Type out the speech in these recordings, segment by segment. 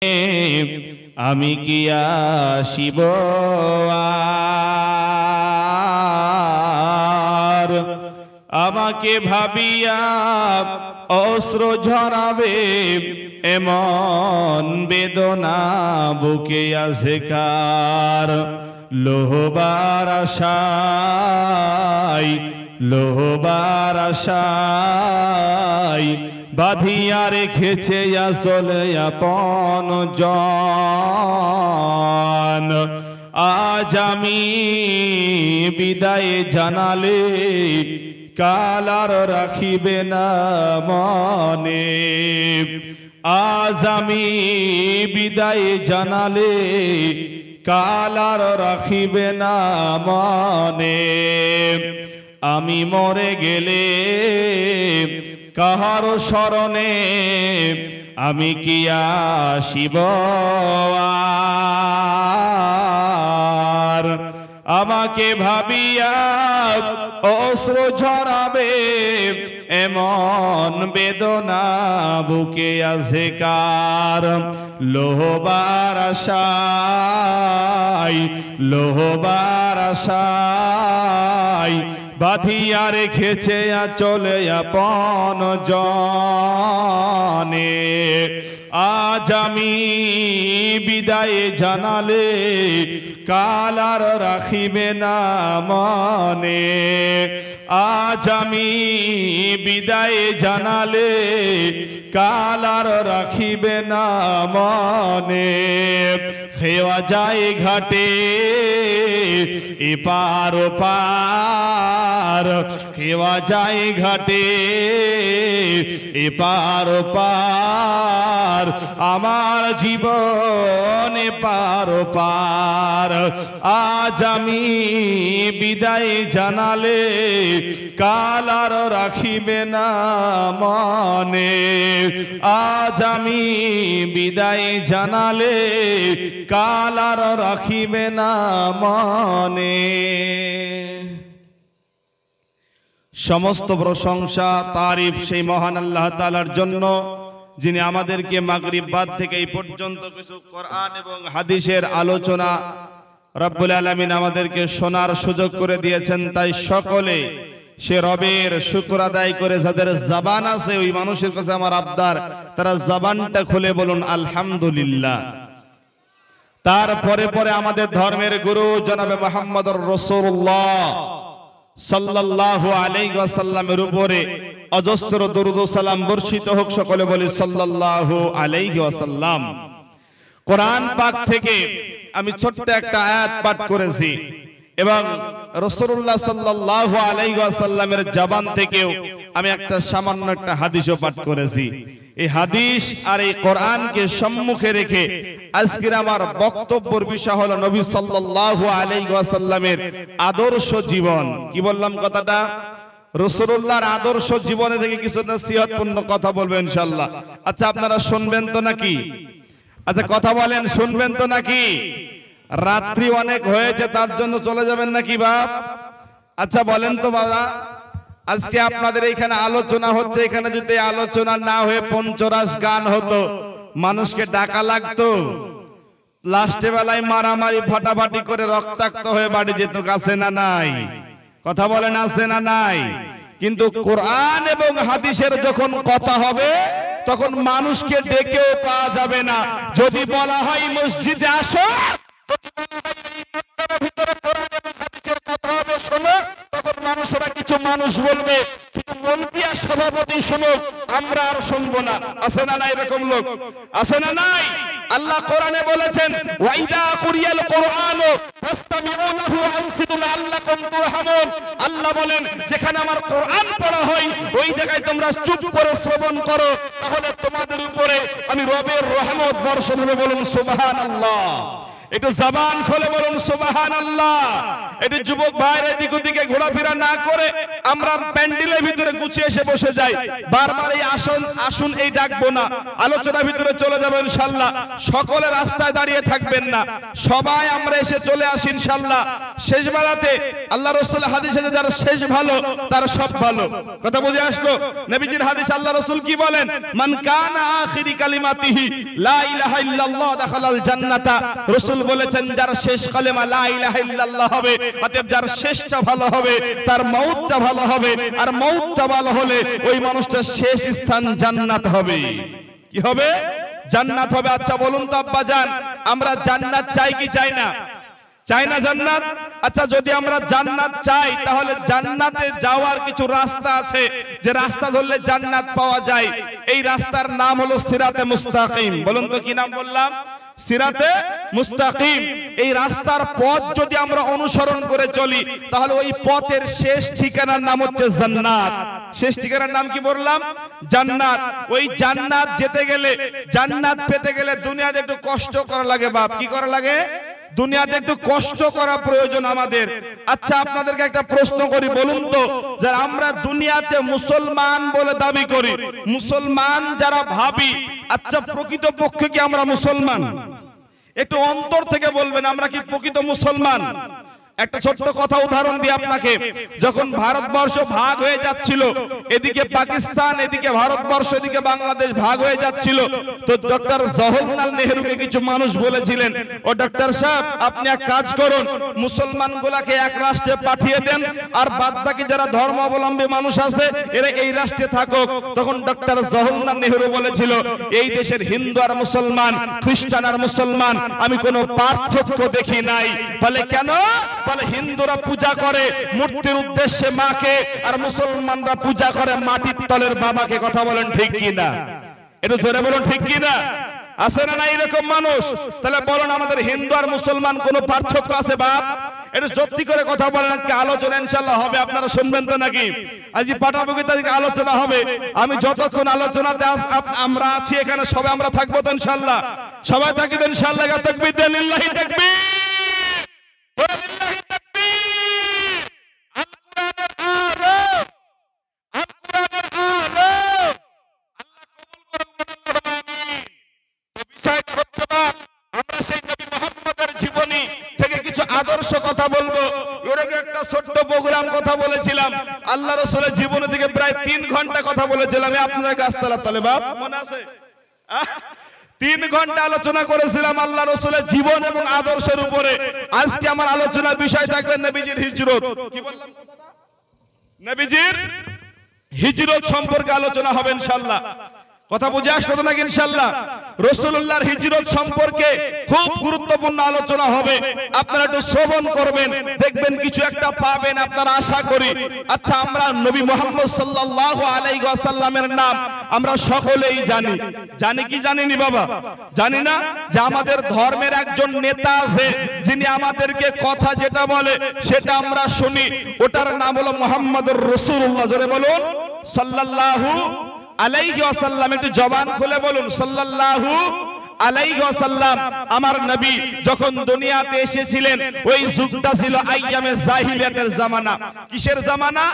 আমি কি আসিব আর, আমাকে ভাবিয়া অশ্রু ঝরাবে এমন বেদনা বুকে আছে কার। লোহবার আশায়, লোহবার আশায় বাঁধিয়া রেখেছে আসলে আপন জন। আজ আমি বিদায় জানালে কাল আর রাখিবে না মনে। আজ আমি বিদায় জানালে কাল আর রাখিবে না মনে। আমি মরে গেলে কাহার শরণে আমি কি আসিব আর, আমাকে ভাবিয়া অশ্রু ঝরাবে এমন বেদনা বুকে আছে কার। লোহবার আশায়, লোহবার আশায় বাঁধিয়া রেখেছে চলে আপন জনে। আজ আমি বিদায় জানালে কাল আর রাখিবে না মনে। আজ আমি বিদায় জানালে কাল আর রাখিবে না মনে। খেওয়া যায় ঘাটে এপার ওপার, খেওয়া যায় ঘাটে এপার ওপার, আমার জীবন এপার ওপার। আজ আমি বিদায় জানালে কাল আর রাখিবে না মনে। আজ আমি বিদায় জানালে কাল আর রাখিবে না মনে। সমস্ত প্রশংসা তারিফ সেই মহান আল্লাহ তাআলার জন্য, যিনি আমাদেরকে মাগরিব বাদ থেকে এই পর্যন্ত কিছু কোরআন এবং হাদিসের আলোচনা রব্বুল আলামিন আমাদেরকে শোনার সুযোগ করে দিয়েছেন। তাই সকলে সে রবের শুকর আদায় করে যাদের জবান আছে ওই মানুষের কাছে আমার আবদার, তারা জবানটা খুলে বলুন আলহামদুলিল্লাহ। তারপরে পরে আমাদের ধর্মের গুরু জনাবে মুহাম্মদুর রাসূলুল্লাহ সাল্লাল্লাহু আলাইহি ওয়াসাল্লামের উপরে অজস্র দরুদ ও সালাম বর্ষিত হোক। সকলে বলি সাল্লাল্লাহু আলাইহি ওয়াসাল্লাম। কোরআন পাক থেকে আমি ছোট্ট একটা আয়াত পাঠ করেছি এবং রাসূলুল্লাহ সাল্লাল্লাহু আলাইহি ওয়াসাল্লামের জবান থেকেও আমি একটা সামান্য একটা হাদিসও পাঠ করেছি। এই হাদিস আর এই কোরআনকে সম্মুখে রেখে আজকের আমার বক্তব্যের বিষয় হলো নবী সাল্লাল্লাহু আলাইহি ওয়াসাল্লামের আদর্শ জীবন। কি বললাম কথাটা? রাসূলুল্লাহর আদর্শ জীবনে থেকে কিছু নসিহতপূর্ণ কথা বলবো ইনশাআল্লাহ। আচ্ছা আপনারা শুনবেন তো নাকি? আচ্ছা কথা বলেন, শুনবেন তো নাকি? রাত্রি অনেক হয়েছে তার জন্য চলে যাবেন নাকি বাপ? আচ্ছা বলেন তো বাবা, আজকে আপনাদের এখানে আলোচনা হচ্ছে, এখানে যদি আলোচনা না হয়ে পঞ্চরাস গান হতো মানুষকে ডাকা লাগতো, লাস্টে বেলায় মারামারি ফাটাফাটি করে রক্তাক্ত হয়ে বাড়ি যেত। আছে না নাই? কথা বলেন আছে না নাই? কিন্তু কোরআন এবং হাদিসের যখন কথা হবে তখন মানুষকে ডেকেও পাওয়া যাবে না। যদি বলা হয় মসজিদে আসো, ভিতরে কোরআন এবং হাদিসের কথা হবে শোনো, তখন মানুষেরা কিছু মানুষ বলবে শুধু মন্ত্রী আর সভাপতি শোনো, আমরা আর শুনবো না। আছে না নাই এরকম লোক? আছে না নাই? আল্লাহ কোরআনে বলেছেন ওয়াইদা কুরিয়াল কুরআনু ফাসতামিউ লাহু ওয়ানসিতু লাআল্লাকুম তুরহামুন। আল্লাহ বলেন যেখানে আমার কোরআন পড়া হয় ওই জায়গায় তোমরা চুপ করে শ্রবণ করো, তাহলে তোমাদের উপরে আমি রবের রহমত বর্ষণ হবে। বলুন সুবহানাল্লাহ। একটু জবান খুলে বলুন সুবহানাল্লাহ। একটু যুবক ভাইরা এদিক ওদিকে ঘোরাফেরা না করে আমরা প্যান্ডেলের ভিতরে গুছিয়ে এসে বসে যাই, বারবার এই আসুন আসুন এই ডাকবো না, আলোচনার ভিতরে চলে যাবো ইনশাআল্লাহ। সকলে রাস্তায় দাঁড়িয়ে থাকবেন না, সবাই আমরা এসে চলে আসি ইনশাআল্লাহ। শেষ বেলাতে আল্লাহ রাসূল হাদিসে যারা শেষ ভালো তার সব ভালো, কথা বুঝে আসলো? নবীজির হাদিস আল্লাহ রাসূল কি বলেন? মান কানা আখিরি কালিমাতিহি লা ইলাহা ইল্লাল্লাহ দাখালাল জান্নাতা। রাসূল বলেছেন যার শেষ কালেমা লা ইলাহা ইল্লাল্লাহ হবে, অতএব যার শেষটা ভালো হবে তার মউতটা ভালো হবে, আর মউতটা ভালো হলে ওই মানুষটার শেষ স্থান জান্নাত হবে। কি হবে? জান্নাত হবে। আচ্ছা বলুন তো আব্বাজান, আমরা জান্নাত চাই কি চাই না? চাই না জান্নাত? আচ্ছা যদি আমরা জান্নাত চাই তাহলে জান্নাতে যাওয়ার কিছু রাস্তা আছে, যে রাস্তা ধরলে জান্নাত পাওয়া যায়। এই রাস্তার নাম হলো সিরাতে মুস্তাকিম। বলুন তো কি নাম বললাম? সিরাতে মুস্তাকিম। এই রাস্তার পথ যদি আমরা অনুসরণ করে চলি তাহলে ওই পথের শেষ ঠিকানার নাম হচ্ছে জান্নাত। শেষ ঠিকানার নাম কি বললাম? জান্নাত। ওই জান্নাত যেতে গেলে, জান্নাত পেতে গেলে দুনিয়াতে একটু কষ্ট করা লাগে বাপ। কি করা লাগে? দুনিয়াতে একটু কষ্ট করা প্রয়োজন আমাদের। আচ্ছা আপনাদেরকে একটা প্রশ্ন করি, বলুন তো, যারা আমরা দুনিয়াতে মুসলমান বলে দাবি করি, মুসলমান যারা ভাবি, আচ্ছা প্রকৃতপক্ষে কি আমরা মুসলমান? একটু অন্তর থেকে বলবেন আমরা কি প্রকৃত মুসলমান? একটা ছোট্ট কথা উদাহরণ দিই আপনাকে। যখন ভারতবর্ষ ভাগ হয়ে যাচ্ছিল, এদিকে পাকিস্তান, এদিকে ভারতবর্ষ, এদিকে বাংলাদেশ ভাগ হয়ে যাচ্ছিল, তো ডক্টর জওহরলাল নেহরুকে কিছু মানুষ বলেছিলেন, ও ডক্টর সাহেব আপনি এক কাজ করুন, মুসলমানগুলাকে এক রাষ্ট্রে পাঠিয়ে দেন, আর বাদবাকি যারা ধর্মাবলম্বী মানুষ আছে এরা এই রাষ্ট্রে থাকুক। তখন ডক্টর জওহরলাল নেহরু বলেছিল, এই দেশের হিন্দু আর মুসলমান, খ্রিস্টান আর মুসলমান আমি কোনো পার্থক্য দেখি নাই। বলে কেন? বলে হিন্দুরা পূজা করে মূর্তির উদ্দেশ্যে মাকে, আর মুসলমানরা পূজা করে মাটির তলের বাবাকে। কথা বলেন ঠিক কি না? একটু জোরে বলুন ঠিক কি না? আছে না নাই এরকম মানুষ? তাহলে বলুন আমাদের হিন্দু আর মুসলমান কোনো পার্থক্য আছে বাপ? একটু সত্যি করে কথা বলেন। আজকে আলোচনা ইনশাআল্লাহ হবে, আপনারা শুনবেন তো নাকি? আজ পাঠাবুকিতে আজকে আলোচনা হবে। আমি যতক্ষণ আলোচনাতে আমরা আছি এখানে সবাই আমরা থাকবো তো ইনশাআল্লাহ? সবাই থাকি তো ইনশাআল্লাহ? তাকবীর দেন, লিল্লাহি তাকবীর। আদর্শ কথা বলবো। এর আগে একটা ছোট্ট প্রোগ্রাম কথা বলেছিলাম, আল্লাহ রাসূলের জীবন থেকে প্রায় 3 ঘন্টা কথা বলেছিলাম। আপনাদের গাছতলার তলে বাপ মনে আছে? 3 ঘন্টা আলোচনা করেছিলাম আল্লাহ রাসূলের জীবন এবং আদর্শের উপরে। আজকে আমার আলোচনার বিষয় থাকবে নবীজির হিজরত। কি বললাম কথাটা? নবীজির হিজরত সম্পর্কে আলোচনা হবে ইনশাআল্লাহ। কথা বুঝে আসলো তো নাকি ইনশাআল্লাহ? রাসূলুল্লাহর হিজরত সম্পর্কে খুব গুরুত্বপূর্ণ আলোচনা হবে, আপনারা একটু শ্রবণ করবেন, দেখবেন কিছু একটা পাবেন আপনারা আশা করি। আচ্ছা আমরা নবী মুহাম্মদ সাল্লাল্লাহু আলাইহি ওয়াসাল্লামের নাম আমরা সকলেই জানি। জানি কি জানিনি বাবা? জানি না যে আমাদের ধর্মের একজন নেতা আছে যিনি আমাদেরকে কথা যেটা বলে সেটা আমরা শুনি, ওটার নাম হলো মুহাম্মদুর রাসূলুল্লাহ। জোরে বলুন সাল্লাল্লাহু আলাইহি ওয়াসাল্লাম। একটু জবান খুলে বলুন সাল্লাল্লাহু আলাইহি ওয়াসাল্লাম। আমার নবী যখন দুনিয়াতে এসেছিলেন ওই যুগটা ছিল আইয়ামে জাহিলিয়াতের জামানা। কিসের জামানা?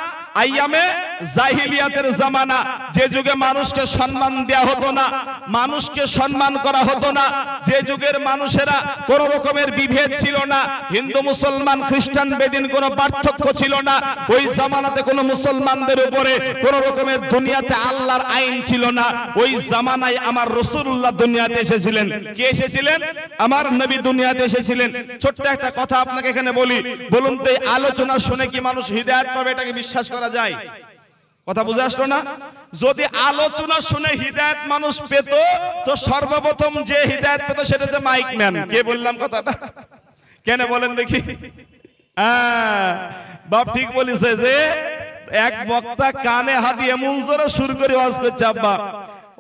আইয়ামে জাহিলিয়াতের জামানা। যে যুগে মানুষকে সম্মান দেয়া হতো না, মানুষকে সম্মান করা হতো না, যে যুগের মানুষেরা কোনো রকমের বিভেদ ছিল না, হিন্দু মুসলমান খ্রিস্টান বেদিন কোনো পার্থক্য ছিল না, ওই জামানাতে কোনো মুসলমানদের উপরে কোনো রকমের দুনিয়াতে আল্লাহর আইন ছিল না। ওই জামানায় আমার রাসূলুল্লাহ দুনিয়াতে এসেছিলেন। কে এসেছিলেন? আমার নবী দুনিয়াতে এসেছিলেন। ছোট্ট একটা কথা আপনাকে এখানে বলি, বলুন তো এই আলোচনা শুনে কি মানুষ হিদায়াত পাবে? এটাকে বিশ্বাস করা যায়? কথা বুঝে আসলো না? যদি আলোচনা শুনে হিদায়াত মানুষ পেত তো সর্বপ্রথম যে হিদায়াত পেত সেটা হচ্ছে মাইক ম্যান। কে বললাম কথাটা? কেন বলেন দেখি? বাপ ঠিক বলেছে যে এক বক্তা কানে হাত দিয়ে এমন জোরে শুরু করে ওয়াজ করছে, আব্বা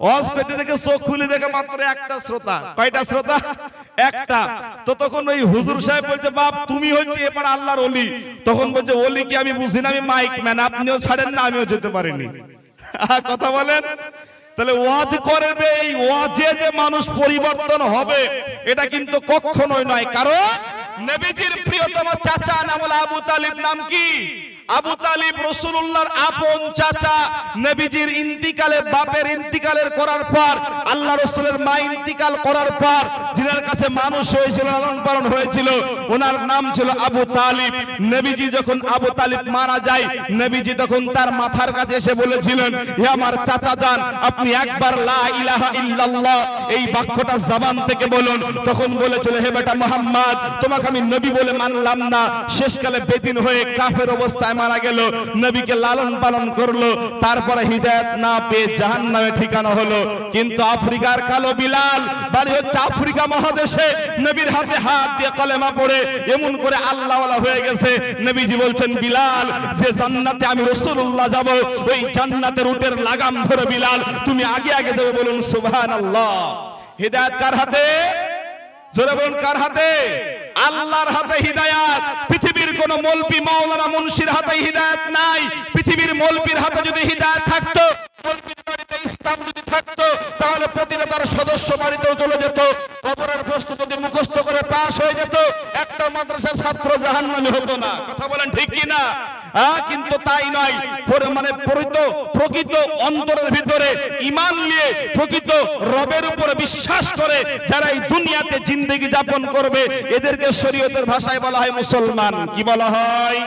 ওয়াজ করতে দেখে চোখ খুলে দেখে মাত্র একটা শ্রোতা। কয়টা শ্রোতা? একটা। তো তখন ওই হুজুর সাহেব বলছে, বাপ তুমি হচ্ছে এবার আল্লাহর ওলি। তখন বলছে, ওলি কি আমি বুঝি না, আমি মাইক ম্যান, আপনিও ছাড়েন না আমিও যেতে পারিনি। কথা বলেন। তাহলে ওয়াজ করবে, এই ওয়াজে যে মানুষ পরিবর্তন হবে এটা কিন্তু কখনোই নয়। কারণ নবীজির প্রিয়তম চাচা নাম হলো আবু তালিব। নাম কি? আবু তালিব রাসূলুল্লাহর আপন চাচা। নবীজির ইন্তিকালে, বাপের ইন্তিকালের করার পর, আল্লাহ রাসূলের মা ইন্তিকাল করার পর যিনার কাছে মানুষ হয়েছিল, লালন পালন হয়েছিল, ওনার নাম ছিল আবু তালিব। নবীজি যখন আবু তালিব মারা যায়, নবীজি তখন তার মাথার কাছে এসে বলেছিলেন, হে আমার চাচা যান, আপনি একবার লা ইলাহা ইল্লাল্লাহ এই বাক্যটা জবান থেকে বলুন। তখন বলেছিল, হে বেটা মুহাম্মদ, তোমাকে আমি নবী বলে মানলাম না। শেষকালে বেদিন হয়ে কাফের অবস্থায় মারা গেল, নবীকে লালন পালন করলো, তারপরে হিদায়াত না পেয়ে জাহান্নামে ঠিকানা হলো। কিন্তু আফ্রিকার কালো বিলাল, বাড়ি হচ্ছে আফ্রিকা মহাদেশে, নবীর হাতে হাত দিয়ে কলেমা পড়ে এমন করে আল্লাহওয়ালা হয়ে গেছে। নবীজি বলছেন, বিলাল, যে জান্নাতে আমি রাসূলুল্লাহ যাব, ওই জান্নাতের উটের লাগাম ধরে বিলাল তুমি আগে আগে যাবে। বলুন সুবহানাল্লাহ। হিদায়াত কার হাতে? জোরে বলুন, কার হাতে? আল্লাহর হাতে হিদায়াত। পৃথিবীর কোন মৌলবি, মাওলানা, মুন্সির হাতে হিদায়াত নাই। পৃথিবীর মৌলবির হাতে যদি হিদায়াত থাকতো, মৌলবির বাড়িতে ইসলাম যদি থাকতো, তাহলে প্রতিটা তার সদস্য বাড়িতেও চলে যেত, কবরের প্রশ্ন যদি মুখস্থ করে পাস হয়ে যেত, একটা মাদ্রাসার ছাত্র জাহান্নামী হতো না। কথা বলেন ঠিক কি না? কিন্তু তাই নয়। মানে প্রকৃত অন্তরের ভিতরে ঈমান নিয়ে, প্রকৃত রবের উপরে বিশ্বাস করে যারা এই দুনিয়াতে জিন্দেগি যাপন করবে, এদেরকে শরীয়তের ভাষায় বলা হয় মুসলমান। কি বলা হয়?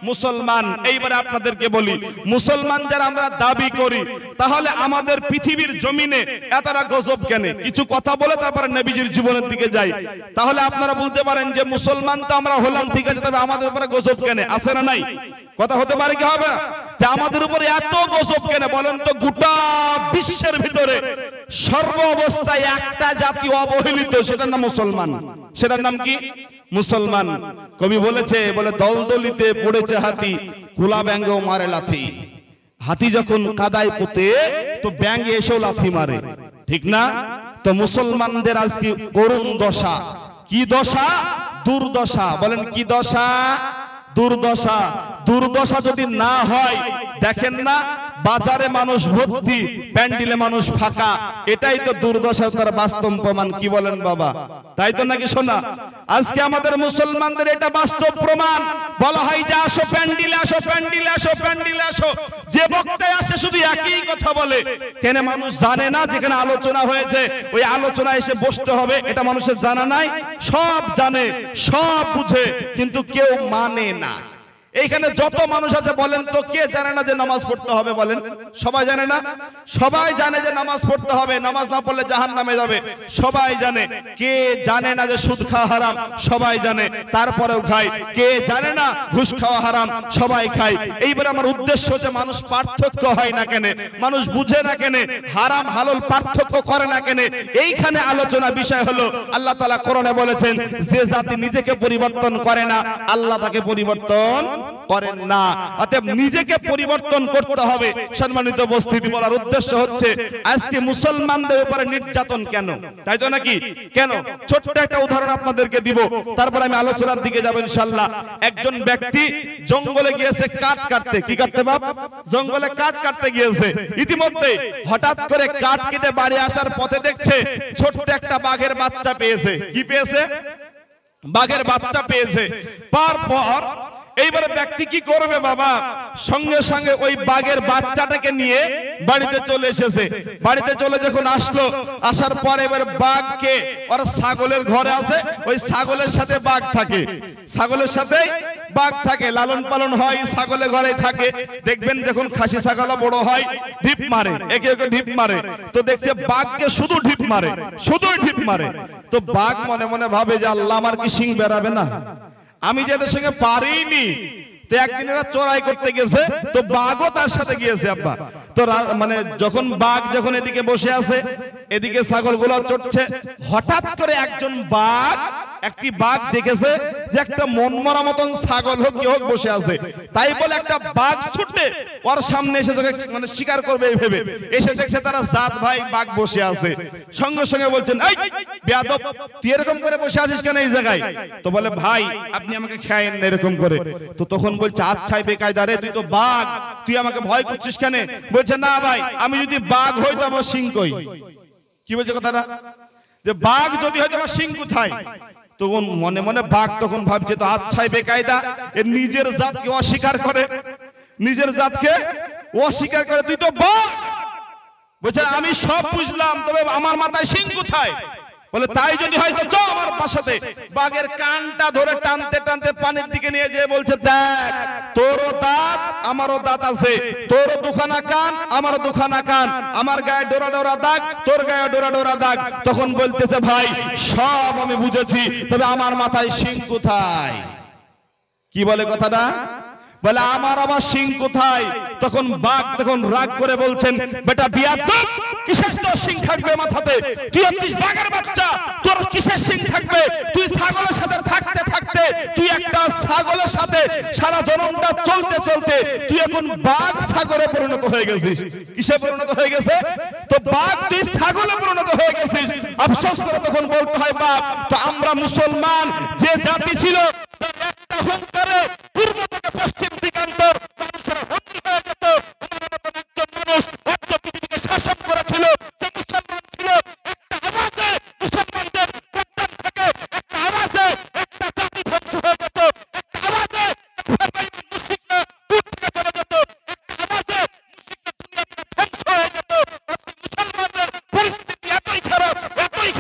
মুসলমান। এইবারে আপনাদেরকে বলি, মুসলমান যারা আমরা দাবি করি, তাহলে আমাদের পৃথিবীর জমিনে এতটা গজব কেন? কিছু কথা বলে তারপরে নবীজির জীবনের দিকে যাই। তাহলে আপনারা বলতে পারেন যে মুসলমান তো আমরা হলাম, ঠিক আছে, তবে আমাদের উপরে গজব কেন? আছে না নাই? কথা হতে পারে কি হবে না? যে আমাদের উপরে এত গজব কেন বলেন তো? গোটা বিশ্বের ভিতরে সর্ব অবস্থায় একটা জাতি অবহেলিত, সেটার নাম মুসলমান। সেটার নাম কি? মুসলমান। কবি বলেছে, বলে দলদলিতে পড়েছে হাতি, খোলা ব্যাঙেও মারে লাথি। হাতি যখন কাদায় পুঁতে, তো ব্যাঙ এসেও লাথি মারে, ঠিক না? তো মুসলমানদের আজকে করুণ দশা। কি দশা? দুর্দশা। বলেন কি দশা? দুর্দশা। দুর্দশা যদি না হয়, দেখেন না বাজারে মানুষ ভর্তি, প্যান্ডেলে মানুষ ফাঁকা, এটাই তো দুর্দশার তার বাস্তব প্রমাণ। কি বলেন বাবা? তাই তো নাকি শোনা? আজকে আমাদের মুসলমানদের এটা বাস্তব প্রমাণ। বলা হয় যে আসো প্যান্ডেলে, আসো প্যান্ডেলে, আসো প্যান্ডেলে আসো। যে বক্তায় আসে শুধু একই কথা বলে। কেন? মানুষ জানে না যেখানে আলোচনা হয়েছে ওই আলোচনা এসে বসতে হবে, এটা মানুষের জানা নাই। সব জানে, সব বুঝে, কিন্তু কেউ মানে না। এইখানে যত মানুষ আছে বলেন তো, কে জানে না যে নামাজ পড়তে হবে? বলেন, সবাই জানে না? সবাই জানে যে নামাজ পড়তে হবে, নামাজ না পড়লে জাহান্নামে যাবে, সবাই জানে। কে জানে না যে সুদ খাওয়া হারাম? সবাই জানে, তারপরেও খায়। কে জানে না ঘুষ খাওয়া হারাম? সবাই খায়। এইবার আমার উদ্দেশ্য যে মানুষ পার্থক্য হয় না কেন, মানুষ বুঝে না কেন, হারাম হালাল পার্থক্য করে না কেন, এইখানে আলোচনা বিষয় হলো। আল্লাহ তাআলা কোরআনে বলেছেন, যে জাতি নিজেকে পরিবর্তন করে না, আল্লাহ তাকে পরিবর্তন করেন না। অতএব নিজেকে পরিবর্তন করতে হবে। সম্মানিত উপস্থিতি, বলার উদ্দেশ্য হচ্ছে আজকে মুসলমানদের উপরে নির্যাতন কেন? তাই তো নাকি? কেন? ছোট্ট একটা উদাহরণ আপনাদেরকে দিব, তারপর আমি আলোচনার দিকে যাব ইনশাআল্লাহ। একজন ব্যক্তি জঙ্গলে গিয়েছে কাঠ কাটতে। কি কাটতে বাপ? জঙ্গলে কাঠ কাটতে গিয়েছে। ইতিমধ্যে হঠাৎ করে কাঠ কেটে বাড়ি আসার পথে দেখছে ছোট্ট একটা বাঘের বাচ্চা পেয়েছে। কি পেয়েছে? বাঘের বাচ্চা পেয়েছে। পর এইবারে ব্যক্তি কি করবে বাবা? সঙ্গে সঙ্গে ওই বাঘের বাচ্চাটাকে নিয়ে বাড়িতে চলে এসেছে। বাড়িতে চলে যখন আসলো, আসার পর এবার বাঘকে, ওর ছাগলের ঘরে আছে, ওই ছাগলের সাথে বাঘ থাকে, ছাগলের সাথে বাঘ থাকে, লালন পালন হয়, ছাগলের ঘরে থাকে। দেখবেন যখন খাসি ছাগল বড় হয়, ঢিপ মারে, একে একে ঢিপ মারে। তো দেখছে বাঘকে শুধু ঢিপ মারে, শুধুই ঢিপ মারে। তো বাঘ মনে মনে ভাবে যে আল্লাহ, আমার কি শিং বেরাবে না? আমি যে এদের সঙ্গে পারিনি। তো একদিন এরা চড়াই করতে গেছে, তো বাঘও তার সাথে গিয়েছে আব্বা। তো মানে যখন বাঘ যখন এদিকে বসে আছে, এদিকে ছাগলগুলো চড়ছে, হঠাৎ করে একজন বাঘ একটি বাঘ দেখেছে যে একটা মনমরা মতন ছাগল হোক কি হোক বসে আছে, তাই বলে একটা বাঘ ছুটে ওর সামনে এসে মানে শিকার করবে এই ভেবে এসে দেখছে তারা জাত ভাই বাঘ বসে আছে, সঙ্গে সঙ্গে বলছেন এই বেয়াদব তুই এরকম করে বসে আছিস কেন এই জায়গায়? তো বলে ভাই আপনি আমাকে খেয়েন না এরকম করে। তো তখন বলছে আচ্ছাই বেকায়দা রে, তুই তো বাঘ, তুই আমাকে ভয় করছিস কেন? বলছে না ভাই আমি যদি বাঘ হই তো আমার সিং কই। কি বলছে কথাটা? যে বাঘ যদি হয় তো আমার সিং কোথায়? তখন মনে মনে বাঘ তখন ভাবছে তো আচ্ছাই বেকায়দা, এর নিজের জাতকে অস্বীকার করে, নিজের জাতকে অস্বীকার করে, তুই তো বাঘ। বলছে আমি সব বুঝলাম, তবে আমার মাথায় সিং কোথায়? বলে তাই যদি হয় তো চল আমার বাসাতে। বাঘের কানটা ধরে টানতে টানতে পানির দিকে নিয়ে যেয়ে বলছে দেখ তোরও দাঁত আমারও দাঁত আছে, তোরও দুখানা কান আমারও দুখানা কান, আমার গায়ে ডোরা ডোরা দাগ তোর গায়ে ডোরা ডোরা দাগ। তখন বলতেছে ভাই সব আমি বুঝেছি, তবে আমার মাথায় সিং কোথায়? কি বলে কথাটা? বলে আমার আবার সিং কোথায়? তখন বাঘ তখন রাগ করে বলছেন বেটা বিয়াদব, কিসের তোর সিং থাকবে মাথাতে? তুই হচ্ছিস বাঘের বাচ্চা, তোর কিসের সিং থাকবে? তুই ছাগলের সাথে থাকতে থাকতে তুই একটা ছাগলের সাথে সারা জনমটা চলতে চলতে তুই এখন বাঘ ছাগলে পরিণত হয়ে গেছিস। কিসে পরিণত হয়ে গেছে? তো বাঘ তুই ছাগলে পরিণত হয়ে গেছিস। আফসোস করে তখন বলতে হয় বাপ, তো আমরা মুসলমান যে জাতি ছিল একটা হুঙ্কারে পূর্ব থেকে পশ্চিম দিগান্তর মানুষের হত্যা হয়ে যেত, আমার মতন একজন মানুষ অর্ধ পৃথিবীকে শাসন করেছিল, সে মুসলমান ছিল। একটা আওয়াজে মুসলমানদের গর্দান থেকে একটা আওয়াজে একটা জাতি ধ্বংস হয়ে যেত, একটা আওয়াজে মুশরিকরা দূর থেকে চলে যেত, একটা আওয়াজে মুশরিকরা দুনিয়া থেকে ধ্বংস হয়ে যেত। আজকে মুসলমানদের পরিস্থিতি এতই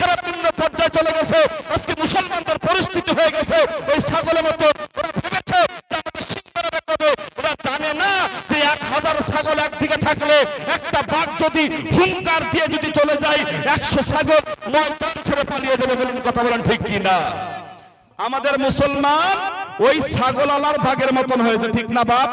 খারাপ নিম্ন পর্যায়ে চলে গেছে। আজকে মুসলমানদের পরিস্থিতি হয়ে গেছে ওই ছাগলের মতো। ওরা ভেবেছে যে আমাদের সিং বাড়াবে কবে, ওরা জানে না যে 1000 ছাগল একদিকে থাকলে একটা বাঘ যদি হুঙ্কার দিয়ে যদি চলে যায় 100 ছাগল ময়দান ছেড়ে পালিয়ে যাবে। বলুন কথা বলেন ঠিক কি না? আমাদের মুসলমান ওই ছাগল আলার বাঘের মতন হয়েছে, ঠিক না বাপ?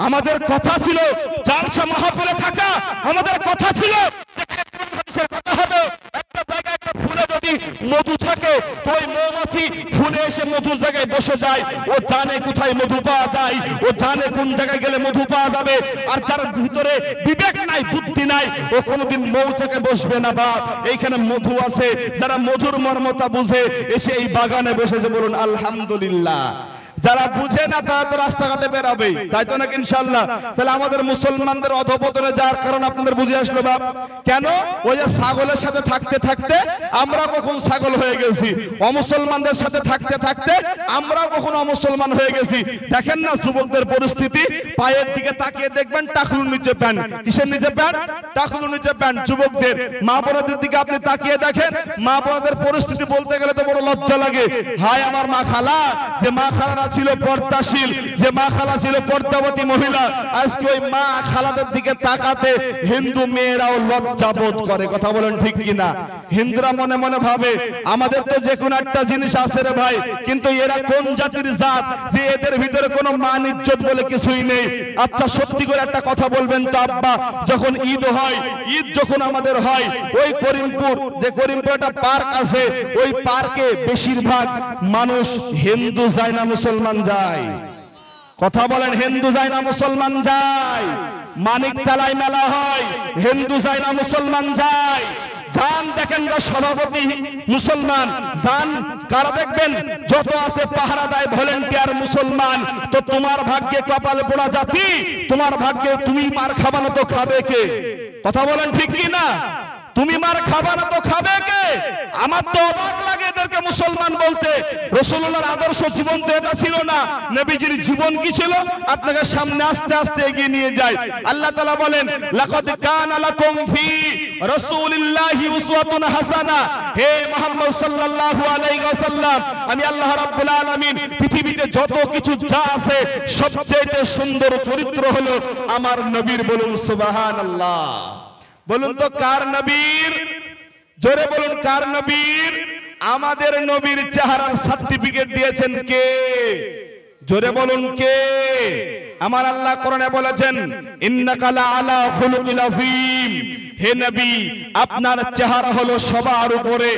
আমাদের কথা ছিল জালসা মাহফিলে থাকা, আমাদের কথা ছিল যেখানে কোরআন হাদিসের কথা হবে। একটা জায়গায় একটা ফুলে যদি মধু থাকে তো ওই মৌমাছি ফুলে এসে মধুর জায়গায় বসে যায়, ও জানে কোথায় মধু পাওয়া যায়, ও জানে কোন জায়গায় গেলে মধু পাওয়া যাবে। আর যার ভিতরে বিবেক নাই, বুদ্ধি নাই, ও কোনোদিন মৌচাকে বসবে না বাপ। এইখানে মধু আছে, যারা মধুর মর্মতা বুঝে এসে এই বাগানে বসেছে। বলুন আলহামদুলিল্লাহ। যারা বুঝে না তারা তো রাস্তাঘাটে বেরাবে, তাই তো নাকি ইনশাআল্লাহ? তাহলে আমাদের মুসলমানদের অধপতনে যাওয়ার কারণ আপনাদের বুঝে আসলো বাপ। কেন? ওই যে ছাগলের সাথে থাকতে থাকতে আমরা কখন ছাগল হয়ে গেছি, অমুসলমানদের সাথে থাকতে থাকতে আমরাও কখন অমুসলমান হয়ে গেছি। দেখেন না যুবকদের পরিস্থিতি, পায়ের দিকে তাকিয়ে দেখবেন টাকলুর নিচে প্যান্ট। কিসের নিচে প্যান্ট? টাকলুর নিচে প্যান্ট। যুবকদের মা বোনদের দিকে আপনি তাকিয়ে দেখেন, মা বোনদের পরিস্থিতি বলতে গেলে তো বড় লজ্জা লাগে। হায় আমার মা খালা, যে মা খালারা ছিল পর্দাশীল, যে মা খালা ছিল পর্দাবতী মহিলা, আজকে ওই মা খালাদের দিকে তাকাতে হিন্দু মেয়েরাও লজ্জা বোধ করে। কথা বলেন ঠিক কিনা? হিন্দুরা মনে মনে ভাবে আমাদের তো যে কোনো একটা জিনিস আছে রে ভাই, কিন্তু এরা কোন জাতির জাত যে এদের ভিতরে কোনো মান ইজ্জত বলে কিছুই নেই। আচ্ছা সত্যি করে একটা কথা বলবেন তো আব্বা, যখন ঈদ হয়, ঈদ যখন আমাদের হয়, ওই করিমপুর যে করিমপুর একটা পার্ক আছে, ওই পার্কে বেশিরভাগ মানুষ হিন্দু যায় না মুসলমান যায়? কথা বলেন, হিন্দু যায় না মুসলমান যায়? মানিকতলায় মেলা হয়, হিন্দু যায় না মুসলমান যায়? জান দেখেন গা সভাপতি মুসলমান, জান কারা দেখবেন যত আছে পাহারা দেয় ভলেন্টিয়ার মুসলমান। তো তোমার ভাগ্যে কপাল পোড়া জাতি, তোমার ভাগ্যে তুমি মার খাবা না তো খাবে কে? কথা বলেন ঠিক কি না? তুমি মার খাবা না তো খাবে কে? আমার তো অবাক লাগে এদেরকে মুসলমান বলতে। রাসূলুল্লাহর আদর্শ জীবন তো এটা ছিল না। নবীজির জীবন কি ছিল আপনাকে সামনে আস্তে আস্তে এগিয়ে নিয়ে যায়। আল্লাহ তাআলা বলেন লাকাদ কানা লাকুম ফি রাসূলিল্লাহি উসওয়াতুন হাসানাহ। হে মুহাম্মদ সাল্লাল্লাহু আলাইহি ওয়াসাল্লাম, আমি আল্লাহ রাব্বুল আলামিন পৃথিবীতে যত কিছু যা আছে সবচেয়ে সুন্দর চরিত্র হলো আমার নবীর। বলুন সুবহানাল্লাহ। বলুন তো কার নবীর? জোরে বলুন কার নবীর? আমাদের নবীর চেহারার সার্টিফিকেট দিয়েছেন কে? জোরে বলুন কে? আমার আল্লাহ কোরআনে বলেছেন ইন্নাকা লা আলা খুলুকিল আযীম। হে নবী আপনার চেহারা হলো সবার উপরে,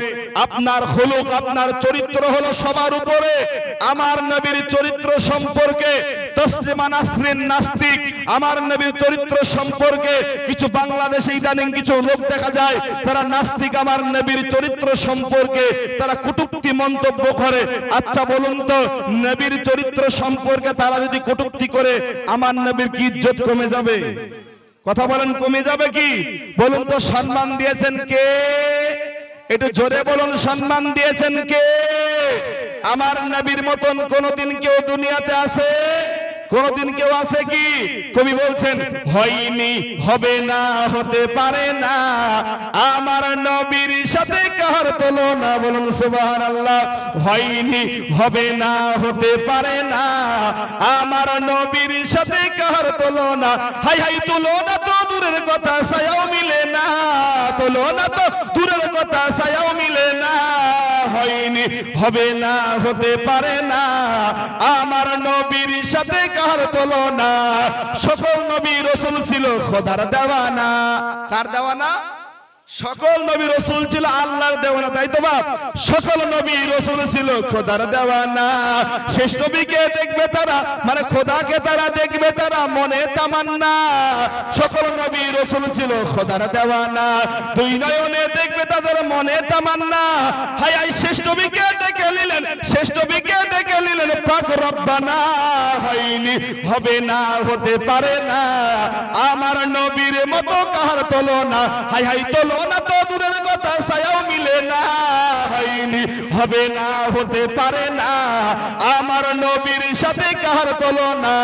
আপনার খুলুক আপনার চরিত্র হলো সবার উপরে। আমার নবীর চরিত্র সম্পর্কে তসলিমা নাসরিন নাস্তিক আমার নবীর চরিত্র সম্পর্কে কিছু বাংলাদেশে ইদানিং কিছু লোক দেখা যায় তারা নাস্তিক আমার নবীর চরিত্র সম্পর্কে তারা কটূক্তি মন্তব্য করে। আচ্ছা বলুন তো নবীর চরিত্র সম্পর্কে তারা যদি কটূক্তি করে আমার নবীর কি ইজ্জত কমে যাবে? কথা বলেন কমে যাবে কি? বলুন তো সম্মান দিয়েছেন কে? একটু জোরে বলুন সম্মান দিয়েছেন কে? আমার নবীর মতন কোনদিন কেউ দুনিয়াতে আছে? কোনদিন কেউ আছে কি? কবি বলছেন হয়নি হবে না হতে পারে না আমার নবীর সাথে কার তুলনা। বলুন সুবহানাল্লাহ। হয়নি হবে না হতে পারে না আমার নবীর সাথে কার তুলনা। হাই হাই তুলনা তো দূরের কথা ছায়াও মিলে না, তুলনা তো দূরের কথা ছায়াও মিলে না। হয়নি হবে না হতে পারে না আমার নবীর সাথে কার তুলনা। সকল নবী রাসূল ছিল খোদার দেওয়ানা। কার দেওয়ানা? সকল নবী রাসূল ছিল আল্লাহর দেওয়ানা, তাই তো বাপ? সকল নবী রাসূল ছিল খোদার দেওয়ানা। শেষ নবীকে দেখবে তারা মানে খোদাকে তারা দেখবে তারা মনে তামান্না। সকল নবী রাসূল ছিল খোদার দেওয়ানা, দুই নয়নে দেখবে তাদের মনে তামান্না। হায় হায় শেষ নবীকে দেখে নিলেন, শেষ নবীকে দেখে নিলেন পাক রব্বানা। হয়নি হবে না হতে পারে না আমার নবীর মতো কার তুলনা। হায় হায় তুলনা তো দূরের কথা ছায়াও মিলে না। হয়নি হবে না হতে পারে না আমার নবীর সাথে কার তুলনা।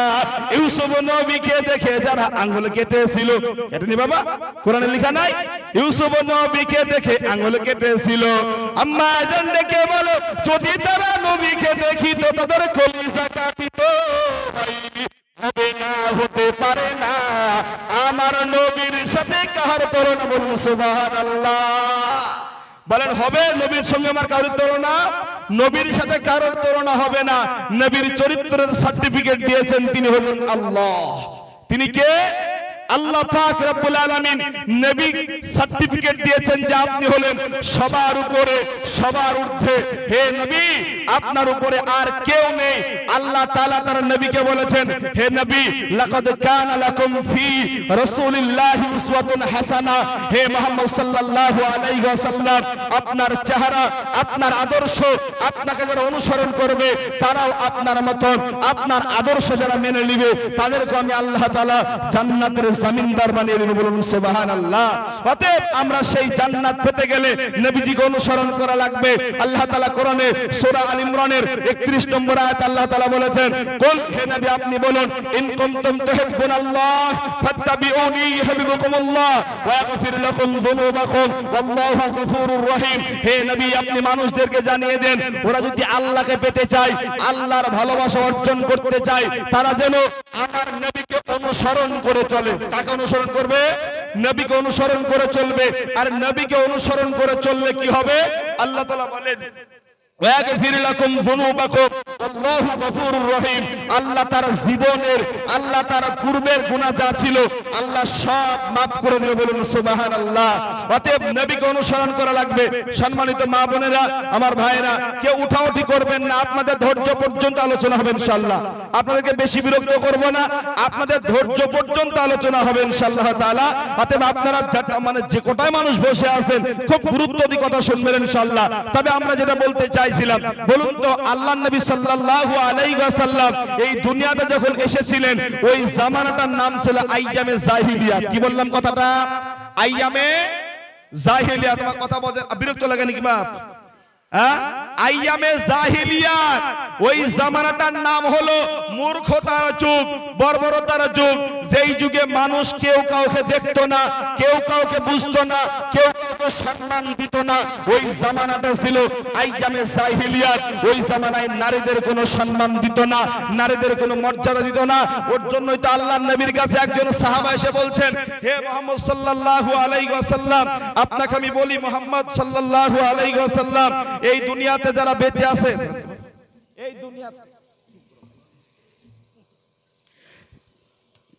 ইউসুফ নবীকে দেখে যারা আঙ্গুল কেটেছিল, কেটেনি বাবা? কোরআনে লেখা নাই? ইউসুফ নবীকে দেখে আঙ্গুল কেটেছিল। আম্মা জান ডেকে বলো যদি তারা নবীকে দেখিত তাদের কলিজা কাঁপিত। হয়নি হবে না হতে পারে না আমার নবীর সাথে কার তুলনা। বলুন সুবহানাল্লাহ। বলেন হবে নবীর সঙ্গে আমার কারোর তুলনা? নবীর সাথে কারোর তুলনা হবে না। নবীর চরিত্রের সার্টিফিকেট দিয়েছেন তিনি হলেন আল্লাহ। তিনি কে? আল্লাহ পাক রব্বুল আলামিন নবী সার্টিফিকেট দিয়েছেন যে আপনি হলেন সবার উপরে সবার ঊর্ধ্বে। হে নবী আপনার উপরে আর কেউ নেই। আল্লাহ তাআলা তার নবীকে বলেছেন হে নবী লাকাদ কানা লাকুম ফি রাসূলিল্লাহি উসওয়াতুন হাসানাহ। হে মুহাম্মদ সাল্লাল্লাহু আলাইহি ওয়াসাল্লাম আপনার চেহারা আপনার আদর্শ আপনাকে যারা অনুসরণ করবে তারাও আপনার মতন আপনার আদর্শ যারা মেনে নেবে তাদেরকে আমি আল্লাহ তাআলা জান্নাতের জমিনদার বানিয়ে দেব। বলুন সুবহানাল্লাহ। অতএব আমরা সেই জান্নাত পেতে গেলে নবীজিকে অনুসরণ করা লাগবে। আল্লাহ তাআলা কোরআনে সূরা আল ইমরানের 31 নম্বর আয়াত আল্লাহ তাআলা বলেছেন কুল হে নবী আপনি বলুন ইন কুনতুম তুহিব্বুনাল্লাহ ফাত্তাবিউনি ইউহিব্বুকুমুল্লাহ ওয়া ইয়াগফির লাকুম যুনুবাকুম ওয়াল্লাহু গফুরুর রহিম। হে নবী আপনি মানুষদেরকে জানিয়ে দেন ওরা যদি আল্লাহকে পেতে চায় আল্লাহর ভালোবাসা অর্জন করতে চায় তারা যেন আমার নবীকে অনুসরণ করে চলে। কাকে অনুসরণ করবে? নবীকে অনুসরণ করে চলবে। আর নবীকে অনুসরণ করে চললে কি হবে? আল্লাহ তাআলা বলেন ওয়াগফির লাকুম যুনুবাকুম আল্লাহু গফুরুর রহিম। আল্লাহ তার জীবনের আল্লাহ তার পূর্বের গুনাহ যা ছিল আল্লাহ সব maaf করে দিবে। বলুন সুবহানাল্লাহ। অতএব নবীকে অনুসরণ করা লাগবে। সম্মানিত মা বোনেরা আমার ভাইরা কেউ উঠাউঠি করবেন না। আপনাদের ধৈর্য পর্যন্ত আলোচনা হবে ইনশাআল্লাহ। আপনাদেরকে বেশি বিরক্ত করব না। আপনাদের ধৈর্য পর্যন্ত আলোচনা হবে ইনশাআল্লাহ তাআলা। অতএব আপনারা মানে যে কোটায় মানুষ বসে আছেন খুব গুরুত্ব দিয়ে কথা শুনবেন ইনশাআল্লাহ। তবে আমরা যেটা বলতে চাইছিলাম বলুন তো আল্লাহর নবী সাল্লাল্লাহু আলাইহি ওয়াসাল্লাম এই দুনিয়াতে যখন এসেছিলেন ওই জামানাটার নাম ছিল আইয়ামে জাহিলিয়া। কি বললাম কথাটা? আইয়ামে জাহিলিয়া। তোমার কথা বলেন বিরক্ত লাগে নাকি বাপ? আইয়ামে জাহিলিয়াত ওই জামানাটার নাম হলো মূর্খতার যুগ, বর্বরতার যুগ। যেই যুগে মানুষ কেউ কাউকে দেখতো না, কেউ কাউকে বুঝতো না, কেউ কাউকে সম্মান দিত না। ওই জামানাটা ছিল আইয়ামে জাহিলিয়াত। ওই জামানায় নারীদের কোনো সম্মান দিত না, নারীদের কোনো মর্যাদা দিত না। ওর জন্যই তো আল্লাহর নবীর কাছে একজন সাহাবা এসে বলছেন হে মুহাম্মদ সাল্লাল্লাহু আলাইহি ওয়াসাল্লাম আপনাকে আমি বলি মুহাম্মদ সাল্লাল্লাহু আলাইহি ওয়াসাল্লাম এই দুনিয়াতে যারা বেঁচে আছে এই দুনিয়াতে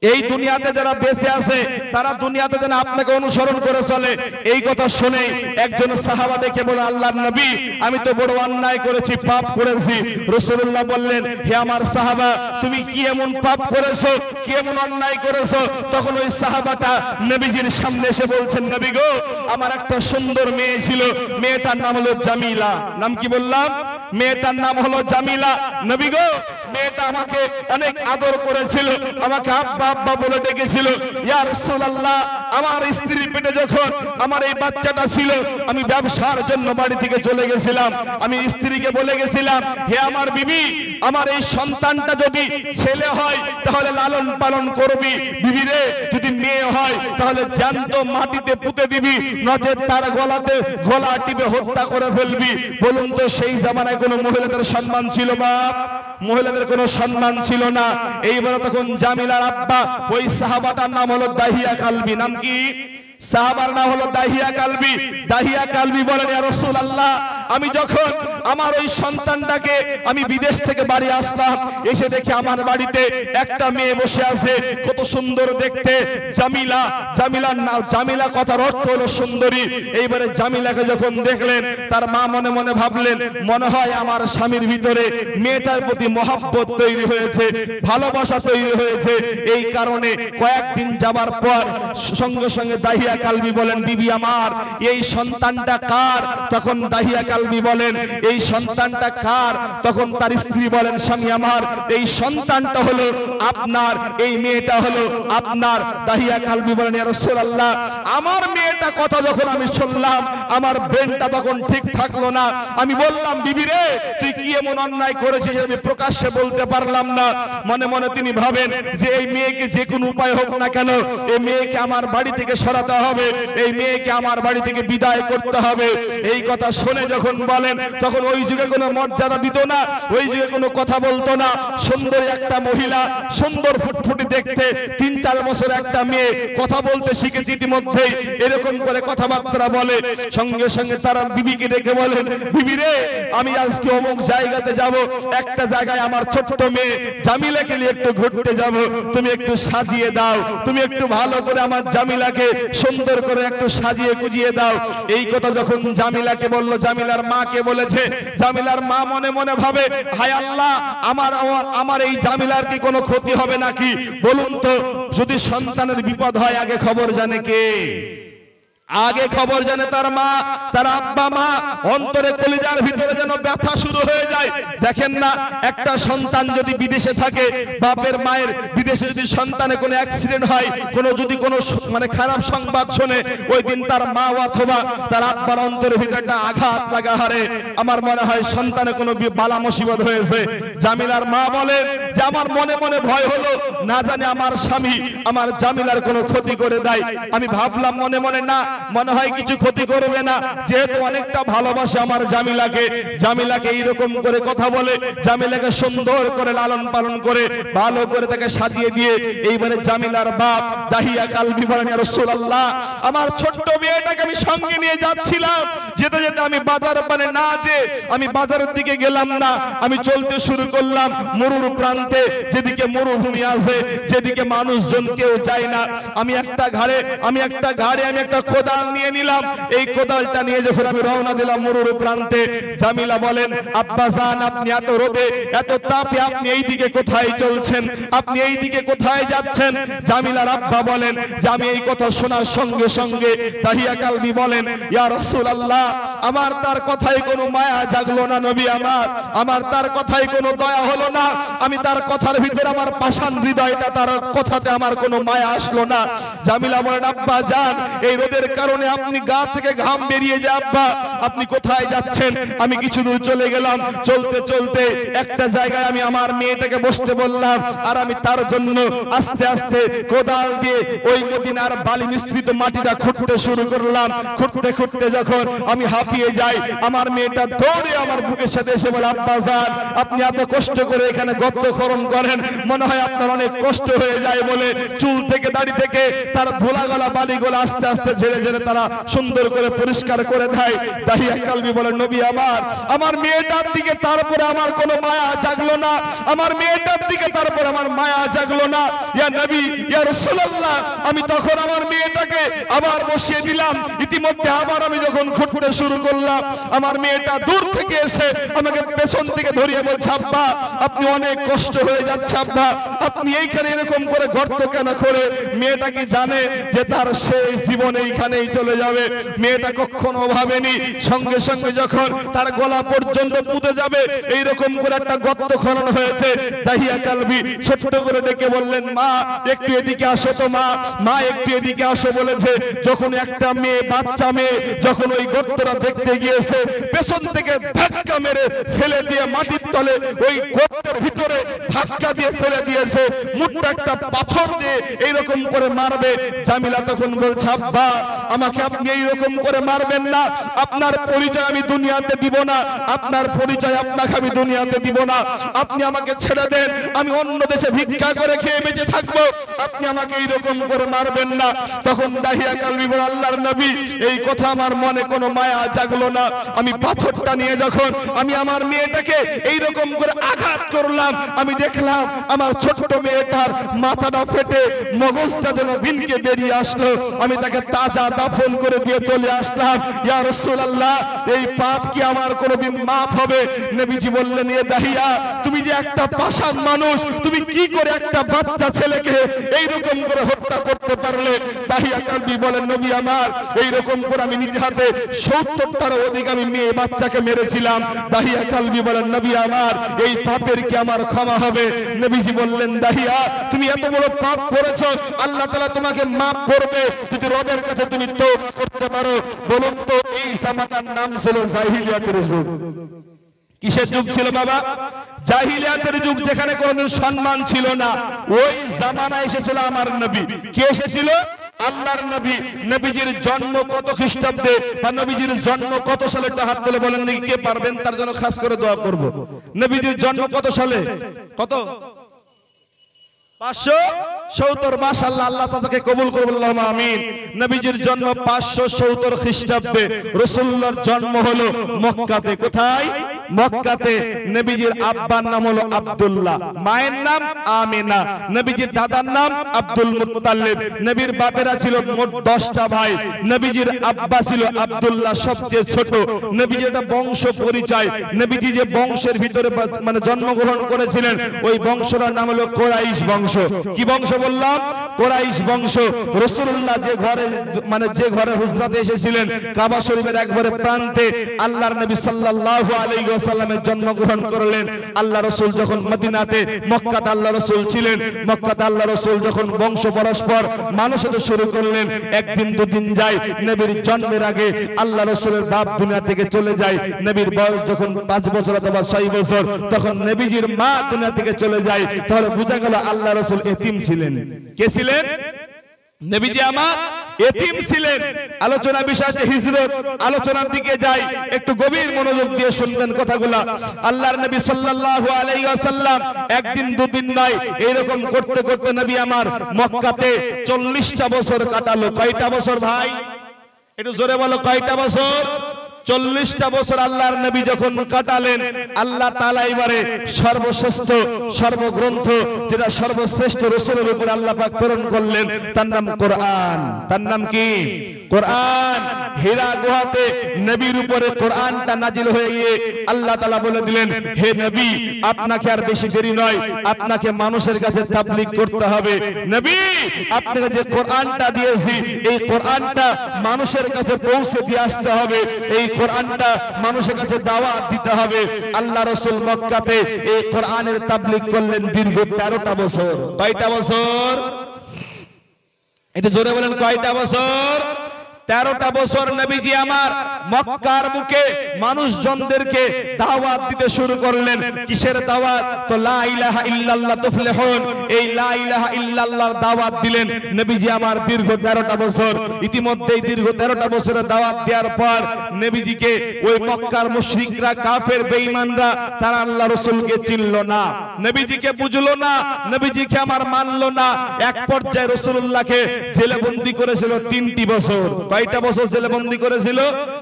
এই দুনিয়াতে যারা বেঁচে আছে তারা দুনিয়াতে যেন আপনাকে অনুসরণ করে চলে। এই কথা শুনে একজন সাহাবা দেখে বলে, আল্লাহর নবী, আমি তো বড় অন্যায় করেছি, পাপ করেছি। রাসূলুল্লাহ বললেন, হে আমার সাহাবা, তুমি কি এমন পাপ করেছো, কি এমন অন্যায় করেছো? তখন ওই সাহাবাটা নবীজির সামনে এসে বলছেন, নবী গো, আমার একটা সুন্দর মেয়ে ছিল, মেয়েটার নাম হলো জামিলা। নাম কি বললাম? মেয়েটার নাম হলো জামিলা। নবী গো, মেয়েটা আমাকে অনেক আদর করেছিল, আমাকে আব্বা আব্বা বলে ডেকেছিল। ইয়া রাসূলুল্লাহ, আমার স্ত্রীর পেটে যখন আমার এই বাচ্চাটা ছিল, আমি ব্যবসার জন্য বাড়ি থেকে চলে গেছিলাম। আমি স্ত্রীকে বলে গেছিলাম, হে আমার বিবি, আমার এই সন্তানটা যদি ছেলে হয় তাহলে লালন পালন করবি, বিবি রে, যদি মেয়ে হয় তাহলে জ্যান্ত মাটিতে পুঁতে দিবি, নচেৎ তার গলা টিপে হত্যা করে ফেলবি। বলুন তো, সেই জামানায় কোনো মহিলাদের সম্মান ছিল? বাপ, মহিলাদের কোনো সম্মান ছিল না। এইবারে তখন জামিলার আব্বা, ওই সাহাবাটার নাম হলো দাহিয়া কালবি। নাম কি? সাহাবার নাম হলো দাহিয়া কালবি। দাহিয়া কালবি বলেন, ইয়া রাসূলুল্লাহ, আমি যখন আমার ওই সন্তানটাকে আমি বিদেশ থেকে বাড়ি আসলাম, এসে দেখি আমার বাড়িতে একটা মেয়ে বসে আছে, কত সুন্দর দেখতে, জামিলা। জামিলার নাম, জামিলা কথার অর্থ হলো সুন্দরী। এইবারে জামিলাকে যখন দেখলেন, তার মা মনে মনে ভাবলেন, মনে হয় আমার স্বামীর ভিতরে মেয়েটার প্রতি মহব্বত তৈরি হয়েছে, ভালোবাসা তৈরি হয়েছে। এই কারণে কয়েকদিন যাবার পর সঙ্গে সঙ্গে দাহিয়া কালবি বলেন, বিবি আমার, এই সন্তানটা কার? তখন দাহিয়া কালবি বলেন, এই সন্তানটা কার? তখন তার স্ত্রী বলেন, স্বামী আমার, এই সন্তানটা হলো আপনার, এই মেয়েটা হলো আপনার। দাহিয়া কালবি বলেন, ইয়া রাসূলুল্লাহ, আমার মেয়েটা কথা যখন আমি শুনলাম, আমার ব্রেনটা তখন ঠিক থাকলো না। আমি বললাম, বিবি রে, তুই কি এমন অন্যায় করেছিস আমি প্রকাশ্যে বলতে পারলাম না। মনে মনে তিনি ভাবেন যে এই মেয়েকে যে কোনো উপায় হোক না কেন, এই মেয়েকে আমার বাড়ি থেকে সরাতে হবে, এই মেয়েকে আমার বাড়ি থেকে বিদায় করতে হবে। এই কথা শুনে যখন বলেন, তখন ওই যুগে কোনো মর্যাদা দিত না, ওই যুগে কোনো কথা বলতো না। সুন্দর একটা মহিলা, সুন্দর ফুটফুটি দেখতে, 3-4 বছর একটা মেয়ে কথা বলতে শিখেছে ইতিমধ্যেই, এরকম করে কথাবার্তা বলে। সঙ্গে সঙ্গে তারা বিবিকে ডেকে বলেন, বিবি রে, আমি আজকে অমুক জায়গাতে যাব, একটা জায়গায় আমার ছোট্ট মেয়ে জামিলাকে নিয়ে একটু ঘুরতে যাব, তুমি একটু সাজিয়ে দাও, তুমি একটু ভালো করে আমার জামিলাকে সুন্দর করে একটু সাজিয়ে গুজিয়ে দাও। এই কথা যখন জামিলাকে বলল, জামিলার মাকে বলেছে, জামিলার মা মনে মনে ভাবে, হায় আল্লাহ, আমার এই জামিলার কি কোনো ক্ষতি হবে নাকি? বলুন তো, যদি সন্তানের বিপদ হয় আগে খবর জানে কে? আগে খবর জানে তার মা, তার আব্বা মা। অন্তরে কলিজার ভিতরে যেন ব্যথা শুরু হয়ে যায়। দেখেন না, একটা সন্তান যদি বিদেশে থাকে, বাপের মায়ের বিদেশে যদি সন্তানের কোনো অ্যাক্সিডেন্ট হয়, যদি কোনো মানে খারাপ সংবাদ শোনে, ওই দিন তার মা অথবা তার আব্বার অন্তরের ভিতরে একটা আঘাত লাগা হারে। আমার মনে হয় সন্তানের কোনো বালা মুসিবত হয়েছে। জামিলার মা বলেন যে আমার মনে মনে ভয় হলো, না জানি আমার স্বামী আমার জামিলার কোনো ক্ষতি করে দেয়। আমি ভাবলাম মনে মনে, না, মনে হয় কিছু ক্ষতি করবে না, যেহেতু অনেকটা ভালোবাসে আমার জামিলাকে। জামিলাকে এইরকম করে কথা বলে, জামিলাকে সুন্দর করে লালন পালন করে, ভালো করে তাকে সাজিয়ে দিয়ে, এইবারে জামিলার বাপ দাহিয়া কালবি বলেন, ইয়া রাসূলুল্লাহ, আমার ছোট্ট মেয়েটাকে আমি সঙ্গে নিয়ে যাচ্ছিলাম, যেতে যেতে আমি বাজার পানে না যে আমি বাজারের দিকে গেলাম না, আমি চলতে শুরু করলাম মরুর প্রান্তে, যেদিকে মরুভূমি আছে, যেদিকে মানুষজন কেউ যায় না। আমি একটা ঘাড়ে আমি একটা কোদাল নিয়ে নিলাম। এই কোদালটা নিয়ে যখন আমি রওনা দিলাম মরুর প্রান্তে, জামিলা বলেন, আব্বা জান, আপনি এত রোদে এত তাপে আপনি এই দিকে কোথায় চলছেন? আপনি এই দিকে কোথায় যাচ্ছেন? জামিলার আব্বা বলেন যে আমি এই কথা শোনার সঙ্গে সঙ্গে দাহিয়া কালবি বলেন, ইয়া রাসূলুল্লাহ, আমার তার কথায় কোনো মায়া জাগলো না নবী আমার তার কথায় কোনো দয়া হলো না। আমি তার কথার ভিতরে আমার পাষাণ হৃদয়টা, তার কথাতে আমার কোনো মায়া আসলো না। জামিলা বলেন, আব্বা জান, এই রোদের কারণে আপনি গা থেকে ঘাম বেরিয়ে যায়, আব্বা আপনি কোথায় যাচ্ছেন? আমি কিছু দূর চলে গেলাম, চলতে চলতে একটা জায়গায় আমি আমার মেয়েটাকে বসতে বললাম, আর আমি তার জন্য আস্তে আস্তে কোদাল দিয়ে ওই মদিনার বালি মিশ্রিত মাটিটা খুঁড়তে শুরু করলাম। খুঁড়তে খুঁড়তে যখন আমি হাঁপিয়ে যাই, আমার মেয়েটা দৌড়ে আমার বুকের সাথে এসে বলে, আব্বা জান, আপনি এত কষ্ট করে এখানে গর্ত বরণ করেন, মনে হয় আপনার অনেক কষ্ট হয়ে যায় বলে চুল থেকে দাড়ি থেকে তার ধুলা গলা বালিগুলো আস্তে আস্তে ঝেড়ে ঝেড়ে তারা সুন্দর করে পরিষ্কার করে দেয়। দাহিয়া কালবি বলেন, নবী আমার মেয়েটার দিকে তারপরে আমার কোনো মায়া জাগলো না, আমার মেয়েটার দিকে তারপরে আমার মায়া জাগলো না। ইয়া নবী, ইয়া রাসূলুল্লাহ, আমি তখন আমার মেয়েটাকে আবার বসিয়ে দিলাম। ইতিমধ্যে আবার আমি যখন ঘুরতে শুরু করলাম, আমার মেয়েটা দূর থেকে এসে আমাকে পেছন থেকে ধরিয়ে বলছে, আব্বা আপনি অনেক কষ্ট হয়ে যাচ্ছে, আব্বা আপনি এইখানে এরকম করে গর্ত কেন করে? মেয়েটা কি জানে যে তার শেষ জীবন এইখানেই চলে যাবে? মেয়েটা কখনো ভাবেনি সঙ্গে সঙ্গে যখন তার গলা পর্যন্ত পুঁতে যাবে এইরকম করে একটা গর্ত খনন হয়েছে। দাহিয়া কালবি ছোট্ট করে ডেকে বললেন, মা একটু এদিকে আসো তো, মা একটু এদিকে আসো বলেছে। যখন একটা মেয়ে, বাচ্চা মেয়ে যখন ওই গর্তটা দেখতে গিয়েছে, পেছন থেকে ধাক্কা মেরে ফেলে দিয়ে মাটির তলে ওই গর্তের ভিতরে ধাক্কা দিয়ে ফেলে দিয়েছে। মুখটা একটা পাথর দিয়ে এইরকম করে মারবে। জামিলা তখন বলছে, আব্বা আমাকে আপনি এইরকম করে মারবেন না, আপনার পরিচয় আমি দুনিয়াতে দিব না, আপনার পরিচয় আপনাকে আমি দুনিয়াতে দিব না, আপনি আমাকে ছেড়ে দেন, আমি অন্য দেশে ভিক্ষা করে খেয়ে বেঁচে থাকবো, আপনি আমাকে এইরকম করে মারবেন না। তখন দাহিয়া কালবি বলে, আল্লাহর নবী এই কথা আমার মনে কোনো মায়া জাগলো না। আমি পাথরটা নিয়ে যখন আমি আমার মেয়েটাকে এইরকম করে আঘাত করলাম, আমি দেখলাম আমার ছোট্ট মেয়েটার মাথাটা ফেটে মগজটা যেন ভিনকে বেরিয়ে আসলো। আমি তাকে তাজা দাফন করে দিয়ে চলে আসলাম। ইয়া রাসূলুল্লাহ, এই পাপ কি আমার কোনোদিন মাফ হবে? নবীজি বললেন, এ দাহিয়া তুমি যে একটা পাষাণ মানুষ, তুমি কি করে একটা বাচ্চা ছেলেকে এইরকম করে হত্যা করতে পারলে? দাহিয়া কালবি বলেন, নবী আমার এইরকম করে আমি নিজে হাতে ৭০টার অধিক আমি মেয়ে বাচ্চাকে মেরেছিলাম। দাহিয়া কালবি বলেন, নবী আমার এই পাপের কি আমার ক্ষমা হবে? নবীজি বললেন, দাহিয়া তুমি এত বড় পাপ করেছো, আল্লাহ তাআলা তোমাকে মাফ করবে যদি রবের কাছে তুমি তওবা করতে পারো। বলুন তো এই জামানার নাম ছিল জাহিলিয়াতের যুগ। কিসের যুগ ছিল বাবা? জাহিলিয়াতের যুগ, যেখানে কোনোদিন সম্মান ছিল না। ওই জামানা এসেছিল আমার নবী। কে এসেছিল? আল্লাহর নবী। নবীজির জন্ম কত খ্রিস্টাব্দে বা নবীজির জন্ম কত সালে? একটা হাত তুলে বলেন নাকি কে পারবেন, তার জন্য খাস করে দোয়া করব। নবীজির জন্ম কত সালে? কত? 570। মাশাআল্লাহ, আল্লাহ তাআলাকে কবুল করুন, আল্লাহুম্মা আমিন। নবীজির জন্ম 570 খ্রিস্টাব্দে। রাসূলুল্লাহর জন্ম হলো মক্কাতে। কোথায়? মক্কাতে। নবীজির আব্বার নাম হলো আব্দুল্লাহ, মায়ের নাম আমিনা। নবীজির দাদার নাম আব্দুল মুত্তালিব। নবীর বাপেরা ছিল মোট 10টা ভাই। নবীজির আব্বা ছিল আব্দুল্লাহ, সবচেয়ে ছোট। নবীজির একটা বংশ পরিচয়। নবীজি যে বংশের ভিতরে মানে জন্মগ্রহণ করেছিলেন, ওই বংশটার নাম হলো কুরাইশ বংশ। কি বংশ বললাম? কুরাইশ বংশ। রাসূলুল্লাহ যে ঘরে মানে যে ঘরে হুজরাতে এসেছিলেন, কাবা শরীফের একবারে প্রান্তে আল্লাহর নবী সাল্লাল্লাহু আলাইহি ওয়াসাল্লামের জন্মগ্রহণ করলেন। আল্লাহ রাসূল যখন মদিনাতে, মক্কাতে আল্লাহ রাসূল ছিলেন, মক্কাতে আল্লাহ রাসূল যখন বংশ পরস্পর মানুষ হতে শুরু করলেন, একদিন দুদিন যায়, নবীর জন্মের আগে আল্লাহ রাসূলের বাপ দুনিয়া থেকে চলে যায়। নবীর বয়স যখন 5 বছর অথবা 6 বছর, তখন নবীজির মা দুনিয়া থেকে চলে যায়। তাহলে বোঝা গেল আল্লাহ রাসূল এতিম ছিলেন। কে ছিলেন? নবীজি আমার এতিম ছিলেন। আলোচনা বিষয় আছে হিজরত। আলোচনার দিকে যাই, একটু গভীর মনোযোগ দিয়ে শুনবেন কথাগুলা। আল্লাহর নবী সাল্লাল্লাহু আলাইহি ওয়াসাল্লাম একদিন দুদিন নয়, এইরকম করতে করতে নবী আমার মক্কাতে 40টা বছর কাটালো। কয়টা বছর ভাই? একটু জোরে বলো, কয়টা বছর? 40টা বছর আল্লাহর নবী যখন কাটালেন, আল্লাহ তাআলা এবারে সর্বশ্রেষ্ঠ সর্বগ্রন্থ, যেটা সর্বশ্রেষ্ঠ রাসূলের উপর আল্লাহ পাক প্রেরণ করলেন, তার নাম কোরআন। তার নাম কি? কোরআন। হীরা গুহাতে নবীর উপরে কোরআনটা নাজিল হয়ে গিয়ে আল্লাহ তাআলা বলে দিলেন, হে নবী আপনাকে আর বেশি দেরি নয়, আপনাকে মানুষের কাছে তাবলীগ করতে হবে। নবী আপনাকে যে কোরআনটা দিয়েছি, এই কোরআনটা মানুষের কাছে পৌঁছে দিয়ে আসতে হবে, এই কোরআনটা মানুষের কাছে দাওয়াত দিতে হবে। আল্লাহ রাসূল মক্কাতে এই কোরআনের তাবলীগ করলেন দীর্ঘ 13টা বছর। কয়টা বছর? এটা জোরে বলেন, কয়টা বছর? 13টা বছর নবীজি আমার মক্কার বুকে মানুষজনদেরকে দাওয়াত দিতে শুরু করলেন। কিসের দাওয়াত? তো লা ইলাহা ইল্লাল্লাহ তুফলিহুন, এই লা ইলাহা ইল্লাল্লাহর দাওয়াত দিলেন নবীজি আমার দীর্ঘ 13টা বছর। ইতিমধ্যেই দীর্ঘ 13টা বছরের দাওয়াত দেওয়ার পর নবীজিকে ওই মক্কার মুশরিকরা, কাফের বেঈমানরা তারা আল্লাহ রাসূলকে চিনলো না, নবীজিকে বুঝলো না, নবীজিকে আমার মানলো না। এক পর্যায়ে রাসূলুল্লাহকে জেলে বন্দী করেছিল 3টি বছর। কয়টা বছর জেলে বন্দী করেছিল?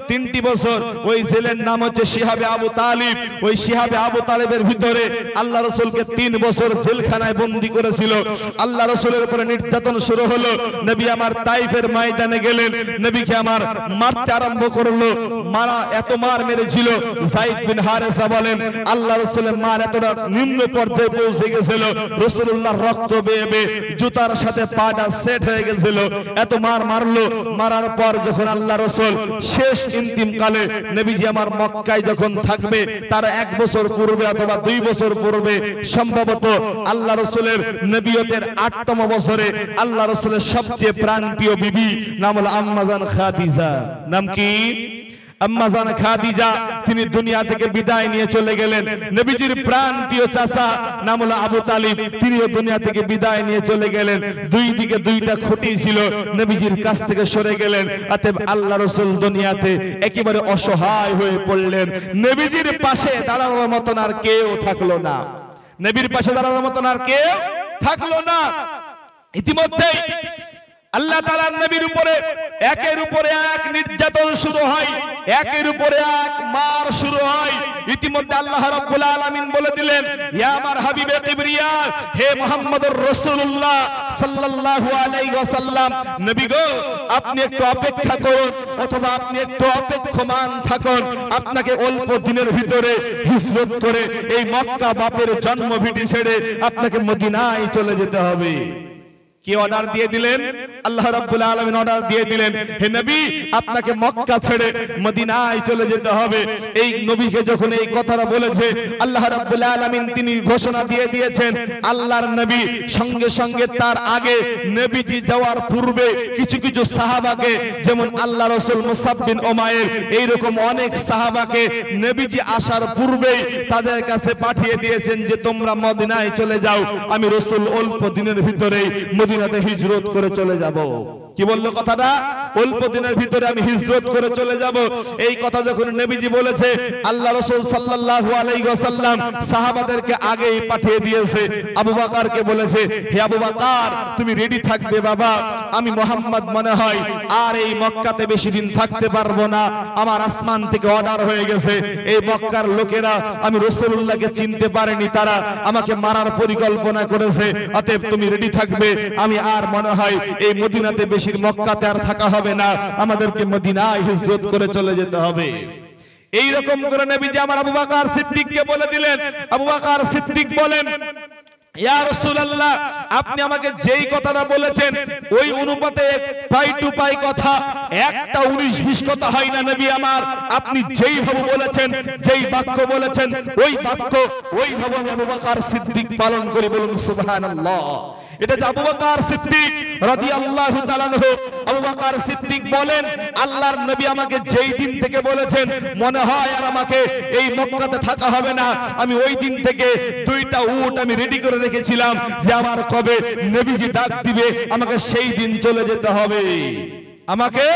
3টি বছর। ওই জেলের নাম হচ্ছে শিহাবে আবু তালিব। ওই শিহাবে আবু তালিবের ভিতরে আল্লাহ রাসূলকে 3 বছর জেলখানায় বন্দী করেছিল। আল্লাহ রাসূলের উপরে নির্যাতন শুরু হলো। নবী আমার তাইফের ময়দানে গেলেন, নবীকে আমার মারতে আরম্ভ করলো। মারা এত মার মেরেছিল, যায়েদ বিন হারেসা বলেন আল্লাহ রাসূলের মার এতটা নিম্ন পর্যায়ে পৌঁছে গেছিল, রাসূলুল্লাহর রক্ত বেয়ে বেয়ে জুতার সাথে পাটা সেট হয়ে গেছিল। এত মার মারলো। মারার পর যখন আল্লাহ রাসূল শেষ ইন্তিম কালে নবীজি আমার মক্কায় যখন থাকবে, তার 1 বছর পূর্বে অথবা 2 বছর পূর্বে সম্ভবত আল্লাহ রাসূলের নবিয়তের 8তম বছরে আল্লাহ রাসূলের সবচেয়ে প্রাণপ্রিয় বিবি নাম হলো আম্মাজান খাদিজা। নাম কি? আম্মাজান খাদিজা। তিনি দুনিয়া থেকে বিদায় নিয়ে চলে গেলেন। নবীজির প্রাণপ্রিয় চাচা নাম হলো আবু তালিব, তিনিও দুনিয়া থেকে বিদায় নিয়ে চলে গেলেন। দুই দিকে 2টা খুঁটি ছিল, নবীজির কাছ থেকে সরে গেলেন। অতএব আল্লাহ রাসূল দুনিয়াতে একেবারে অসহায় হয়ে পড়লেন। নবীজির পাশে দাঁড়ানোর মতন আর কেউ থাকলো না। নবীর পাশে দাঁড়ানোর মতন আর কেউ থাকলো না। ইতিমধ্যেই আল্লাহ তাআলার নবীর উপরে একের উপরে এক নির্যাতন শুরু হয়, একের উপরে এক মার শুরু হয়। ইতিমধ্যে আল্লাহ রাব্বুল আলামিন বলে দিলেন, ইয়া আমার হাবিবে কিবরিয়া, হে মুহাম্মদুর রাসূলুল্লাহ সাল্লাল্লাহু আলাইহি ওয়াসাল্লাম, নবী গো আপনি একটু অপেক্ষা করুন, অথবা আপনি একটু অপেক্ষমান থাকুন। আপনাকে অল্প দিনের ভিতরে হিজরত করে এই মক্কা বাপের জন্মভিটি ছেড়ে আপনাকে মদিনায় চলে যেতে হবে। কি অর্ডার দিয়ে দিলেন? আল্লাহ রাব্বুল আলামিন অর্ডার দিয়ে দিলেন, হে নবী আপনাকে মক্কা ছেড়ে মদিনায় চলে যেতে হবে। এই নবীকে যখন এই কথাটা বলেছে আল্লাহ রাব্বুল আলামিন তিনি ঘোষণা দিয়ে দিয়েছেন, আল্লাহর নবী সঙ্গে সঙ্গে তার আগে নবীজি যাওয়ার পূর্বে কিছু কিছু সাহাবাকে, যেমন আল্লাহ রাসূল মুসআব বিন উমাইর, এইরকম অনেক সাহাবাকে নবীজি আসার পূর্বেই তাদের কাছে পাঠিয়ে দিয়েছেন যে তোমরা মদিনায় চলে যাও, আমি রাসূল অল্প দিনের ভিতরেই মদিনাতে হিজরত করে চলে যাব। কি বললো কথাটা? অল্প দিনের ভিতরে আমি হিজরত করে চলে যাব। এই কথা যখন নবীজি বলেছে, আল্লাহ রাসূল সাল্লাল্লাহু আলাইহি ওয়াসাল্লাম সাহাবাদেরকে আগেই পাঠিয়ে দিয়েছে। আবু বকরকে বলেছে, হে আবু বকর তুমি রেডি থাকবে বাবা, আমি মুহাম্মদ মনে হয় আর এই মক্কাতে বেশি দিন থাকতে পারবো না। আমার আসমান থেকে অর্ডার হয়ে গেছে, এই মক্কার লোকেরা আমি রাসূলুল্লাহকে চিনতে পারেনি, তারা আমাকে মারার পরিকল্পনা করেছে। অতএব তুমি রেডি থাকবে, আমি আর মনে হয় এই মদিনাতে বেশি মক্কাতে আর থাকা হবে না, আমাদেরকে মদিনায় হিজরত করে চলে যেতে হবে। এই রকম করে নবীজি আমার আবু বকর সিদ্দিককে বলে দিলেন। আবু বকর সিদ্দিক বলেন, ইয়া রাসূলুল্লাহ আপনি আমাকে যেই কথাটা বলেছেন ওই অনুপাতে পাই টু পাই কথা, একটা 19-20 কথা হয় না নবী আমার। আপনি যেই ভাবে বলেছেন, যেই বাক্য বলেছেন ওই বাক্য ওইভাবে আমি আবু বকর সিদ্দিক পালন করি। বলুন সুবহানাল্লাহ। এটা যে আবু বকর সিদ্দিক রাদিয়াল্লাহু তাআলা আনহু, আবু বকর সিদ্দিক বলেন আল্লাহর নবী আমাকে যেই দিন থেকে বলেছেন মনে হয় আর আমাকে এই মক্কাতে থাকা হবে না, আমি ওই দিন থেকে 2টা উট আমি রেডি করে রেখেছিলাম যে আমার কবে নবীজি ডাক দিবে আমাকে সেই দিন চলে যেতে হবে, আমাকে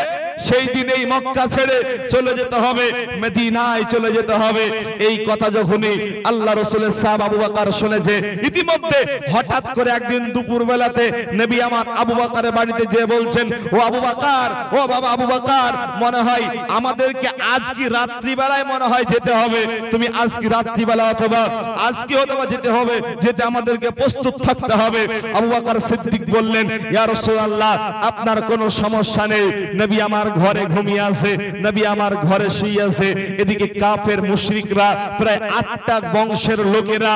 সেই দিন এই মক্কা ছেড়ে চলে যেতে হবে, মদিনায় চলে যেতে হবে। এই কথা যখনই আল্লাহ রাসূলের সাহাবা আবু বকর শুনেছে, ইতিমধ্যে হঠাৎ করে একদিন দুপুর বেলাতে নবী আমার আবু বকরের বাড়িতে যে বলছেন, ও আবু বকর, ও বাবা আবু বকর, মনে হয় আমাদেরকে আজকে রাত্রি বেলায় মনে হয় যেতে হবে, তুমি আজকে রাত্রি বেলা অথবা আজকে অথবা যেতে হবে, যেতে আমাদেরকে প্রস্তুত থাকতে হবে। আবু বকর সিদ্দিক বললেন, ইয়া রাসূলুল্লাহ আপনার কোনো সমস্যা নেই, নবী আমার ঘরে ঘুমিয়ে আছে, নবী আমার ঘরে শুয়ে আছে। এদিকে কাফের মুশরিকরা প্রায় 8টা বংশের লোকেরা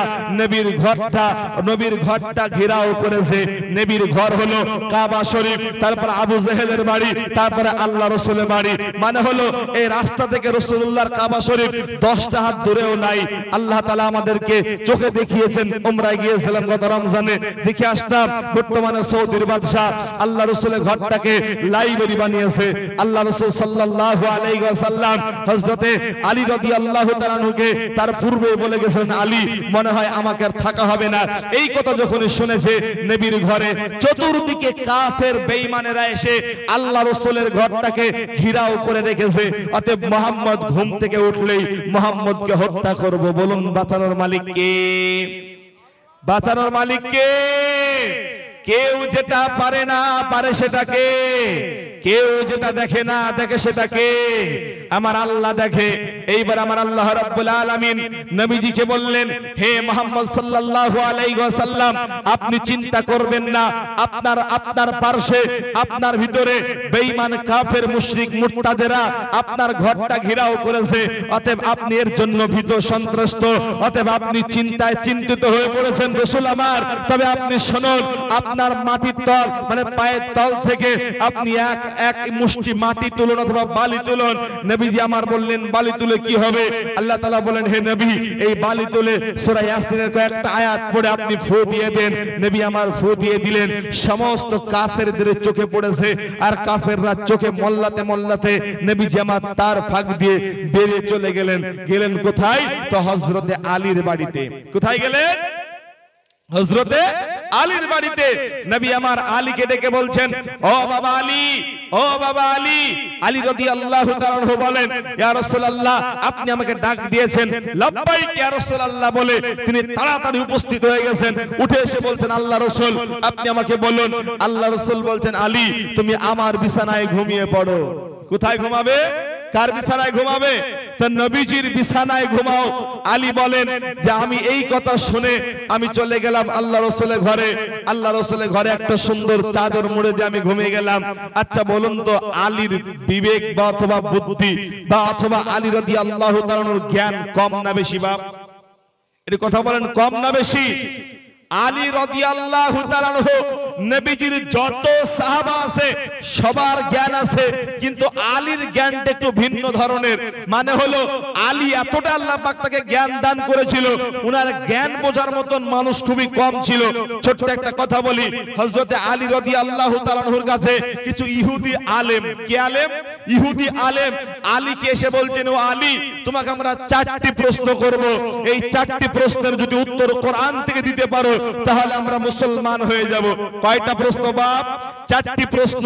নবীর ঘরটা ঘেরাও করেছে। নবীর ঘর হলো কাবা শরীফ, তারপর আবু জেহেলের বাড়ি, তারপরে আল্লাহ রাসূলের বাড়ি। মানে হলো এই রাস্তা থেকে রাসূলুল্লাহর কাবা শরীফ 10টা হাত দূরেও নাই। আল্লাহ তাআলা আমাদেরকে চোখে দেখিয়েছেন, উমরায় গিয়েছিলাম গত রমজানে, দেখে আসলাম বর্তমানে সৌদির বাদশা আল্লাহ রাসূলের ঘরটাকে লাইব্রেরি বানিয়েছে। আল্লাহ রাসূল সাল্লাল্লাহু আলাইহি ওয়াসাল্লাম হযরতে আলী রাদিয়াল্লাহু তাআলা আনহুকে তার পূর্বে বলে গেছেন, আলী মনে হয় আমাকে আর থাকা হবে না। এই কথা যখন শুনেছে নবীর ঘরে চতুর্দিকে কাফের বেঈমানেরা এসে আল্লাহ রাসূলের ঘরটাকে ঘিরাও করে রেখেছে। অতএব মুহাম্মদ ঘুম থেকে উঠলেই মুহাম্মদকে হত্যা করব। বলুন বাঁচানোর মালিক কে? বাঁচানোর মালিক কে? কেউ যেটা পারে না পারে সেটাকে, কেউ যেটা দেখে না দেখে সেটাকে আমার আল্লাহ দেখে। এইবার আমার আল্লাহ রাব্বুল আলামিন নবীজিকে বললেন, হে মুহাম্মদ সাল্লাল্লাহু আলাইহি ওয়াসাল্লাম, আপনি চিন্তা করবেন না, আপনার পার্শ্বে আপনার ভিতরে বেঈমান কাফের মুশরিক মুরতাদেরা আপনার ঘরটা ঘেরাও করেছে। অতএব আপনি এর জন্য ভীত সন্ত্রস্ত, অতএব আপনি চিন্তায় চিন্তিত হয়ে পড়েছেন রাসূল আমার। তবে আপনি শুনুন, আপনার মাটির তল মানে পায়ের তল থেকে আপনি এক মুষ্টি মাটি তুলুন অথবা বালি তুলুন। নবীজি আমার বললেন, বালি তুলে কি হবে? আল্লাহ তাআলা বলেন, হে নবী, এই বালি তুলে সূরা ইয়াসিনের কয়েকটা আয়াত পড়ে আপনি ফু দিয়ে দেন। নবী আমার ফু দিয়ে দিলেন, সমস্ত কাফেরদের চোখে পড়েছে। আর কাফেররা চোখে মোল্লাতে মোল্লাতে নবীজি আমার তার ফাঁক দিয়ে বেরিয়ে চলে গেলেন। গেলেন কোথায়? তো হযরতে আলীর বাড়িতে। কোথায় গেলেন? হযরতে আলীর বাড়িতে। নবী আমার আলীকে ডেকে বলছেন, ও বাবা আলী, ও বাবা আলী। আলী রাদিয়াল্লাহু তাআলা আনহু বলেন, ইয়া রাসূলুল্লাহ, আপনি আমাকে ডাক দিয়েছেন। লাব্বাইক ইয়া রাসূলুল্লাহ বলে তিনি তাড়াতাড়ি উপস্থিত হয়ে গেছেন। উঠে এসে বলছেন, আল্লাহ রাসূল, আপনি আমাকে বলুন। আল্লাহ রাসূল বলছেন, আলী, তুমি আমার বিছানায় ঘুমিয়ে পড়ো। কোথায় ঘুমাবে? কার বিছানায় ঘুমাবে? তো নবীজির বিছানায় ঘুমাও। আলী বলেন যে আমি এই কথা শুনে আমি চলে গেলাম আল্লাহ রাসূলের ঘরে। আল্লাহ রাসূলের ঘরে একটা সুন্দর চাদর মুড়ে দিয়ে আমি ঘুমিয়ে গেলাম। আচ্ছা বলুন তো, আলীর বিবেক বা অথবা বুদ্ধি বা অথবা আলী রাদিয়াল্লাহু তাআলার জ্ঞান কম না বেশি? বাপ এর কথা বলেন, কম না বেশি? আলী রাদিয়াল্লাহু তাআলা আনহু নবীজির যত সাহাবা আছে সবার জ্ঞান আছে, কিন্তু আলীর জ্ঞানটা একটু ভিন্ন ধরনের। মানে হলো আলী এতটা আল্লাহ পাক তাকে জ্ঞান দান করেছিল, উনার জ্ঞান বোঝার মতন মানুষ খুবই কম ছিল। ছোট্ট একটা কথা বলি, হযরতে আলী রাদিয়াল্লাহু তাআলা আনহুর কাছে কিছু ইহুদি আলেম, কি আলেম? ইহুদি আলেম আলীকে এসে বলছেন, ও আলী, তোমাকে আমরা 4টি প্রশ্ন করব। এই 4টি প্রশ্নের যদি উত্তর কোরআন থেকে দিতে পারো তাহলে আমরা মুসলমান হয়ে যাব। কয়টা প্রশ্ন বাপ? 4টি প্রশ্ন।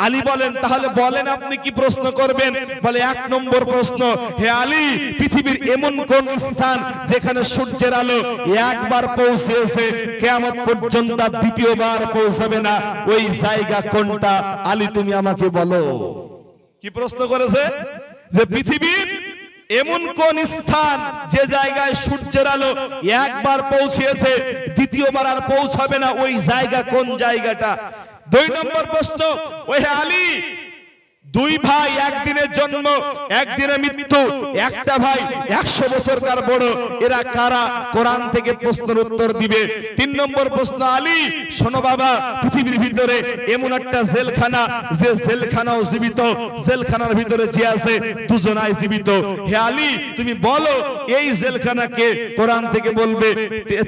আলী বলেন, তাহলে বলেন আপনি কি প্রশ্ন করবেন? বলে, 1 নম্বর প্রশ্ন, হে আলী, পৃথিবীর এমন কোন স্থান যেখানে সূর্যের আলো একবার পৌঁছেছে কিয়ামত পর্যন্ত দ্বিতীয়বার পৌঁছাবে না, ওই জায়গা কোনটা? আলী তুমি আমাকে বলো। কি প্রশ্ন করেছে? যে পৃথিবীর এমন কোন স্থান যে জায়গায় সূর্যের আলো একবার পৌঁছেছে দ্বিতীয়বার আর পৌঁছাবে না, ওই জায়গা কোন জায়গাটা? 2 নম্বর প্রশ্ন, ওহে আলী, 2 ভাই একদিনের জন্ম একদিনে মৃত্যু, একটা ভাই 100 বছরকার বড়, এরা কারা? কোরআন থেকে প্রশ্নের উত্তর দিবে। 3 নম্বর প্রশ্ন, আলী শোনো বাবা, পৃথিবীর ভিতরে এমন একটা জেলখানা যে জেলখানাও জীবিত, জেলখানার ভিতরে যে আছে দুজনাই জীবিত। হে আলী তুমি বলো এই জেলখানাকে? কোরআন থেকে বলবে।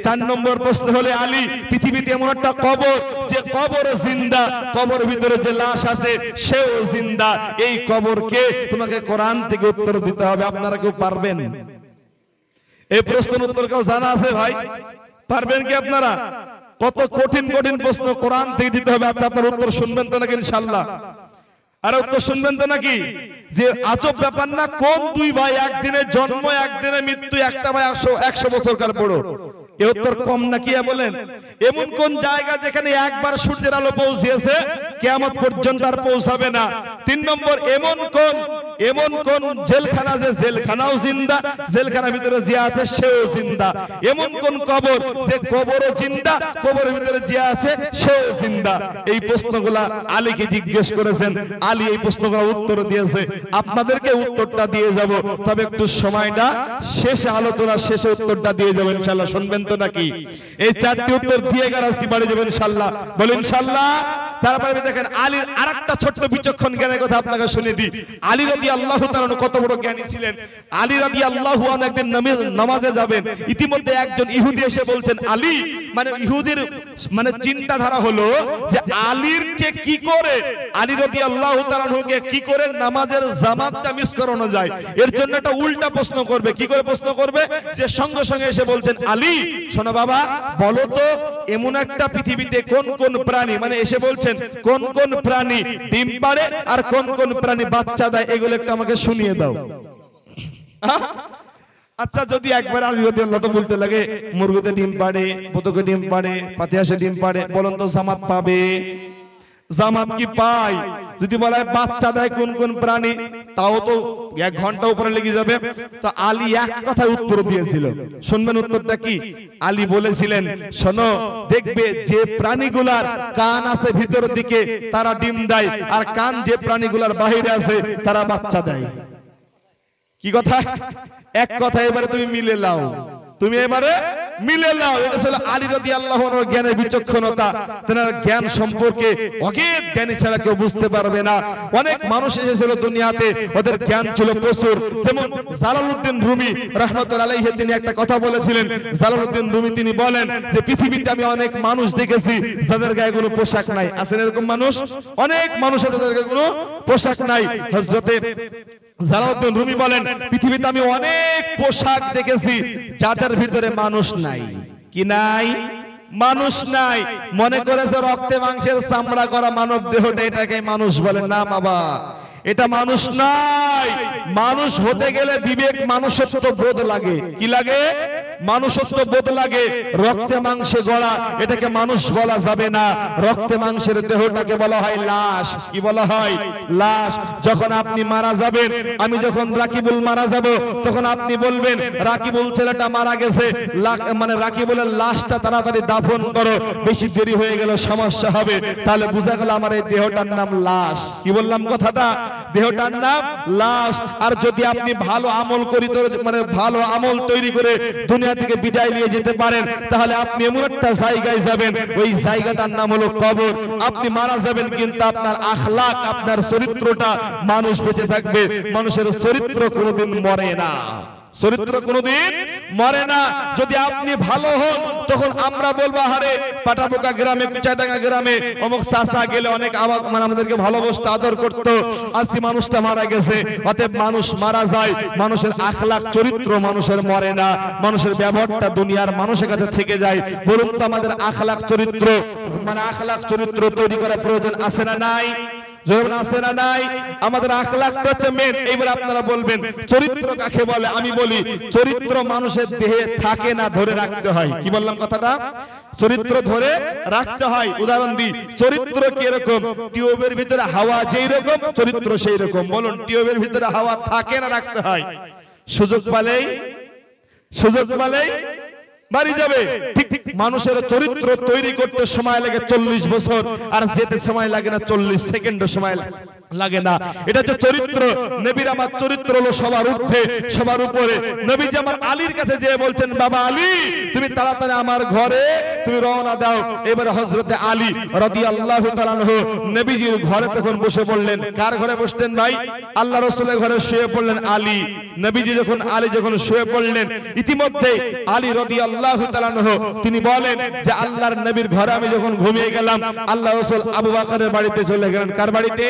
4 নম্বর প্রশ্ন হলে, আলী পৃথিবীতে এমন একটা কবর যে কবর জিন্দা, কবর ভিতরে যে লাশ আছে সেও জিন্দা, এই কবরকে? তোমাকে কোরআন থেকে উত্তর দিতে হবে। আপনারা কেউ পারবেন? এই প্রশ্নের উত্তর কেউ জানা আছে ভাই? পারবেন কি আপনারা? কত কঠিন কঠিন প্রশ্ন কোরআন থেকে দিতে হবে। আচ্ছা আপনার উত্তর শুনবেন তো নাকি ইনশাআল্লাহ? আর উত্তর শুনবেন তো নাকি? যে আজব ব্যাপার না, কোন 2 ভাই একদিনের জন্ম একদিনে মৃত্যু, একটা ভাই 100 বছরকার বড়? এ উত্তর কম নাকি? বলেন, এমন কোন জায়গা যেখানে একবার সূর্যের আলো পৌঁছেছে কিয়ামত পর্যন্ত আর পৌঁছাবে না? 3 নম্বর, এমন কোন জেলখানা যে জেলখানাও জিন্দা, জেলখানার ভিতরে যে আছে সেও জিন্দা? এমন কোন কবর যে কবরও জিন্দা, কবরের ভিতরে যে আছে সেও জিন্দা? এই প্রশ্নগুলা আলীকে জিজ্ঞেস করেছেন। আলী এই প্রশ্নগুলো উত্তর দিয়েছে। আপনাদেরকে উত্তরটা দিয়ে যাব, তবে একটু সময়টা শেষে, আলোচনা শেষে উত্তরটা দিয়ে যাবেন ইনশাআল্লাহ। শুনবেন তো নাকি? এই 4টি উত্তর দিয়ে গারাস্তি বাড়ি যাবেন ইনশাআল্লাহ। বলেন ইনশাআল্লাহ। তারপরে দেখেন আলীর আরেকটা ছোট্ট বিচক্ষণ জ্ঞানের কথা আপনাকে শুনে দিই। আলী রাদিয়াল্লাহু তাআলা কত বড় জ্ঞানী ছিলেন। আলী রাদিয়াল্লাহু আনহু একদিন নামাজে যাবেন, ইতিমধ্যে একজন ইহুদি এসে বলছেন, আলী মানে ইহুদির মানে চিন্তাধারা হলো যে আলীর কে কি করে, আলী রাদিয়াল্লাহু তাআলা আনহুকে কি করে নামাজের জামাতটা মিস করানো যায়, এর জন্য একটা উল্টা প্রশ্ন করবে। কি করে প্রশ্ন করবে? যে সঙ্গে সঙ্গে এসে বলছেন, আলী শোনো বাবা, বলো তো এমন একটা পৃথিবীতে কোন কোন প্রাণী, মানে এসে বলছেন কোন কোন প্রাণী ডিম পাড়ে আর কোন কোন প্রাণী বাচ্চা দেয়, এগুলো একটু আমাকে শুনিয়ে দাও। আচ্ছা, যদি একবার আলী রাদিয়াল্লাহু তাআলা বলতে লাগে মুরগিতে ডিম পাড়ে, বতকে ডিম পাড়ে, পাতিহাসে ডিম পাড়ে, বলুন তো জামাত পাবে? জামাত কি পায়? যদি বলা হয় বাচ্চা দেয় কোন কোন প্রাণী, তাও তো 1 ঘন্টা উপরে লেগে যাবে। তো আলী এক কথায় উত্তর দিয়েছিল, শুনবেন উত্তরটা কি? আলী বলেছিলেন, শোনো, দেখবে যে প্রাণীগুলার কান আছে ভিতর দিকে তারা ডিম দেয়, আর কান যে প্রাণীগুলার বাইরে আছে তারা বাচ্চা দেয়। কি কথা? এক কথা এবারে তুমি মিলে লাও, তুমি এবারে মিলে লাও। এটা ছিল আলী রাদিয়াল্লাহু আনহুর জ্ঞানের বিচক্ষণতা। তার জ্ঞান সম্পর্কে অজ্ঞাত জ্ঞানী ছাড়া কেউ বুঝতে পারবে না। অনেক মানুষ এসেছিল দুনিয়াতে, ওদের জ্ঞান ছিল প্রচুর। যেমন জালালউদ্দিন রুমি রাহমাতুল্লাহি আলাইহি, তিনি একটা কথা বলেছিলেন। জালালউদ্দিন রুমি তিনি বলেন যে পৃথিবীতে আমি অনেক মানুষ দেখেছি যাদের গায়ে কোনো পোশাক নাই। আছেন এরকম মানুষ? অনেক মানুষ আছে যাদের গায়ে কোনো পোশাক নাই। হযরতে জালালউদ্দিন রুমি বলেন, পৃথিবীতে আমি অনেক পোশাক দেখেছি যাদের ভিতরে মানুষ নাই। কি নাই? মানুষ নাই। মনে করেছে রক্তে মাংসের চামড়া করা মানব দেহটা এটাকে মানুষ বলে? না বাবা, এটা মানুষ নয়। মানুষ হতে গেলে বিবেক, মানুষত্ব বোধ লাগে। কি লাগে? মানুষত্ব বোধ লাগে। রক্তে মাংসে গড়া এটাকে মানুষ বলা যাবে না। রক্তে মাংসের দেহটাকে বলা হয় লাশ। কি বলা হয়? লাশ। যখন আপনি মারা যাবেন, আমি যখন রাকিবুল মারা যাব, তখন আপনি বলবেন রাকিবুল ছেলেটা মারা গেছে, মানে রাকিবুলের লাশটা তাড়াতাড়ি দাফন করো, বেশি দেরি হয়ে গেল সমস্যা হবে। তাহলে বোঝা গেল আমার এই দেহটার নাম লাশ। কি বললাম কথাটা? দেহটার নাম লাশ। আর যদি আপনি ভালো আমল করি, মানে ভালো আমল তৈরি করে দুনিয়া থেকে বিদায় নিয়ে যেতে পারেন, তাহলে আপনি এমন একটা জায়গায় যাবেন, ওই জায়গাটার নাম হলো কবর। আপনি মারা যাবেন, কিন্তু আপনার আখলাক, আপনার চরিত্রটা মানুষ বেঁচে থাকবে। মানুষের চরিত্র কোনোদিন মরে না। চরিত্র কোনোদিন মরে না। যদি আপনি ভালো হন, তখন আমরা বলবো হারে পাটাপোকা গ্রামে, কুচাডাঙ্গা গ্রামে অমুক চাচা গেলে অনেক মানে আমাদেরকে ভালোবাসতো, আদর করতো। আজকে মানুষটা মারা গেছে। অতএব মানুষ মারা যায়, মানুষের আখলাক চরিত্র মানুষের মরে না। মানুষের ব্যবহারটা দুনিয়ার মানুষের কাছে থেকে যায়। বলুন তো আমাদের আখলাক চরিত্র, মানে আখলাক চরিত্র তৈরি করা প্রয়োজন আছে না নাই? জোরে আছে না নাই? আমাদের আখলাকটা হচ্ছে মেন। এইবার আপনারা বলবেন চরিত্র কাকে বলে? আমি বলি চরিত্র মানুষের দেহে থাকে না, ধরে রাখতে হয়। কি বললাম কথাটা? চরিত্র ধরে রাখতে হয়। উদাহরণ দিই, চরিত্র কি রকম? টিউবের ভিতরে হাওয়া যেই রকম, চরিত্র সেই রকম। বলুন, টিউবের ভিতরে হাওয়া থাকে না, রাখতে হয়? সুযোগ পালেই বাড়ি যাবে। ঠিক মানুষের চরিত্র তৈরি করতে সময় লাগে 40 বছর, আর যেতে সময় লাগে না 40 সেকেন্ডও সময় লাগে না। এটা হচ্ছে চরিত্র। নবীর আমার চরিত্র হলো সবার ঊর্ধ্বে, সবার উপরে। নবীজি আমার আলীর কাছে যেয়ে বলছেন, বাবা আলী, তুমি তাড়াতাড়ি আমার ঘরে তুমি রওনা দাও। এবারে হযরতে আলী রাদিয়াল্লাহু তাআলা আনহু নবীজির ঘরে তখন বসে পড়লেন। কার ঘরে বসতেন ভাই? আল্লাহ রাসূলের ঘরে শুয়ে পড়লেন আলী। নবীজি যখন আলী যখন শুয়ে পড়লেন, ইতিমধ্যে আলী রাদিয়াল্লাহু তাআলা আনহু তিনি বলেন যে আল্লাহর নবীর ঘরে আমি যখন ঘুমিয়ে গেলাম, আল্লাহ রাসূল আবু বকরের বাড়িতে চলে গেলেন। কার বাড়িতে?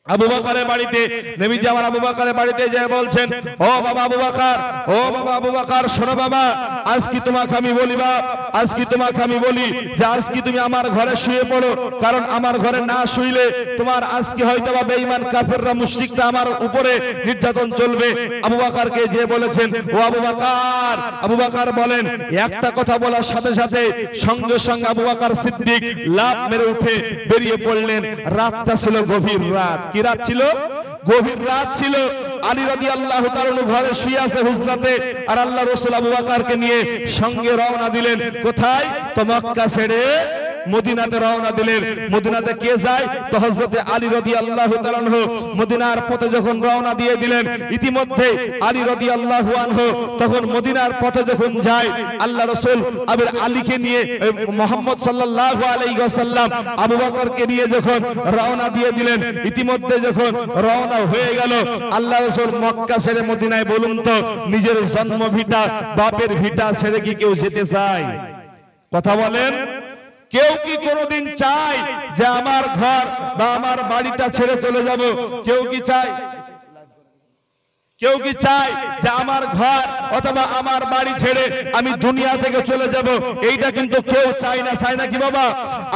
আবু বকরের বাড়িতে। নবীজি আমার আবু বকরের বাড়িতে যায় বলছেন, ও বাবা আবু বকর, ও বাবা আবু বকর, শোনো বাবা, আজ কি তোমাকে আমি বলি বাপ, আজ কি তোমাকে আমি বলি যে আজ কি তুমি আমার ঘরে শুয়ে পড়ো, কারণ আমার ঘরে না শুইলে তোমার আজকে হয়তো বা বেঈমান কাফেররা মুশরিকরা আমার উপরে নির্যাতন চলবে। আবু বকরকে যে বলেছেন, ও আবু বকর। আবু বকর বলেন, একটা কথা বলার সাথে সাথে সঙ্গে সঙ্গে আবু বকর সিদ্দিক লাফ মেরে উঠে বেরিয়ে পড়লেন। রাতটা ছিল গভীর রাত। কি রাত ছিল? গভীর রাত ছিল। আলী রাদিয়াল্লাহু তাআলা ঘরে শুয়ে আছে হুজরাতে, আর আল্লাহ রাসূল আবু বকরকে নিয়ে সঙ্গে রওনা দিলেন। কোথায়? তো মক্কা ছেড়ে মদিনাতে রওনা দিলেন। মদিনাতে কে যায়? তো হযরতে আলী রাদিয়াল্লাহু তাআলা আনহু মদিনার পথে যখন রওনা দিয়ে দিলেন, ইতিমধ্যে আলী রাদিয়াল্লাহু আনহু তখন মদিনার পথে যখন যায়, আল্লাহ রাসূল আবার আলীকে নিয়ে মুহাম্মদ সাল্লাল্লাহু আলাইহি ওয়াসাল্লাম আবু বকরকে নিয়ে যখন রওনা দিয়ে দিলেন, ইতিমধ্যে যখন রওনা হয়ে গেল, আল্লাহ রাসূল মক্কা ছেড়ে মদিনায়, বলুন তো নিজের জন্মভিটা বাপের ভিটা ছেড়ে কি কেউ যেতে চায়? কথা বলেন, কেউ কি কোনোদিন চায় যে আমার ঘর বা আমার বাড়িটা ছেড়ে চলে যাব? কেউ কি চায়? কেউ কি চায় যে আমার ঘর অথবা আমার বাড়ি ছেড়ে আমি দুনিয়া থেকে চলে যাব? এইটা কিন্তু কেউ চায় না। চায় না কি বাবা?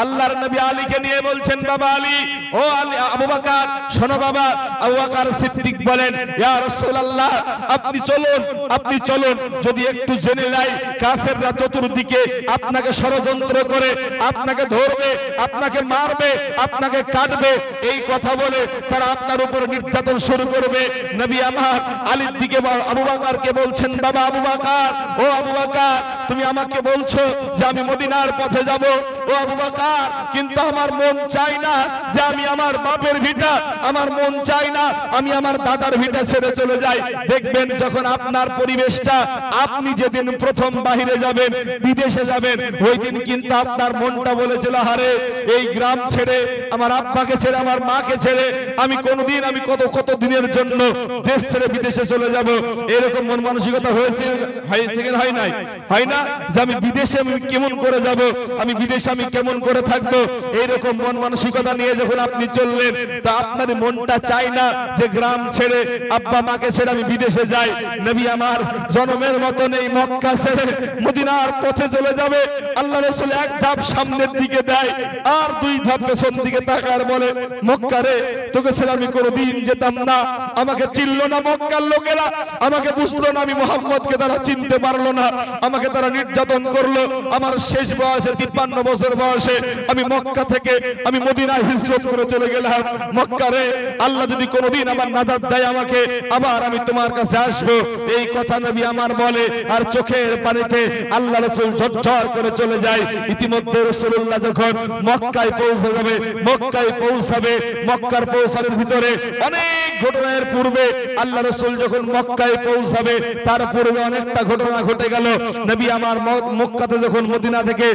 আল্লাহর নবী আলীকে নিয়ে বলছেন, বাবা আলী, ও আলী, আবু বকর শোনো বাবা। আবু বকর সিদ্দিক বলেন, ইয়া রাসূলুল্লাহ, আপনি চলুন, আপনি চলুন, যদি একটু জেনে নাই কাফেররা চতুর্দিকে আপনাকে ষড়যন্ত্র করে আপনাকে ধরবে, আপনাকে মারবে, আপনাকে কাটবে, এই কথা বলে তারা আপনার উপর নির্যাতন শুরু করবে। নবী আমার আলীর দিকে আবু বকরকে বলছেন, বাবা আবু বকর, ও আবু বকর, তুমি আমাকে বলছো যে আমি মদিনার পথে যাব, ও আবু বকর, কিন্তু আমার মন চাই না যে আমি আমার বাপের ভিটা, আমার মন চাই না আমি আমার দাদার ভিটা ছেড়ে চলে যাই। দেখবেন যখন আপনার পরিবেশটা, আপনি যেদিন প্রথম বাহিরে যাবেন, বিদেশে যাবেন, ওই দিন কিন্তু আপনার মনটা বলেছিল, হারে এই গ্রাম ছেড়ে, আমার আব্বাকে ছেড়ে, আমার মাকে ছেড়ে আমি কোনদিন, আমি কত দিনের জন্য দেশ ছেড়ে বিদেশে চলে যাব। এরকম মন মানসিকতা হয়েছে কিনা? হয় নাই? হয় না? যে আমি বিদেশে আমি কেমন করে যাব, আমি বিদেশে আমি কেমন করে থাকবো, এইরকম মন মানসিকতা নিয়ে যখন আপনি চললেন, তা আপনার মনটা চাই না যে গ্রাম ছেড়ে, আব্বা মাকে ছেড়ে আমি বিদেশে যাই। নবী আমার জন্মের মতো নেই, মক্কা ছেড়ে মদিনার পথে চলে যাবে। আল্লাহ রাসূল এক ধাপ সামনের দিকে দেয় আর দুই ধাপ পেছন দিকে তাকায় বলে, মক্কা রে, তোকে ছেড়ে আমি কোনোদিন যেতাম না। আমাকে চিনলো না মক্কার লোকেরা, আমাকে বুঝলো না, আমি মুহাম্মদকে তারা চিনতে পারলো না, আমাকে তারা নির্যাতন করলো। আমার শেষ বয়সে 53 বছর বয়সে আমি মক্কা থেকে আমি মদিনায় হিজরত করে চলে গেলাম। মক্কা রে, আল্লাহ যদি কোনোদিন আমার নাজাত দেয় আমাকে, আবার আমি তোমার কাছে আসবো। এই কথা নবী আমার বলে, আর চোখের পানিতে আল্লাহ রাসূল ঝরঝর করে চলে যায়। ইতিমধ্যে রাসূলুল্লাহ যখন মক্কায় পৌঁছে যাবে, মক্কায় পৌঁছাবে, মক্কার পৌঁছানোর ভিতরে অনেক ঘটনার পূর্বে আল্লাহ রাসূল যখন মক্কায় পৌঁছাবে, তার পূর্বে অনেকটা ঘটনা ঘটে গেল। নবী আমার মক্কাতে যখন মদিনা থেকে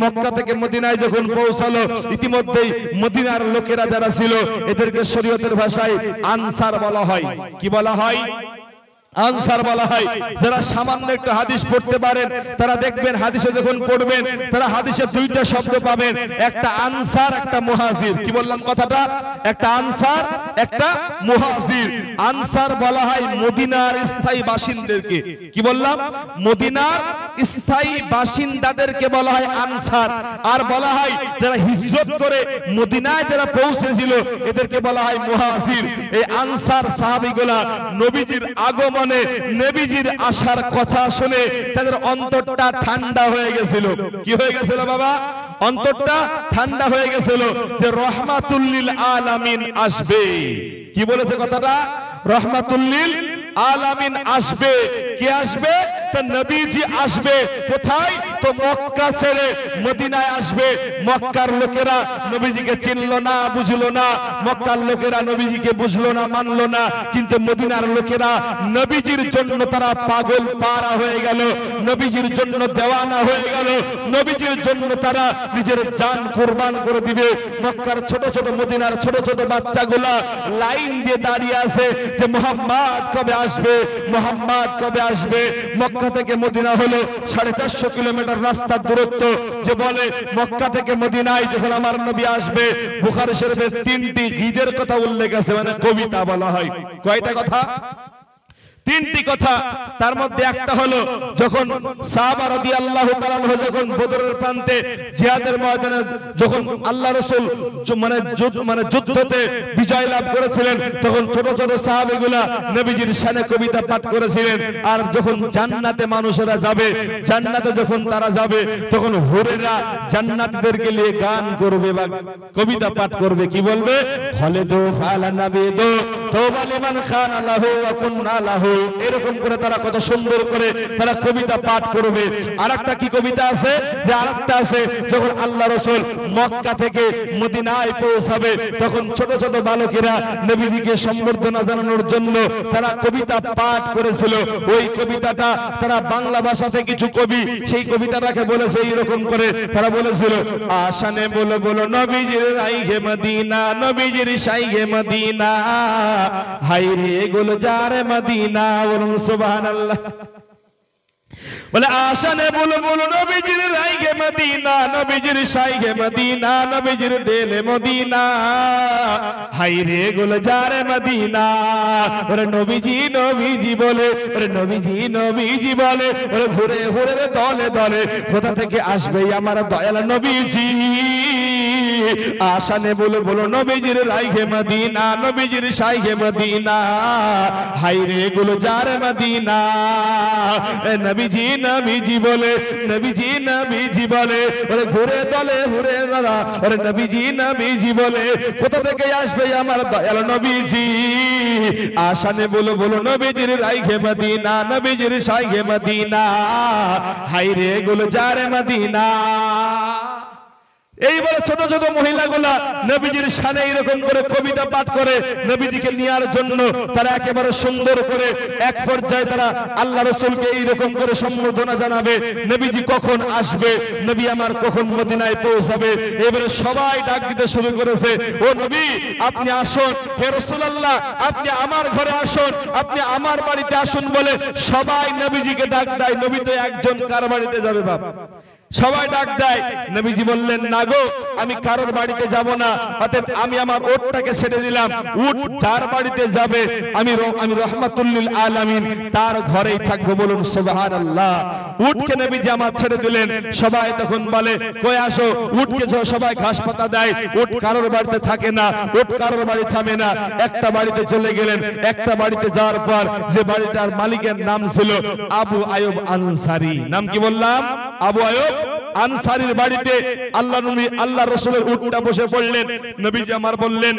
মক্কা থেকে মদিনায় যখন পৌঁছালো, ইতিমধ্যেই মদিনার লোকেরা যারা ছিল, এদেরকে শরীয়তের ভাষায় আনসার বলা হয়। কি বলা হয়? আনসার বলা হয়। যারা সামান্য একটু হাদিস পড়তে পারেন তারা দেখবেন, হাদিসে যখন পড়বেন তারা হাদিসে দুইটা শব্দ পাবেন, একটা আনসার, একটা মুহাজির। কি বললাম কথাটা? একটা আনসার, একটা মুহাজির। আনসার বলা হয় মদিনার স্থায়ী বাসিন্দাদেরকে। কি বললাম? মদিনার স্থায়ী বাসিন্দাদেরকে বলা হয় আনসার। আর বলা হয় যারা হিজরত করে মদিনায় যারা পৌঁছেছিল, এদেরকে বলা হয় মুহাজির। এই আনসার সাহাবীগুলা নবীজির আগমন, নবীজির আসার কথা শুনে তাদের অন্তরটা ঠান্ডা হয়ে গেছিল। কি হয়ে গেছিল বাবা? অন্তরটা ঠান্ডা হয়ে গেছিল যে রহমাতুল লিল আলামিন আসবে। কি বলেছে কথাটা? রহমাতুল লিল আলামিন আসবে। কে আসবে? তো নবীজি আসবে। কোথায়? তো মক্কা ছেড়ে মদিনায় আসবে। মক্কার লোকেরা নবীজিকে চিনলো না, বুঝলো না। মক্কার লোকেরা নবীজিকে বুঝলো না, মানলো না। কিন্তু মদিনার লোকেরা নবীজির জন্য তারা পাগল পারা হয়ে গেল, নবীজির জন্য দেওয়ানা হয়ে গেল, নবীজির জন্য তারা নিজের জান কুরবান করে দিবে। মক্কার ছোট ছোট, মদিনার ছোট ছোট বাচ্চাগুলা লাইন দিয়ে দাঁড়িয়ে আছে যে মুহাম্মদ কবে আসবে, মুহাম্মদ কবে আসবে। মক্কা থেকে মদিনা হলো 450 কিলোমিটার রাস্তার দূরত্ব। যে বলে মক্কা থেকে মদিনায় যখন আমার নবী আসবে, বুখারী শরীফে 3টি ঈদের কথা উল্লেখ আছে, মানে কবিতা বলা হয়। কয়টা কথা? 3টি কথা। তার মধ্যে একটা হলো যখন সাহাবা রাদিয়াল্লাহু তাআলা আনহু যখন বদরের প্রান্তে জিহাদের ময়দানে যখন আল্লাহ রাসূল মানে যুদ্ধতে বিজয় লাভ করেছিলেন, তখন ছোট ছোট সাহাবীগুলা নবীজির শানে কবিতা পাঠ করেছিলেন। আর যখন জান্নাতে মানুষেরা যাবে, জান্নাতে যখন তারা যাবে, তখন হুরেরা জান্নাতীদেরকে নিয়ে গান করবে বা কবিতা পাঠ করবে। কি বলবে? খালিদু ফালা নাবিদু তওবা লিমান খানা লাহু ওয়া কুননা লাহু। এরকম করে তারা কত সুন্দর করে তারা কবিতা পাঠ করবে। আরেকটা কি কবিতা আছে? যে আরেকটা আছে যখন আল্লাহ রাসূল মক্কা থেকে মদিনায় পৌঁছাবে, তখন ছোট ছোট বালকেরা নবীজিকে সম্বর্ধনা জানানোর জন্য তারা কবিতা পাঠ করেছিল। ওই কবিতাটা তারা বাংলা ভাষাতে কিছু কবি সেই কবিতাটাকে বলেছে এইরকম করে। তারা বলেছিল, আশানে বলো বলো নবীজির রাইহে মদিনা, নবীজির শাইহে মদিনা, হায় রে গুলজার মদিনা, বলুন সুবহানাল্লাহ। বলে আশানে বুলবুল নবীজির রাইগে মদিনা, নবীজির শাইগে মদিনা, নবীজির দিলে মদিনা, হাই রে গুলজারে মদিনা। ওরে নবীজি নবীজি বলে, ওরে নবীজি নবীজি বলে, ওরে ঘুরে ঘুরে দলে দলে কোথা থেকে আসবে আমার দয়াল নবীজি। আশানে বুলবুল নবীজির রাইগে মদিনা, নবীজির শাইগে মদিনা, হাই রে গুলজারে মদিনা। নবীজি নবীজি বলে, নবীজি নবীজি বলে, ওরে ঘুরে দলে ঘুরে দাঁড়া, ওরে নবীজি নবীজি বলে কোথা থেকে আসবে আমার দয়াল নবীজি। আশানে বুলবুল নবীজির রাইগে মদিনা, নবীজির শাইগে মদিনা, হাই রে গুলজারে মদিনা। এইবারে ছোট ছোট মহিলাগুলা নবীজির শানে এরকম করে কবিতা পাঠ করে নবীজিকে নেওয়ার জন্য তারা একেবারে সুন্দর করে এক পর্যায়ে তারা আল্লাহ রাসূলকে এইরকম করে সম্বোধনা জানাবে, নবীজি কখন আসবে, নবী আমার কখন মদিনায় পৌঁছাবে। এবারে সবাই ডাক দিতে শুরু করেছে, ও নবী আপনি আসুন, হে রাসূলুল্লাহ আপনি আমার ঘরে আসুন, আপনি আমার বাড়িতে আসুন বলে সবাই নবীজিকে ডাক দেয়। নবী তো একজন, কার বাড়িতে যাবে বাপ? সবাই ডাক দেয়। নবীজি বললেন না গো, আমি কারোর বাড়িতে যাব না, অতএব আমি আমার উটটাকে ছেড়ে দিলাম, উট যার বাড়িতে যাবে আমি রাহমাতুল লিল আলামিন তার ঘরেই থাকবো। বলুন সুবহানাল্লাহ। উটকে নবীজি আমার ছেড়ে দিলেন। সবাই তখন বলে কই আসো, উটকে সবাই ঘাস পাতা দেয়, উট কারোর বাড়িতে থাকে না, উট কারোর বাড়ি থামে না। একটা বাড়িতে চলে গেলেন। একটা বাড়িতে যাওয়ার পর যে বাড়িটার মালিকের নাম ছিল আবু আয়ুব আনসারী, নাম কি বললাম? আবু আয়ুব আনসারীর বাড়িতে আল্লাহ নবী আল্লাহ রাসূলের উটটা বসে পড়লেন। নবীজি আমার বললেন,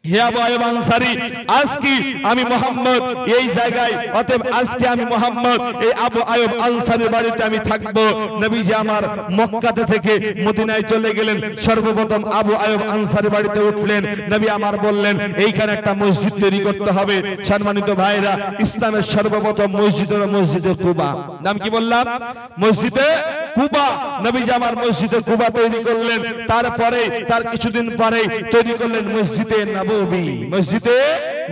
হে আবু আয়ুব আনসারী, আজকে আমি মুহাম্মদ এই জায়গায়, অতএব আজকে আমি মুহাম্মদ এই আবু আয়ুব আনসারীর বাড়িতে আমি থাকব। নবীজি আমার মক্কাতে থেকে মদিনায় চলে গেলেন। সর্বপ্রথম আবু আয়ুব আনসারীর বাড়িতে উঠলেন। নবী আমার বললেন এইখানে একটা মসজিদ তৈরি করতে হবে। সম্মানিত ভাইরা, ইসলামের সর্বপ্রথম মসজিদ হলো মসজিদে কুবা। নাম কি বললাম? মসজিদে কুবা। নবীজি আমার মসজিদে কুবা তৈরি করলেন। তারপরে তার কিছুদিন পরে তৈরি করলেন মসজিদে নববী। মসজিদে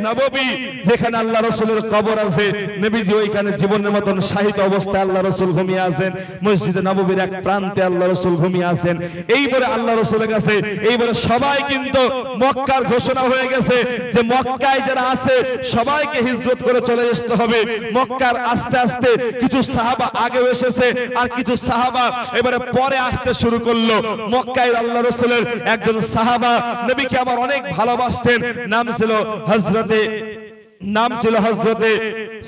নববী, যেখানে আল্লাহ রাসূলের কবর আছে। নবীজি ওইখানে জীবনের মতন শাহিত অবস্থায় আল্লাহ রাসূল ঘুমিয়ে আছেন। মসজিদে নববীর এক প্রান্তে আল্লাহ রাসূল ঘুমিয়ে আছেন। এইবারে আল্লাহ রাসূলের কাছে এইবারে সবাই কিন্তু মক্কার ঘোষণা হয়ে গেছে যে মক্কায় যারা আছে সবাইকে হিজরত করে চলে আসতে হবে। মক্কার আস্তে আস্তে কিছু সাহাবা আগেও এসেছে, আর কিছু সাহাবা এবারে পরে আসতে শুরু করলো। মক্কায় আল্লাহ রাসূলের একজন সাহাবা নবীকে আমার অনেক ভালোবাসতেন। নাম ছিল হযরতে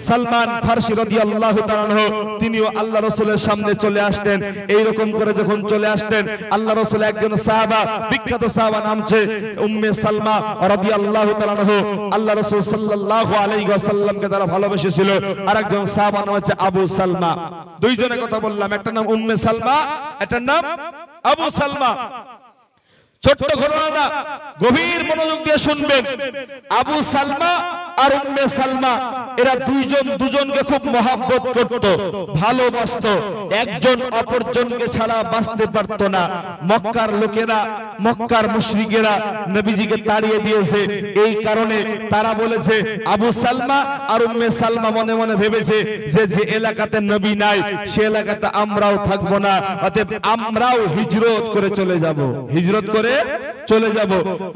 সালমান ফারসি রাদিয়াল্লাহু তাআলা আনহু। তিনিও আল্লাহ রাসূলের সামনে চলে আসতেন। এই রকম করে যখন চলে আসতেন, আল্লাহ রাসূল একজন সাহাবা, বিখ্যাত সাহাবা নাম হচ্ছে উম্মে সালমা রাদিয়াল্লাহু তাআলা আনহু। আল্লাহ রাসূল সাল্লাল্লাহু আলাইহি ওয়াসাল্লামকে তারা ভালোবেসেছিল। আরেকজন সাহাবা নাম হচ্ছে আবু সালমা। দুইজনের কথা বললাম, একটা নাম উম্মে সালমা, একটার নাম আবু সালমা। ছোট্ট ঘটনাটা গভীর মনোযোগ দিয়ে শুনবেন। আবু সালমা আর উম্মে সালমা এরা দুজনকে খুব মহব্বত করত, ভালোবাসতো। একজন অপরজনকে ছাড়া বাঁচতে পারতো না। মক্কার লোকেরা, মক্কার মুশরিকেরা নবীজিকে তাড়িয়ে দিয়েছে। এই কারণে তারা বলেছে, আবু সালমা আর উম্মে সালমা মনে মনে ভেবেছে যে যে এলাকাতে নবী নাই সে এলাকাতে আমরাও থাকবো না, অতএব আমরাও হিজরত করে চলে যাব, হিজরত করে চলে যাব।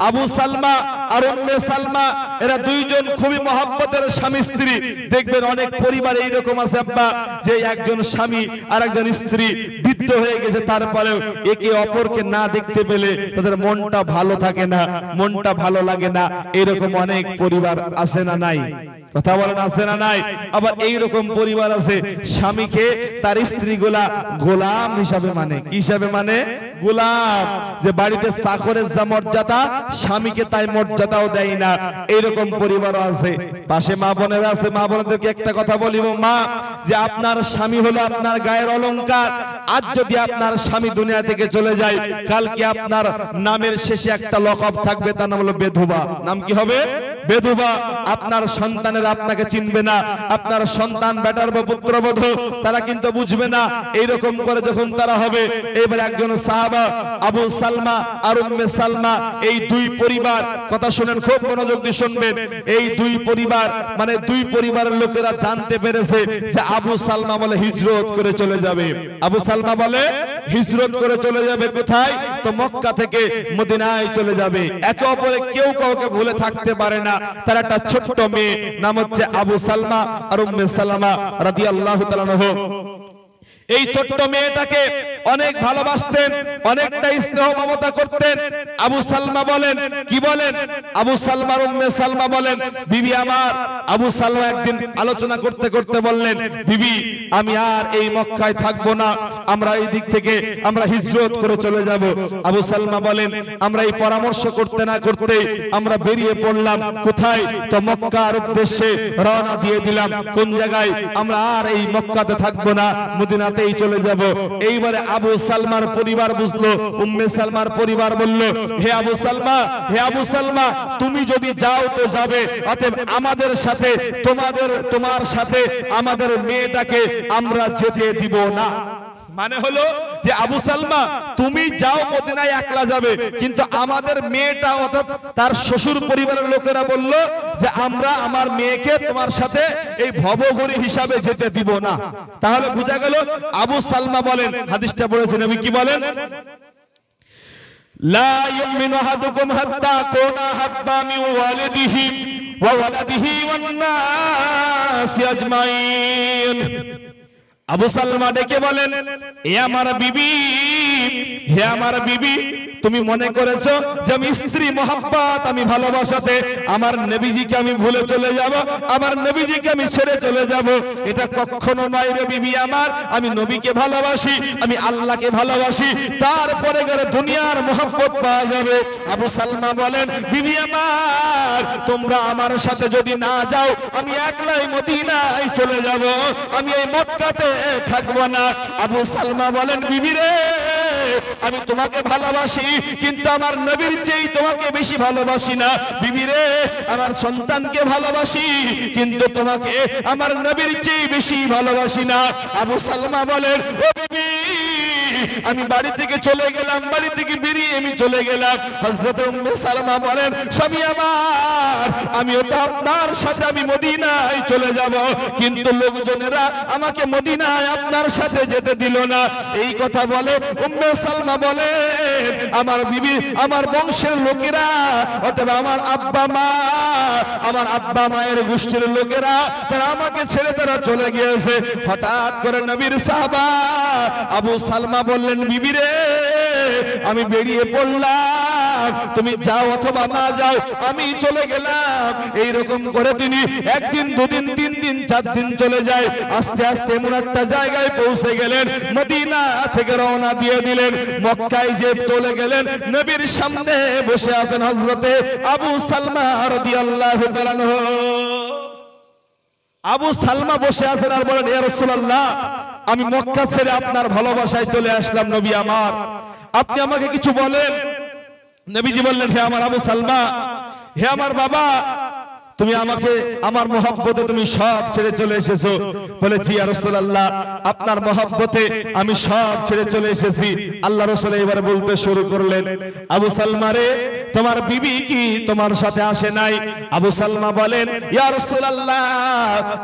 আবু সালমা আর উম্মে সালমা এরা দুইজন খুবই মহব্বতের স্বামী স্ত্রী। দেখবেন অনেক পরিবারে এইরকম আছে আব্বা, যে একজন স্বামী আর একজন স্ত্রী বৃদ্ধ হয়ে গেছে, তারপরেও একে অপরকে না দেখতে পেলে তাদের মনটা ভালো থাকে না, মনটা ভালো লাগে না। এরকম অনেক পরিবার আছে না নাই? কথা বলেন, আছে না নাই? আবার এইরকম পরিবার আছে স্বামীকে তার স্ত্রীগুলা গোলাম হিসাবে মানে। কি হিসাবে মানে? গোলাম। যে বাড়িতে চাকরের যা মর্যাদা, স্বামীকে তাই মর্যাদাও দেয় না। এইরকম পরিবারও আছে। পাশে মা বোনেরা আছে, মা বোনদেরকে একটা কথা বলিব, মা, যে আপনার স্বামী হলো আপনার গায়ের অলংকার, আজ যদি আপনার স্বামী দুনিয়া থেকে চলে যায়, কালকে আপনার নামের শেষে একটা লকব থাকবে, তার নাম হলো বেধবা। নাম কি হবে? বেধবা। আপনার সন্তানেরা আপনাকে চিনবে না, আপনার সন্তান বেটার বা পুত্রবধূ তারা কিন্তু বুঝবে না। এইরকম করে যখন তারা হবে, এবার একজন সাহাবা আবু সালমা আর উম্মে সালমা, এই দুই পরিবার, কথা শুনেন, খুব মনোযোগ দিয়ে শুনবেন। এই দুই পরিবার মানে দুই পরিবারের লোকেরা জানতে পেরেছে যে আবু সালমা বলে হিজরত করে চলে যাবে। আবু সালমা বলে হিজরত করে চলে যাবে কোথায়? তো মক্কা থেকে মদিনায় চলে যাবে। একে অপরে কেউ কাউকে ভুলে থাকতে পারে না। তার একটা ছোট্ট মেয়ে, নাম হচ্ছে আবু সালমা আর উম্মে সালামা রাদিয়াল্লাহু তাআলা আনহু। এই ছোট্ট মেয়েটাকে অনেক ভালোবাসতেন, অনেকটা স্নেহ মমতা করতেন। আবু সালমা বলেন, কি বলেন? আবু সালমা উম্মে সালমা বলেন, বিবি আমার। আবু সালমা একদিন আলোচনা করতে করতে বললেন, বিবি আমি আর এই মক্কায় থাকবো না, আমরা এই দিক থেকে আমরা হিজরত করে চলে যাব। আবু সালমা বলেন, আমরা এই পরামর্শ করতে না করতে আমরা বেরিয়ে পড়লাম। কোথায়? তো মক্কার উদ্দেশ্যে রওনা দিয়ে দিলাম। কোন জায়গায়? আমরা আর এই মক্কাতে থাকবো না, মদিনা চলে যাব। এইবারে আবু সালমার পরিবার বুঝলো, উম্মে সালমার পরিবার বলল, হে আবু সালমা, হে আবু সালমা, তুমি যদি যাও তো যাবে, অতএব আমাদের সাথে তোমার সাথে আমাদের মেয়েটাকে আমরা যেতে দিব না। মানে হলো যে আবু সালমা তুমি যাও মদিনায় একলা যাবে, কিন্তু আমাদের মেয়েটা অথবা তার শ্বশুর পরিবারের লোকেরা বলল যে আমরা আমার মেয়েকে তোমার সাথে এই ভবঘুরি হিসাবে যেতে দিব না। তাহলে বোঝা গেল আবু সালমা বলেন, হাদিসটা পড়েছেন, নবী কি বলেন? লা ইউমিনু আহাদুকুম হাত্তা কুনা হাব্বা মিন ওয়ালিদিহি ওয়া ওয়ালাদিহি ওয়ান নাসি আজমাইন। আবু সালমা ডেকে বলেন, এ আমার বিবি, হে আমার বিবি, তুমি মনে করেছো যে আমি স্ত্রী মোহাব্বত, আমি ভালোবাসাতে আমার নবীজিকে আমি ভুলে চলে যাব, আমার নবীজিকে আমি ছেড়ে চলে যাব? এটা কখনো নয় রে বিবি আমার। আমি নবীকে ভালোবাসি, আমি আল্লাহকে ভালোবাসি, তারপরে গেলে দুনিয়ার মোহাব্বত পাওয়া যাবে। আবু সালমা বলেন, বিবি আমার, তোমরা আমার সাথে যদি না যাও, আমি একলাই মদিনায় চলে যাব, আমি এই মক্কাতে থাকবো না। আবু সালমা বলেন, বিবি রে, আমি তোমাকে ভালোবাসি, কিন্তু আমার নবীর চেয়ে তোমাকে বেশি ভালোবাসি না। বিবি রে, আমার সন্তানকে ভালোবাসি, কিন্তু তোমাকে আমার নবীর চেয়ে বেশি ভালোবাসি না। আবু সালমা বলেন, ও বিবি, আমি বাড়ি থেকে চলে গেলাম, বাড়ি থেকে বেরিয়ে আমি চলে গেলাম। হযরত উম্মে সালমা বলেন, স্বামী আমার, আমিও তো আপনার সাথে আমি মদিনায় চলে যাব, কিন্তু লোকজনেরা আমাকে মদিনায় আপনার সাথে যেতে দিল না। এই কথা বলে উম্মে সালমা বলেন, আমার বিবি, আমার বংশের লোকেরা, অথবা আমার আব্বা মায়ের গোষ্ঠীর লোকেরা, তারা আমাকে ছেড়ে তারা চলে গিয়েছে। হঠাৎ করে নবীর সাহাবা আবু সালমা বললেন, বিবি রে, আমি বেরিয়ে পড়লাম, তুমি যাও অথবা না যাও, আমি চলে গেলাম। এইরকম করে তিনি একদিন, দুদিন, 3 দিন, 4 দিন চলে যায়। আস্তে আস্তে এমন একটা জায়গায় পৌঁছে গেলেন, মদিনা থেকে রওনা দিয়ে দিলেন। মক্কায় যে চলে গেলেন, নবীর সামনে বসে আছেন হযরতে আবু সালমা রাদিয়াল্লাহু তাআলা আনহু। আবু সালমা বসে আছেন আর বলেন, ইয়া রাসূলুল্লাহ, আমি মক্কা ছেড়ে আপনার ভালোবাসায় চলে আসলাম, নবী আমার, আপনি আমাকে কিছু বলেন। নবীজি বললেন, হে আমার আবু সালমা, হে আমার বাবা, তুমি আমাকে আমার মহব্বতে তুমি সব ছেড়ে চলে এসেছো। বলেছি, ইয়া রাসূলুল্লাহ, আপনার মহব্বতে আমি সব ছেড়ে চলে এসেছি। আল্লাহ রাসূল এবারে বলতে শুরু করলেন, আবু সালমা রে, তোমার বিবি কি তোমার সাথে আসে নাই? আবু সালমা বলেন, ইয়া রাসূলুল্লাহ,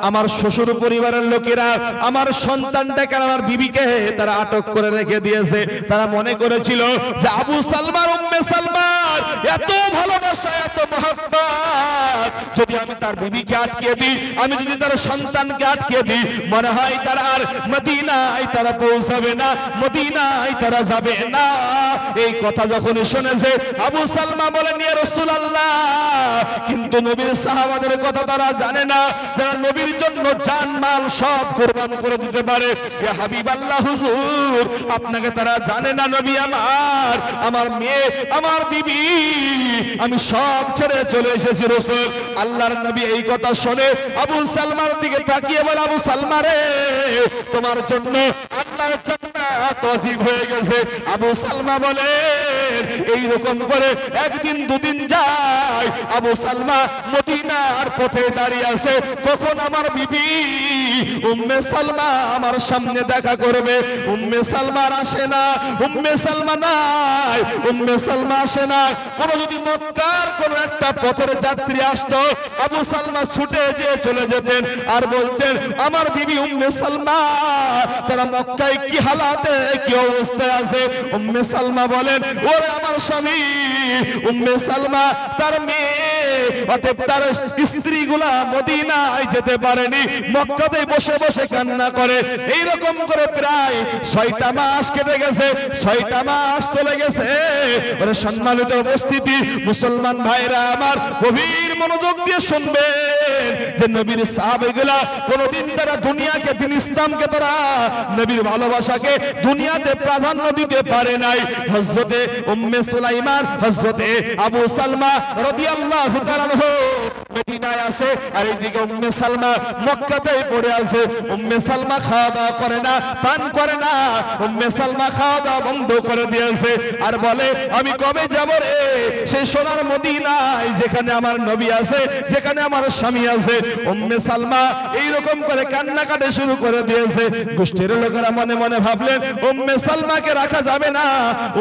আমার শ্বশুর পরিবারের লোকেরা আমার সন্তানটাকে, আমার বিবিকে তারা আটক করে রেখে দিয়েছে। তারা মনে করেছিল যে আবু সালমার উম্মে সালমার এত ভালোবাসা, এত মহব্বত, যদি আমি তার বিবিকে আটকে দিই, আমি যদি তার সন্তানকে আটকে দিই, মনে হয় তারা আর মদিনায় তারা পৌঁছাবে না, মদিনায় তারা যাবে না। এই কথা যখন শুনেছে আবু সালমা বলেন, ইয়া রাসূলুল্লাহ, কিন্তু নবীর সাহাবাদের কথা তারা জানে না, যারা নবীর জন্য জানমাল সব কুরবান করে দিতে পারে। ইয়া হাবিবাল্লাহ হুজুর, আপনাকে তারা জানে না, নবী আমার, আমার মেয়ে, আমার বিবি, আমি সব ছেড়ে চলে এসেছি রাসূল। আল্লাহর নবী এই কথা শুনে আবু সালমার দিকে তাকিয়ে বলে, আবু সালমা রে, তোমার জন্য আল্লাহর জান্নাত জান্নাত ওয়াজিব হয়ে গেছে। আবু সালমা বলেন এইরকম করে একদিন দুদিন যায়, আবু সালমা মদিনার পথে দাঁড়িয়ে আছে, কখন আমার বিবি উম্মে সালমা আমার সামনে দেখা করবে। উম্মে সালমা আসে না, উম্মে সালমা নাই, উম্মে সালমা আসে না। কোন যদি মক্কার কোন একটা পথের যাত্রী আসতো, আবু সালমা ছুটে যেয়ে চলে যেতেন আর বলতেন আমার বিবি উম্মে সালমা তারা মক্কায় কি হালাতে কি অবস্থায় আছে। উম্মে সালমা বলেন ওরে আমার স্বামী উম্মে সালমা তার মেয়ে অতএব তার স্ত্রীগুলা মদিনায় যেতে পারেনি, মক্কাতে বসে বসে কান্না করে। এইরকম করে প্রায় 6টা মাস কেটে গেছে, 6টা মাস চলে গেছে। ওরে সম্মানিত উপস্থিতি মুসলমান ভাইরা আমার গভীর মনোযোগ দিয়ে শুনবেন যে নবীর সাহাবাগুলা কোনদিন তারা দুনিয়াকে, দিন ইসলামকে, তারা নবীর ভালোবাসাকে দুনিয়াতে প্রাধান্য দিতে পারে নাই। হযরতে উম্মে সুলাইমান, হযরতে আবু সালমা রাদিয়াল্লাহু তাআলা মদিনায় আছে, আর এইদিকে উম্মে সালমা মক্কাতেই পড়ে আছে। উম্মে সালমা খাওয়া দাওয়া করে না, পান করে না, উম্মে সালমা খাওয়া দাওয়া বন্ধ করে দিয়েছে আর বলে আমি কবে যাব রে সেই সোনার মদিনায় যেখানে আমার নবী আছে, যেখানে আমার স্বামী আছে। উম্মে সালমা এইরকম করে কান্নাকাটি শুরু করে দিয়েছে। গোষ্ঠীর লোকেরা মনে মনে ভাবলেন উম্মে সালমাকে রাখা যাবে না,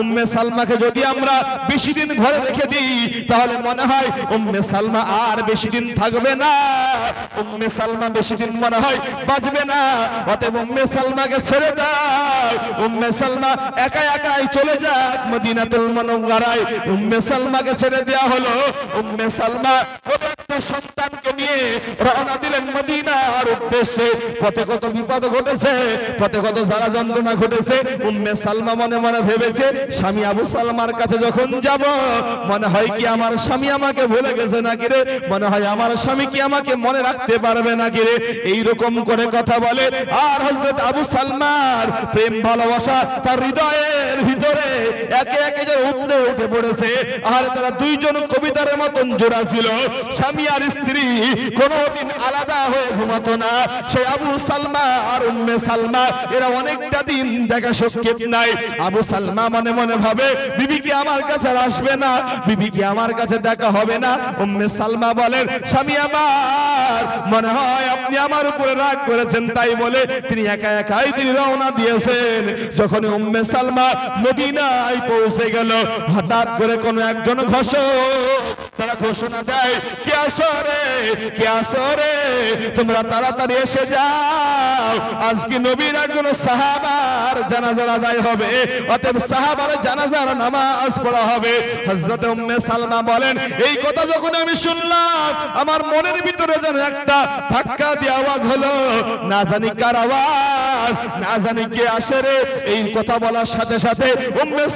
উম্মে সালমাকে যদি আমরা বেশি দিন ঘরে রেখে দিই তাহলে মনে হয় উম্মে সালমা আর বেশি দিন থাকবে না, উম্মে সালমা বেশি দিন মনে হয় বাঁচবে না। অতএব উম্মে সালমাকে ছেড়ে দাও, উম্মে সালমা একা একাই চলে যাক মদিনাতুল মুনাওয়ারায়। উম্মে সালমাকে ছেড়ে দেয়া হলো। উম্মে সালমা একটা সন্তানকে নিয়ে রওনা দিলেন মদিনার উদ্দেশ্যে। পথে কত বিপদ ঘটেছে, পথে কত জ্বালা যন্ত্রণা ঘটেছে। উম্মে সালমা মনে মনে ভেবেছে স্বামী আবু সালমার কাছে যখন যাব মনে হয় কি আমার স্বামী আমাকে ভুলে গেছে নাকি রে, মনে হয় আমার স্বামী কি আমাকে মনে রাখতে পারবে নাকি রে, এইরকম করে কথা বলে। আর হযরত আবু সালমার প্রেম ভালোবাসা তার হৃদয়ের ভিতরে একে একে যে উঠে উঠে পড়েছে। আর তারা দুইজন কবিতার মতন জোড়া ছিল, স্বামী আর স্ত্রী কোনোদিন আলাদা হয়ে ঘুমাতো না। সেই আবু সালমা আর উম্মে সালমা এরা অনেকটা দিন দেখা সাক্ষাৎ নাই। আবু সালমা মনে মনে ভাবে বিবি কি আমার কাছে আসবে না, বিবি কি আমার কাছে দেখা হবে না। উম্মে সালমা বলেন স্বামী আমার মনে হয় আপনি আমার উপরে রাগ করেছেন, তাই বলে তিনি একা একাই তিনি রওনা দিয়েছেন। যখন উম্মে সালমা মদিনায় পৌঁছে গেল, হঠাৎ করে কোন একজন ঘোষক তারা ঘোষণা দেয় কে আসো রে, কে আসো রে, তোমরা তাড়াতাড়ি এসে যাও, আজকে নবীর একজন সাহাবার জানাজা আদায় হবে, অতএব সাহাবার জানাজার নামাজ পড়া হবে। হযরত উম্মে সালমা বলেন এই কথা যখন আমি শুনলাম আমার মনের ভিতরে যেন একটা ধাক্কা দিয়ে আওয়াজ হলো, না জানি কার আওয়াজ, না জানি কে আসে রে। এই কথা বলার সাথে সাথে উম্মে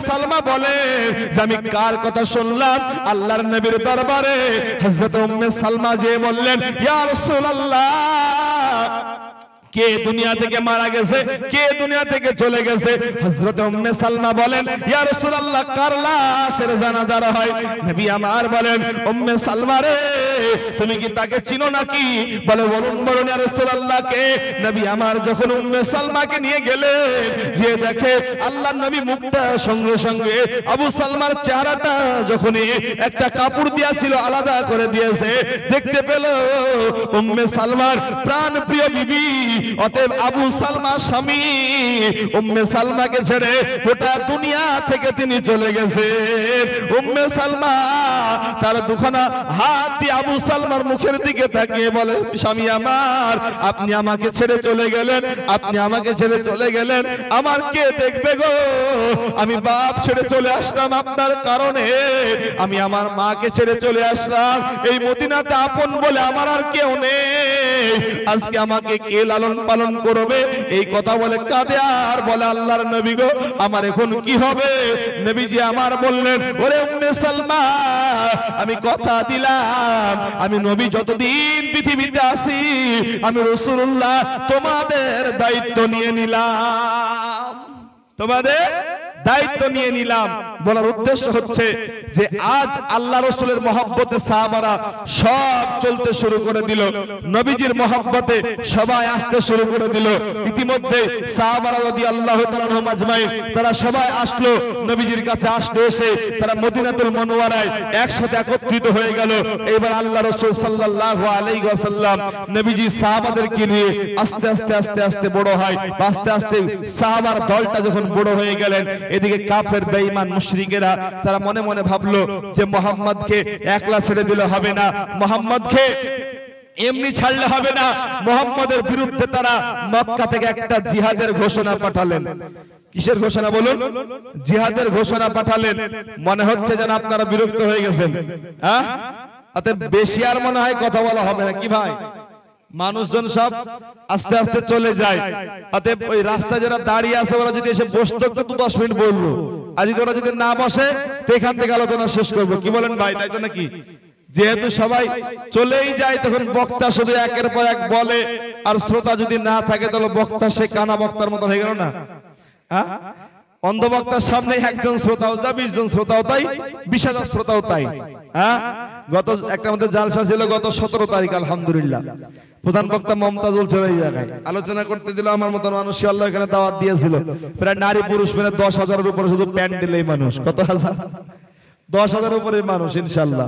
সালমা বলেন যে আমি কার কথা শুনলাম, আল্লাহর নবীর দরবারে। হযরত উম্মে সালমা যে বললেন ইয়া রাসূলুল্লাহ কে দুনিয়া থেকে মারা গেছে, কে দুনিয়া থেকে চলে গেছে। হযরত উম্মে সালমা বলেন ইয়া রাসূলুল্লাহ কার লাশের জানাজা হয়। নবী আমার বলেন উম্মে সালমা রে তুমি কি তাকে চিনো নাকি? বলে বলুন ইয়া রাসূলুল্লাহ কে। নবী আমার যখন উম্মে সালমাকে নিয়ে গেলেন, যে দেখে আল্লাহর নবী মুখটা সঙ্গে সঙ্গে আবু সালমার চেহারাটা যখনই একটা কাপড় দেয়া ছিল আলাদা করে দিয়েছে, দেখতে পেল উম্মে সালমার প্রাণ প্রিয় বিবি, অতএব আবু সালমা স্বামী উম্মে সালমাকে ছেড়ে গোটা দুনিয়া থেকে তিনি চলে গেছেন। উম্মে সালমা তার দুখানা হাত দিয়ে আবু সালমার মুখের দিকে তাকিয়ে বলে স্বামী আমার আপনি আমাকে ছেড়ে চলে গেলেন, আপনি আমাকে ছেড়ে চলে গেলেন, আমার কে দেখবে গো? আমি বাপ ছেড়ে চলে আসলাম আপনার কারণে, আমি আমার মাকে ছেড়ে চলে আসলাম, এই মদিনাতে আপন বলে আমার আর কেউ নেই, আজকে আমাকে কে লালন পালন করবে? এই কথা বলে কাঁদে আর বলে আল্লাহর নবী গো আমার এখন কি হবে? নবীজি আমার বললেন ওরে উম্মে সালমা আমি কথা দিলাম আমি নবী যতদিন পৃথিবীতে আছি আমি রাসূলুল্লাহ তোমাদের দায়িত্ব নিয়ে নিলাম, তোমাদের দায়িত্ব নিয়ে নিলাম। বলার উদ্দেশ্য হচ্ছে যে আজ আল্লাহ রাসূলের মহব্বতে সাহাবারা সব চলতে শুরু করে দিল, নবীজির মহব্বতে সবাই আসতে শুরু করে দিল। ইতিমধ্যে সাহাবারা রাদিয়াল্লাহু তাআলা আনহুম আজমাইন তারা সবাই আসলো নবীজির কাছে, আসলো, এসে তারা মদিনাতুল মুনাওয়ারায় একসাথে একত্রিত হয়ে গেল। এবার আল্লাহ রাসূল সাল্লাল্লাহু আলাইহি ওয়াসাল্লাম নবীজি সাহাবাদেরকে নিয়ে আস্তে আস্তে আস্তে আস্তে বড় হয়। আস্তে আস্তে সাহাবার দলটা যখন বড় হয়ে গেলেন, এদিকে কাফের বেঈমান মুশরিকেরা তারা মনে মনে ভাবলো যে মুহাম্মদকে একলা ছেড়ে দিলে হবে না, মুহাম্মদকে এমনি ছাড়লে হবে না। মুহাম্মদের বিরুদ্ধে তারা মক্কা থেকে একটা জিহাদের ঘোষণা পাঠালেন। কিসের ঘোষণা বলুন? জিহাদের ঘোষণা পাঠালেন। মনে হচ্ছে যেন আপনারা বিরক্ত হয়ে গেছেন, হ্যাঁ? অতএব বেশি আর মনে হয় কথা বলা হবে না, কি ভাই? মানুষজন সব আস্তে আস্তে চলে যায়। অতএব ওই রাস্তায় যারা দাঁড়িয়ে আছে ওরা যদি এসে বসতো তো 10 মিনিট বলবো, আর যদি ওরা যদি না বসে তো এখান থেকে আলোচনা শেষ করবো। কি বলেন ভাই? তাই তো নাকি? যেহেতু সবাই চলেই যায় তখন বক্তা শুধু একের পর এক বলে, আর শ্রোতা যদি না থাকে তাহলে বক্তা সে কানা বক্তার মতো হয়ে গেল না? হ্যাঁ, অন্ধ বক্তার সামনে একজন শ্রোতাও যা, 20 জন শ্রোতাও তাই, 20,000 শ্রোতাও তাই। হ্যাঁ, গত একটা আমাদের জালসা ছিল গত 17 তারিখ, আলহামদুলিল্লাহ। প্রধান বক্তা মমতাজুল ছিল এই জায়গায়, আলোচনা করতে দিল। আমার মতন মানুষ আল্লাহ এখানে দাওয়াত দিয়েছিল। প্রায় নারী পুরুষ মিলে 10,000-এর উপরে শুধু প্যান্ডেলেই মানুষ। কত হাজার? 10,000-এর উপরে মানুষ ইনশাআল্লাহ।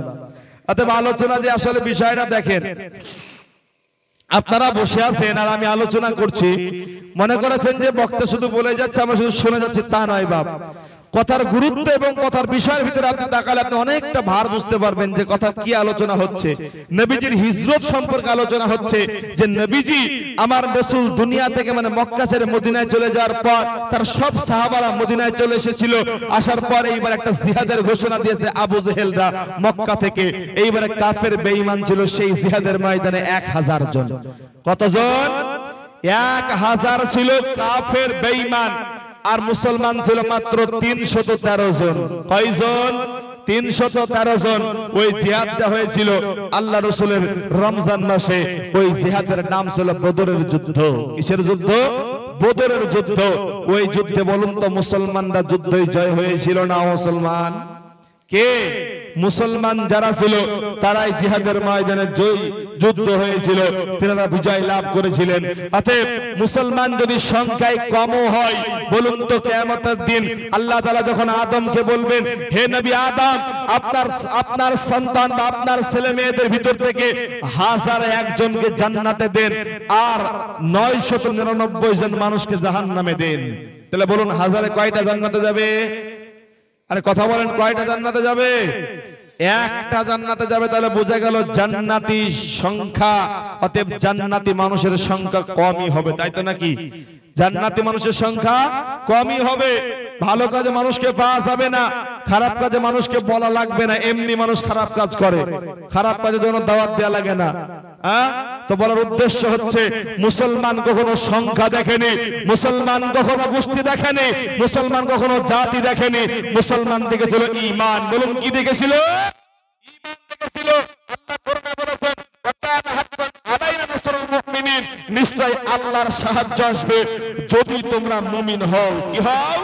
অতএব আলোচনা যে আসলে বিষয়টা দেখেন, আপনারা বসে আছেন আর আমি আলোচনা করছি, মনে করেছেন যে বক্তা শুধু বলে যাচ্ছে আমরা শুধু শুনে যাচ্ছি, তা নয় বাপ। কথার গুরুত্ব এবং কথার বিষয়ের ভিতরে আপনি তাকালে আপনি অনেকটা ভার বুঝতে পারবেন যে কথা কি আলোচনা হচ্ছে। নবীজির হিজরত সম্পর্কে আলোচনা হচ্ছে, যে নবীজি আমার রাসূল দুনিয়া থেকে মানে মক্কা ছেড়ে মদিনায় চলে যাওয়ার পর তার সব সাহাবারা মদিনায় চলে এসেছিল। আসার পর এইবার একটা জিহাদের ঘোষণা দিয়েছে আবু জেহেলরা মক্কা থেকে। এইবারে কাফের বেঈমান ছিল সেই জিহাদের ময়দানে 1000 জন। কতজন? 1000 ছিল কাফের বেঈমান, আর মুসলমান ছিল মাত্র 313 জন। কয়জন? 313 জন। ওই জিহাদটা হয়েছিল আল্লাহ রাসূলের রমজান মাসে। ওই জিহাদের নাম ছিল বদরের যুদ্ধ। কিসের যুদ্ধ? বদরের যুদ্ধ। ওই যুদ্ধে বলুন তো মুসলমানরা যুদ্ধই জয় হয়েছিল না মুসলমান? কে? মুসলমান যারা ছিল তারাই জিহাদের ময়দানে জয় যুদ্ধ হয়েছিল, তারা বিজয় লাভ করেছিলেন। অতএব মুসলমান যদি সংখ্যায় কমও হয়, বলুন তো কিয়ামতের দিন আল্লাহ তাআলা যখন আদমকে বলবেন, হে নবী আদম, আপনার সন্তান বা আপনার ছেলে মেয়েদের ভিতর থেকে 1001 জনকে জান্নাতে দেন আর 999 জন মানুষকে জাহান্নামে দেন, তাহলে বলুন 1000-এ কয়টা জান্নাতে যাবে? আরে কথা বলেন, কয়টা জান্নাতে যাবে? একটা জান্নাতে যাবে। তাহলে বোঝা গেল জান্নাতি সংখ্যা, অতএব জান্নাতি মানুষের সংখ্যা কমই হবে, তাই তো নাকি? জান্নাতি মানুষের সংখ্যা কমই হবে। ভালো কাজে মানুষকে পাওয়া যাবে না, খারাপ কাজে মানুষকে বলা লাগবে না। এমনি মানুষ খারাপ কাজ করে, খারাপ কাজের জন্য দাওয়াত দেওয়া লাগে না। তো বলার উদ্দেশ্য হচ্ছে মুসলমান কখনো সংখ্যা দেখেনি, মুসলমান কখনো গোষ্ঠী দেখেনি, মুসলমান কখনো জাতি দেখেনি। মুসলমান দেখেছিল ঈমান। বলুন কি দেখেছিল? ঈমান দেখেছিল। আল্লাহ কোরআনে বলেছেন, ওয়াকানা হাক্কান আলাইনা নাসরুল মুমিনিন, নিশ্চয় আল্লাহর সাহায্য আসবে যদি তোমরা মুমিন হও। কি হও?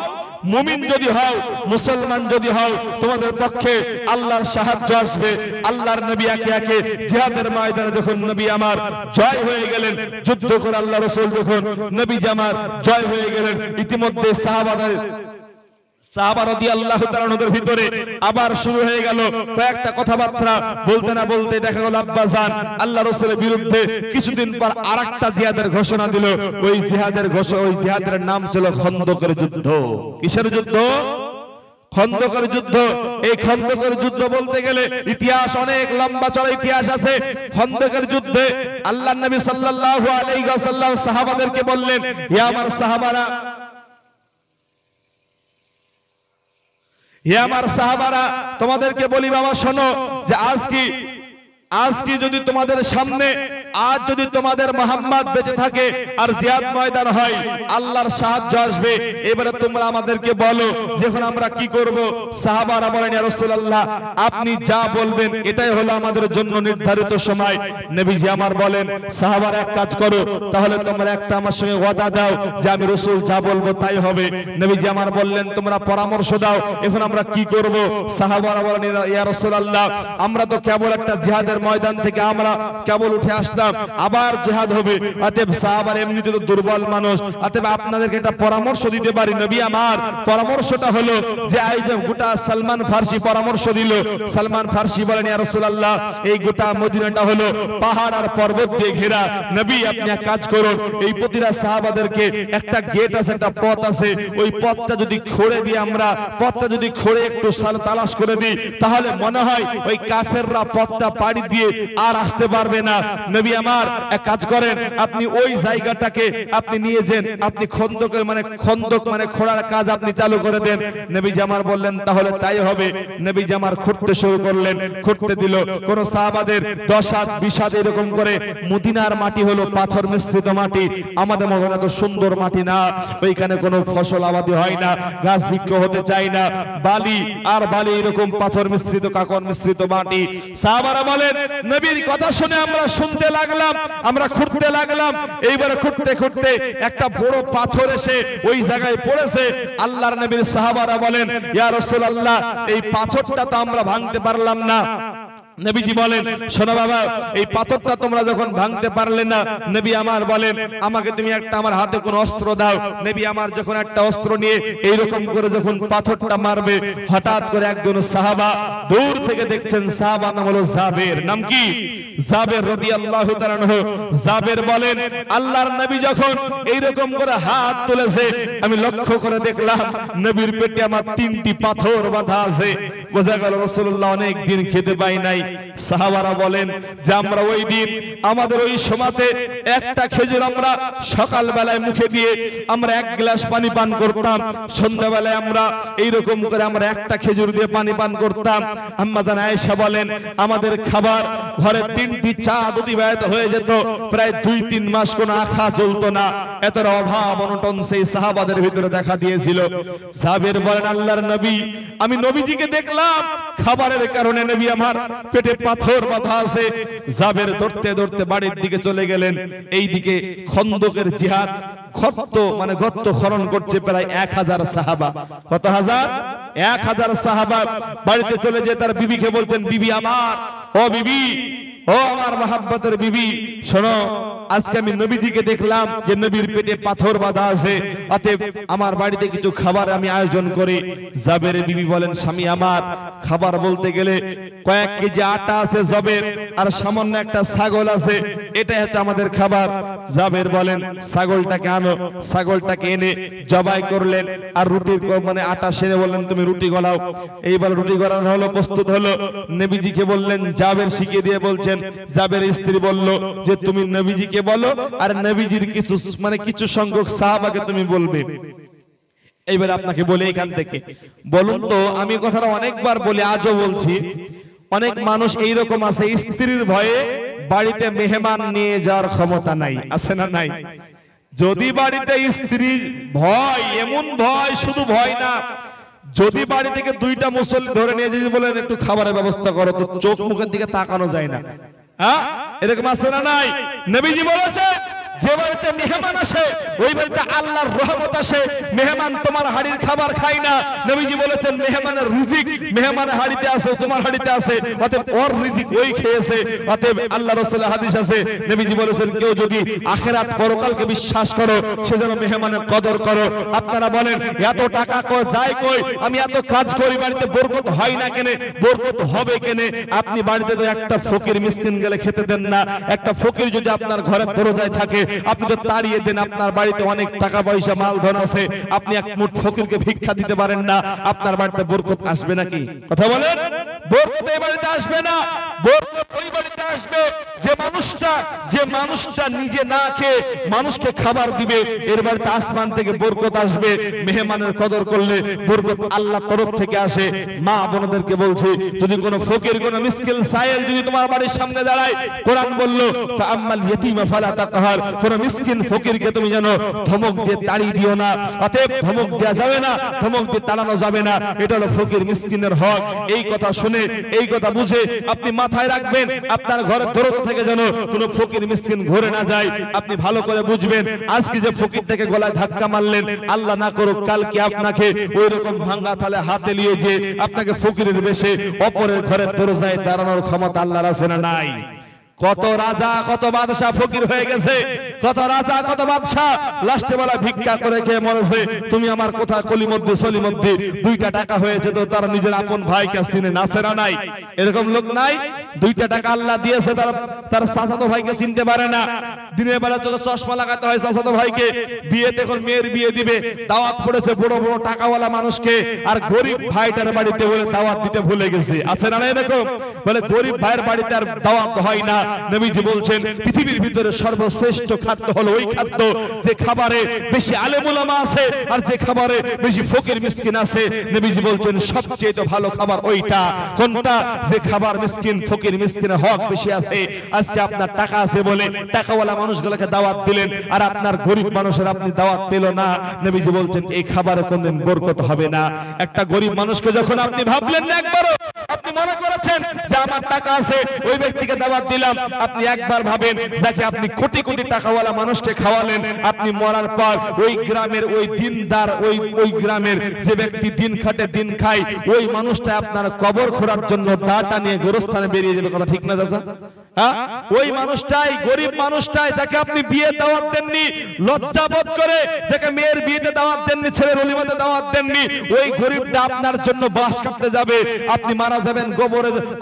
মুমিন যদি হও, মুসলমান যদি হও, তোমাদের পক্ষে আল্লাহর সাহায্য আসবে। আল্লাহর নবী একে একে জিহাদের ময়দানে যখন নবী আমার জয় হয়ে গেলেন, যুদ্ধ করে আল্লাহ রাসূল যখন নবী আমার জয় হয়ে গেলেন, ইতিমধ্যে সাহাবা রাদিয়াল্লাহু তাআলা আনহুদের ভিতরে আবার শুরু হয়ে গেল কয়েকটা কথাবার্তা। বলতে না বলতে দেখা গেল আব্বাজান আল্লাহ রাসূলের বিরুদ্ধে কিছুদিন পর আরেকটা জিহাদের ঘোষণা দিল। ওই জিহাদের নাম ছিল খন্দকের যুদ্ধ। কিসের যুদ্ধ? খন্দকের যুদ্ধ। এই খন্দকের যুদ্ধ বলতে গেলে ইতিহাস অনেক লম্বা চড়া ইতিহাস আছে। খন্দকের যুদ্ধে আল্লাহর নবী সাল্লাল্লাহু আলাইহি ওয়াসাল্লাম সাহাবাদেরকে বললেন, হে আমার সাহাবারা, হে আমার সাহাবারা, তোমাদেরকে বলি বাবা শোনো, যে আজকে যদি তোমাদের সামনে আজ যদি তোমাদের মুহাম্মদ বেঁচে থাকে আর জিহাদ ময়দান হয়, আল্লাহর সাহায্য আসবে। এবারে তোমরা আমাদেরকে বলো যখন আমরা কি করব? সাহাবারা বলেন, ইয়া রাসূলুল্লাহ, আপনি যা বলবেন এটাই হলো আমাদের জন্য নির্ধারিত সময়। নবীজি আমার বলেন, সাহাবারা এক কাজ করো, তাহলে তোমরা একটা আমার সঙ্গে ওয়াদা দাও যে আমি রাসূল যা বলবো তাই হবে। নবীজি আমার বললেন, তোমরা পরামর্শ দাও, এখন আমরা কি করব? সাহাবারা বলেন, ইয়া রাসূলুল্লাহ, আমরা তো কেবল একটা জিহাদের ময়দান থেকে আমরা কেবল উঠে আসলাম, আবার জিহাদ হবে। অতএব সাহাবারা এমনিতে তো দুর্বল মানুষ, অতএব আপনাদেরকে একটা পরামর্শ দিতে পারি। নবী আমার পরামর্শটা হলো যে এই যে গোটা সালমান ফার্সি পরামর্শ দিল। সালমান ফার্সি বলেন, ইয়া রাসূলুল্লাহ, এই গোটা মদিনাটা হলো পাহাড় আর পর্বত দিয়ে ঘেরা। নবী আপনি এক কাজ করুন, এই প্রতিটা সাহাবাদেরকে একটা গেট আছে, একটা পথ আছে, ওই পথটা যদি খুঁড়ে দিই আমরা, পথটা যদি খুঁড়ে একটু তালাশ করে দিই, তাহলে মনে হয় ওই কাফেররা পথটা পাড়ি দিয়ে আর আসতে পারবে না। নবী আমার এক কাজ করেন, আপনি ওই জায়গাটাকে আপনি নিয়ে যান, আপনি খন্দকের খন্দক খোঁড়ার কাজ আপনি চালু করে দেন। নবীজি আমার বললেন, তাহলে তাই হবে। নবীজি আমার খুঁড়তে শুরু করলেন, খুঁড়তে দিল। কোন সাহাবাদের 10 হাত 20 হাত এরকম করে। মদিনার মাটি হলো পাথর মিশ্রিত মাটি, আমাদের মতো এত সুন্দর মাটি না, ওইখানে কোনো ফসল আবাদি হয় না, গাছ বৃক্ষ হতে চায় না, বালি আর বালি এরকম পাথর মিশ্রিত কাকর মিশ্রিত মাটি। সাহাবারা বলেন, নবীর কথা শুনে আমরা শুনতে লাগলাম, আমরা খুঁড়তে লাগলাম। এইবারে খুঁড়তে খুঁড়তে একটা বড় পাথর এসে ওই জায়গায় পড়েছে। আল্লাহর নবীর সাহাবারা বলেন, ইয়া রাসূলুল্লাহ, এই পাথরটা তো আমরা ভাঙতে পারলাম না। নবীজি বলেন, শোনো বাবা, এই পাথরটা তোমরা যখন ভাঙতে পারলে না, নবী আমার বলেন, আমাকে তুমি একটা আমার হাতে কোন অস্ত্র দাও। নবী আমার যখন একটা অস্ত্র নিয়ে এইরকম করে যখন পাথরটা মারবে, হঠাৎ করে একজন সাহাবা দূর থেকে দেখছেন, সাহাবা নাম হলো জাবের। নাম কি? জাবের রাদিয়াল্লাহু তাআলা আনহু। জাবের বলেন, আল্লাহর নবী যখন এইরকম করে হাত তুলেছে, আমি লক্ষ্য করে দেখলাম নবীর পেটে আমার 3টি পাথর বাঁধা আছে। বোঝা গেল রাসূলুল্লাহ অনেক দিন খেতে পাই নাই। সাহাবারা বলেন যে আমরা ওই দিন আমাদের ওই সময়তে একটা খেজুর আমরা সকাল বেলায় মুখে দিয়ে আমরা 1 গ্লাস পানি পান করতাম, সন্ধ্যা বেলায় আমরা এইরকম করে আমরা একটা খেজুর দিয়ে পানি পান করতাম। আম্মা জান আয়েশা বলেন, আমাদের খাবার ঘরে 3টি চাঁদ অতিবাহিত হয়ে যেত, প্রায় 2-3 মাস কোনো আখা চলতো না। এত অভাব অনটন সেই সাহাবাদের ভিতরে দেখা দিয়েছিল। জাবের বলেন, আল্লাহর নবী, আমি নবীজিকে দেখলাম খাবারের কারণে নবী আমার পেটে পাথর বাঁধা আছে। জাবের দৌড়তে দৌড়তে বাড়ির দিকে চলে গেলেন। এইদিকে খন্দকের জিহাদ গর্ত খনন করছে প্রায় 1000 সাহাবা। কত হাজার? 1000 সাহাবা বাড়িতে চলে যেয়ে তার বিবিকে বলছেন, বিবি আমার, ও বিবি, ও আমার মহাব্বতের বিবি, শোনো, আজকে আমি নবীজিকে দেখলাম যে নবীর পেটে পাথর বাঁধা আছে, অতএব আমার বাড়িতে কিছু খাবার আমি আয়োজন করি। জাবের বিবি বলেন, স্বামী আমার, খাবার বলতে গেলে কয়েক কেজি আটা আছে জবের, আর সামান্য একটা ছাগল আছে, এটাই হচ্ছে আমাদের খাবার। জাবের বলেন, ছাগলটাকে আনো। ছাগলটাকে এনে জবাই করলেন, আর রুটির আটা সেরে বললেন, তুমি রুটি গলাও। এইবার রুটি গলানো হলো, প্রস্তুত হলো। নবীজিকে বললেন, জাবের শিখিয়ে দিয়ে বলছেন, জাবের স্ত্রী বলল যে তুমি নবীজিকে বলো, আর নবীজির কিছু সংখ্যক সাহাবাকে তুমি বলবে। এইবার আপনাকে বলে এখান থেকে বলুন তো, আমি কথাটা অনেকবার বলি, আজও বলছি, অনেক মানুষ এইরকম আছে, স্ত্রীর ভয়ে বাড়িতে মেহমান নিয়ে যাওয়ার ক্ষমতা নাই, আছে না নাই? যদি বাড়িতে স্ত্রীর ভয়, এমন ভয়, শুধু ভয় না, যদি বাড়ি থেকে 2টা মুসল্লি ধরে নিয়ে যদি বলেন একটু খাবারের ব্যবস্থা করো, তো চোখ মুখের দিকে তাকানো যায় না। হ্যাঁ, এরকম আছে না নাই? নবীজি বলেছে, যে বাড়িতে মেহমান আসে ওই বাড়িতে আল্লাহর রহমত আসে। মেহমান তোমার হাড়ির খাবার খায় না। নবীজি বলেছেন, মেহমানের রিজিক মেহমানের হাড়িতে আছে, তোমার হাড়িতে আছে, অতএব ওর রিজিক ওই খেয়েছে। অতএব আল্লাহ রাসূলের হাদিস আছে, নবীজি বলেছেন, কেউ যদি আখিরাত পরকালকে বিশ্বাস করো, সে যেন মেহমানের কদর করো। আপনারা বলেন, এত টাকা যায় কই, আমি এত কাজ করি, বাড়িতে বরকত হয় না কেন? বরকত হবে কেন? আপনি বাড়িতে তো একটা ফকির মিসকিন গেলে খেতে দেন না। একটা ফকির যদি আপনার ঘরের দরজায় থাকে, আপনি তো তাড়িয়ে দেন। আপনার বাড়িতে অনেক টাকা পয়সা মাল ধন আছে, আপনি এক মুঠ ফকিরকে ভিক্ষা দিতে পারেন না, আপনার বাড়িতে বরকত আসবে নাকি? কথা বলেন, বরকত এই বাড়িতে আসবে না। বরকত ওই বাড়িতে আসবে যে মানুষটা নিজে না খেয়ে মানুষকে খাবার দিবে, এর বাড়িতে আসমান থেকে বরকত আসবে। মেহমানের কদর করলে বরকত আল্লাহর তরফ থেকে আসে। মা বোনদেরকে বলছি, যদি কোনো ফকির, কোনো মিসকিন সায়েল যদি তোমার বাড়ির সামনে দাঁড়ায়, কোরআন বলল ফাআম্মাল ইয়াতীমা ফালা তাকহার, কোন মিসকিন ফকিরকে তুমি জানো ধমক দিয়ে তাড়িয়ে দিও না। অতএব ধমক দেওয়া যাবে না, ধমক দিয়ে তাড়ানো যাবে না, এটা হলো ফকির মিসকিনের হক। এই কথা শুনে, এই কথা বুঝে আপনি মাথায় রাখবেন, আপনার ঘরের দরজা থেকে যেন কোনো ফকির মিসকিন ঘুরে না যায়। আপনি ভালো করে বুঝবেন, আজকে যে ফকিরটাকে গলায় ধাক্কা মারলেন, আল্লাহ না করুক কালকে আপনাকে ওই রকম ভাঙা থালে হাতে নিয়ে যে আপনাকে ফকিরের বেশে অপরের ঘরের দরজায় দাঁড়ানোর ক্ষমতা আল্লাহর আছে না নাই? কত রাজা কত বাদশা ফকির হয়ে গেছে, কত রাজা কত বাদশা লাস্টে বেলা ভিক্ষা করে খেয়ে মরেছে। তুমি আমার কথা কলি মধ্যে সলি মধ্যে 2টা টাকা হয়েছে তো তারা নিজের আপন ভাইকে চিনে নাছে না নাই? এরকম লোক নাই? 2টা টাকা আল্লাহ দিয়েছে, তার চাচাতো ভাইকে চিনতে পারে না। দিনের বেলা চোখে চশমা লাগাতে হয় চাচাতো ভাইকে। বিয়েতে এখন মেয়ের বিয়ে দিবে, দাওয়াত পড়েছে বড় বড় টাকাওয়ালা মানুষকে, আর গরিব ভাইটার বাড়িতে বলে দাওয়াত দিতে ভুলে গেছে। আছে না এরকম? বলে গরিব ভাইয়ের বাড়িতে আর দাওয়াত হয় না। নবীজি বলছেন পৃথিবীর ভিতরে সর্বশ্রেষ্ঠ খাদ্য হলো ওই খাদ্য যে খাবারে বেশি আলেম উলামা আছে আর যে খাবারে বেশি ফকির মিসকিন আছে। নবীজি বলছেন সবচেয়ে ভালো খাবার ওইটা। কোনটা? যে খাবার মিসকিন ফকির মিসকিনের হক বেশি আছে। আজকে আপনার টাকা আছে বলে টাকাওয়ালা মানুষগুলোকে দাওয়াত দিলেন, আর আপনার গরিব মানুষের আপনি দাওয়াত পেল না। নবীজি বলছেন এই খাবারে কোনদিন বরকত হবে না। একটা গরিব মানুষকে যখন আপনি ভাবলেন না একবারও, আপনি মনে করেছেন যে আমার টাকা আছে ওই ব্যক্তিকে দাওয়াত দিলাম, আপনি একবার ভাবেন যাকে আপনি কোটি কোটি টাকাওয়ালা মানুষকে খাওয়ালেন, আপনি মরার পর ওই গ্রামের ওই দিনদার ওই গ্রামের যে ব্যক্তি দিন খাটে দিন খায় ওই মানুষটা আপনার কবর খোঁড়ার জন্য দাটা নিয়ে গোরস্থানে বেরিয়ে যাবে। কথা ঠিক না চাচা? হ্যাঁ, ওই মানুষটাই গরিব মানুষটাই যাকে আপনি বিয়ে দাওয়াত দেননি, লজ্জাবোধ করে যাকে মেয়ের বিয়েতে দাওয়াত দেননি, ছেলের অলিমাতে দাওয়াত দেননি, ওই গরিবটা আপনার জন্য বাস কাটতে যাবে। আপনি মারা যাবেন,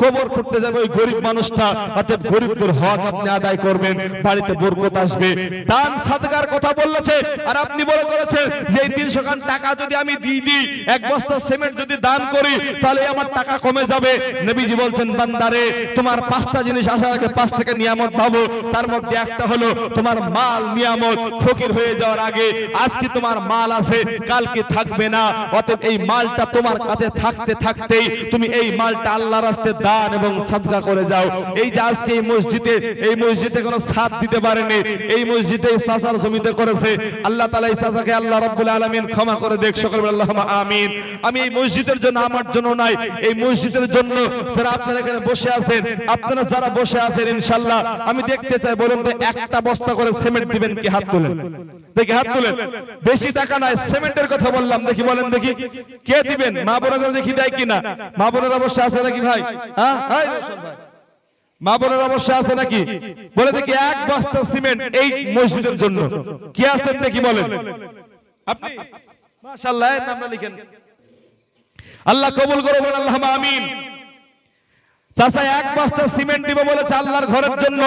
কবর করতে যাবে ওই গরিব মানুষটা। অতএব গরিবদের হক আপনি আদায় করবেন, বাড়িতে বরকত আসবে। দান সাদকার কথা বলেছে, আর আপনি বলে করেছেন যে এই 300 খান টাকা যদি আমি দিয়ে দিই, 1 বস্তা সিমেন্ট যদি দান করি, তাহলে আমার টাকা কমে যাবে। নবীজি বলছেন বান্দারে, তোমার 5টা জিনিস আসার আগে 5 টাকা নিয়ামত পাবো। তার মধ্যে একটা হলো তোমার মাল নিয়ামত। ফকির হয়ে যাওয়ার আগে আজকে তোমার মাল আছে, কালকে থাকবে না। অতএব এই মালটা তোমার কাছে থাকতে থাকতেই তুমি এই মালটা আল্লাহর রাস্তায় দান এবং সাদকা করে যাও। এই যে আজকে এই মসজিদে কোনো ছাদ দিতে পারেনি, এই মসজিদে চাচার জমিতে করেছে। আল্লাহ তাআলা এই চাচাকে আল্লাহ রাব্বুল আলামিন ক্ষমা করে দেখ। সকলে বলেন আল্লাহুম্মা আমিন। আমি এই মসজিদের জন্য, আমার জন্য নাই, এই মসজিদের জন্য যারা আপনারা এখানে বসে আছেন, আপনারা যারা বসে আছেন ইনশাআল্লাহ আমি দেখতে চাই, বলুন তো 1টা বস্তা করে সিমেন্ট দিবেন কি? হাত তোলেন দেখি, হাত তোলেন। বেশি টাকা নাই, সিমেন্টের কথা বললাম, দেখি বলেন দেখি কে দিবেন? মা বোনেরা দেখি দেয় কিনা? মা বোনেরা বসে আছে নাকি ভাই? হ্যাঁ ভাই, মা বোনের অবশ্যই আছে নাকি? বলে দেখি 1 বস্তা সিমেন্ট এই মসজিদের জন্য কি আছেন নাকি বলেন? আপনি মাশাআল্লাহ এর নামটা লিখেন। আল্লাহ কবুল করুন, বলেন আল্লাহুম্মা আমিন। চাচা 1 বস্তা সিমেন্ট দিব বলেছে আল্লাহর ঘরের জন্য,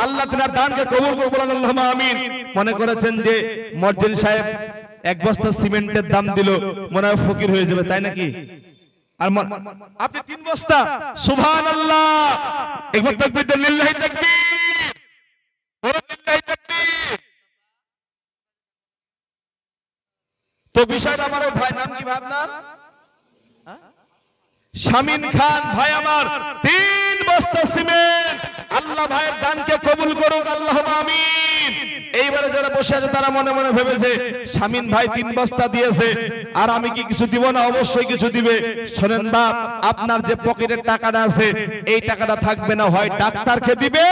আল্লাহ তাআলা দানকে কবুল করুন, বলেন আল্লাহুম্মা আমিন। মনে করেছেন যে মর্জিন সাহেব 1 বস্তা সিমেন্টের দাম দিল, মনে হয় ফকির হয়ে যাবে, তাই নাকি? আর আপনি 3 বস্তা, সুবহানাল্লাহ, একবার তাকবীর দেন, লিল্লাহি তাকবীর, লিল্লাহি তাকবীর। তো বিষয়টা আমার ভাই, নাম কি ভাই আপনার? শামিন খান ভাই আমার, 3 বস্তা সিমেন্ট। আল্লাহ ভাইয়ের দানকে কবুল করুক, আল্লাহুম্মা আমিন। এইবারে যারা বসে আছে তারা মনে মনে ভেবেছে শামিন ভাই 3 বস্তা দিয়েছে, আর আমি কি কিছু দিব না? অবশ্যই কিছু দিবে। শোনেন বাপ, আপনার যে পকেটের টাকাটা আছে এই টাকাটা থাকবে না, হয় ডাক্তারকে দিবে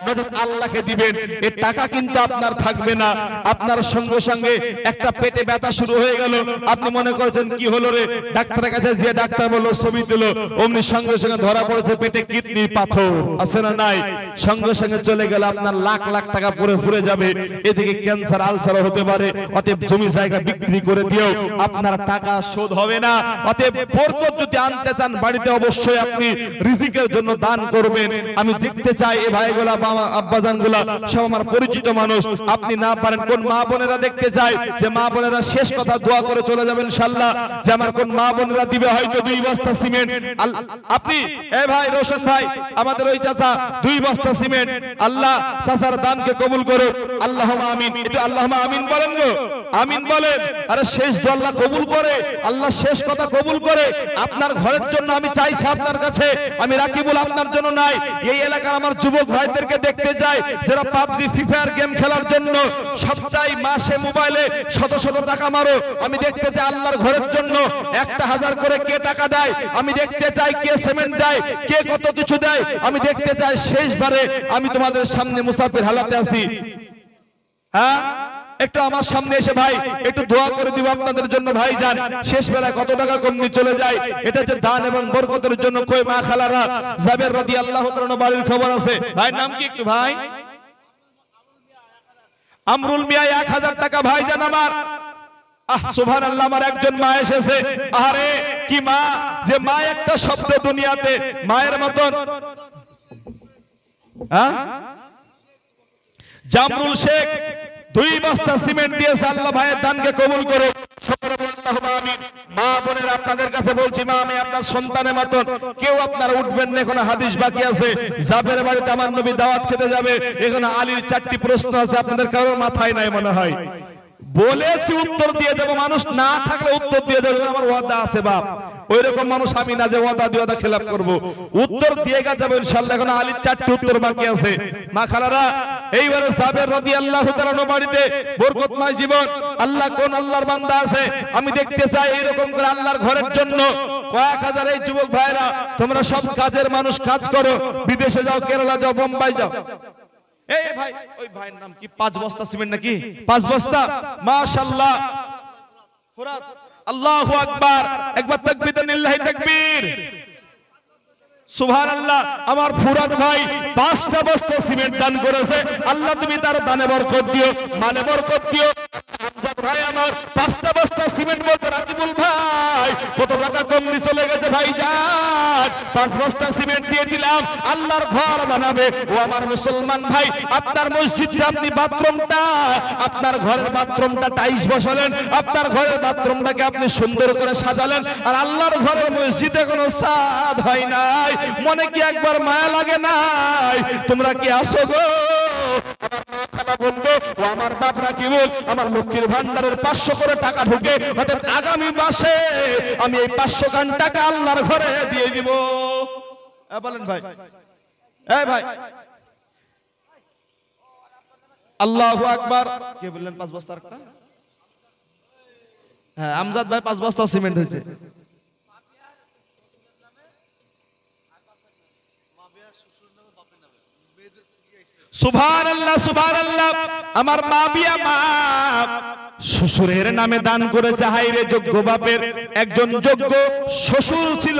নয়তো আল্লাহকে দিবেন। এই টাকা কিন্তু আপনার থাকবে না। আপনার সঙ্গে সঙ্গে একটা পেটে ব্যথা শুরু হয়ে গেল, আপনি মনে করছেন কি হলো রে? ডাক্তারের কাছে যে ডাক্তার বললো, ছবি দিল, অমনি সঙ্গে সঙ্গে ধরা পড়েছে পেটে কিডনি পাথর, আছে না নাই? সঙ্গে সঙ্গে চলে গেল, আপনার লাখ লাখ টাকা পরে ফুরে যাবে। এদিকে ক্যান্সার, আলসার হতে পারে। অতএব জমি জায়গা বিক্রি করে দিও, আপনার টাকা শোধ হবে না। অতএব বরকত যদি আনতে চান বাড়িতে, অবশ্যই আপনি রিজিকের জন্য দান করবেন। আমি দেখতে চাই এ ভাইগুলা আব্বাজানগুলা সব আমার পরিচিত মানুষ, আপনি না পারেন কোন মা বোনেরা দেখতে চায় যে মা বোনেরা শেষ কথা দোয়া করে চলে যাবেন ইনশাআল্লাহ, যে আমার কোন মা বোনেরা দিবে হয়তো 2 বস্তা সিমেন্ট। আপনি এই ভাই রোশন ভাই, আমাদের ওই চাচা 2 বস্তা সিমেন্ট, আল্লাহ চাচার দানকে কবুল করুক, আল্লাহুম্মা আমিন। একটু আল্লাহুম্মা আমিন বলেন গো, আমিন বলেন। আরে শেষ দোয়া আল্লাহ কবুল করে, আল্লাহ শেষ কথা কবুল করে। আপনার ঘরের জন্য আমি চাইছি আপনার কাছে, আমি রাকিবুল আপনার জন্য নাই, এই এলাকার আমার যুবক ভাইদেরকে দেখতে যাই যারা পাবজি ফ্রি ফায়ার গেম খেলার জন্য সপ্তাহে মাসে মোবাইলে শত শত টাকা মারো, আমি দেখতে চাই আল্লাহর ঘরের জন্য 1000 করে কে টাকা দেয়, আমি দেখতে চাই কে সিমেন্ট দেয়, কে কত কিছু দেয়, আমি দেখতে চাই। শেষবারে আমি তোমাদের সামনে মুসাফির হালাতে আছি, হ্যাঁ একটু আমার সামনে এসে ভাই একটু দোয়া করে দিব আপনাদের জন্য ভাই যান। শেষ বেলায় কত টাকা কমনি চলে যায়, এটা যে দান এবং বরকতের জন্য। কই মা খালারা জাবের রাদিয়াল্লাহু তাআলা বাড়ির খবর আছে, ভাই নাম কি একটু ভাই? আমরুল মিয়া 1000 টাকা ভাই জান আমার। সুবহানাল্লাহ, আমার একজন মা এসেছে। আরে কি মা, যে মা একটা শব্দ দুনিয়াতে মায়ের মতন। হ্যাঁ জামরুল শেখ 2 বস্তা সিমেন্ট দিয়েছে, আল্লাহ ভাইয়ের দানকে কবুল করুক। মা বোনের আপনাদের কাছে বলছি, মা আমি আপনার সন্তানের মতন, কেউ আপনারা উঠবেন না, এখন হাদিস বাকি আছে। জাবের বাড়িতে আমার নবী দাওয়াত খেতে যাবে, এখানে আলীর 4টি প্রশ্ন আছে, আপনাদের কারোর মাথায় নাই মনে হয়। বলেছি উত্তর দিয়ে দেবো, মানুষ না থাকলে উত্তর দিয়ে দেবো, আমার ওয়াদা আছে বাপ। ওই রকম মানুষ আমি না যে ওয়াদা দিয়ে ওয়াদা খেলাপ করব, উত্তর দিয়ে যাবে ইনশাআল্লাহ। এখন আলীর 4টি উত্তর বাকি আছে। মা খালারা এইবারে জাবের রাদিয়াল্লাহু তাআলা বাড়িতে বরকতময় জীবন, আল্লাহ কোন আল্লাহর বান্দা আছে আমি দেখতে চাই এরকম করে আল্লাহর ঘরের জন্য কয়েক হাজার এই যুবক ভাইরা, তোমরা সব কাজের মানুষ, কাজ করো, বিদেশে যাও, কেরালা যাও, বোম্বাই যাও। এই ভাই ওই ভাইয়ের নাম কি? 5 বস্তা সিমেন্ট নাকি? 5 বস্তা, মাশাআল্লাহ। ফুরাত, আল্লাহু আকবার, একবার তাকবীর, লিল্লাহি তাকবীর, সুবহানাল্লাহ। আমার ফুরাত ভাই 5টা বস্তা সিমেন্ট দান করেছে, আল্লাহ তুমি তার দানে বরকত দিও, মানে বরকত দিও। হামজাত ভাই আমার 5টা বস্তা সিমেন্ট বলতে, রাকিবুল ভাই কত টাকা কমনি চলে গেছে ভাই যান, 5 বস্তা সিমেন্ট দিয়ে দিলাম, আল্লাহর ঘর বানাবে। ও আমার মুসলমান ভাই, আপনার মসজিদে আপনি বাথরুমটা, আপনার ঘরের বাথরুমটা টাইলস বসালেন, আপনার ঘরের বাথরুমটাকে আপনি সুন্দর করে সাজালেন, আর আল্লাহর ঘরের মসজিদে কোনো ছাদ হয় নাই, মনে কি একবার মায়া লাগে নাই? তোমরা কি আসো গো? বলবো ও আমার বাপ রাকিবুল, আমার লক্ষ্মীর ভান্ডারের 500 করে টাকা ঢুকে, অর্থাৎ আগামী মাসে আমি এই 500 গান টাকা আল্লাহর ঘরে দিয়ে দিব। বলেন ভাই, এই ভাই আল্লাহু আকবার। কে বললেন 5 বস্তা? একটা হ্যাঁ আমজাদ ভাই 5 বস্তা সিমেন্ট হয়েছে। সুবহানাল্লাহ, সুবহানাল্লাহ। আমার মা বিয়া মা শ্বশুরের নামে দান করেছে। হাইরে যোগ্য বাপের একজন যোগ্য শ্বশুর ছিল,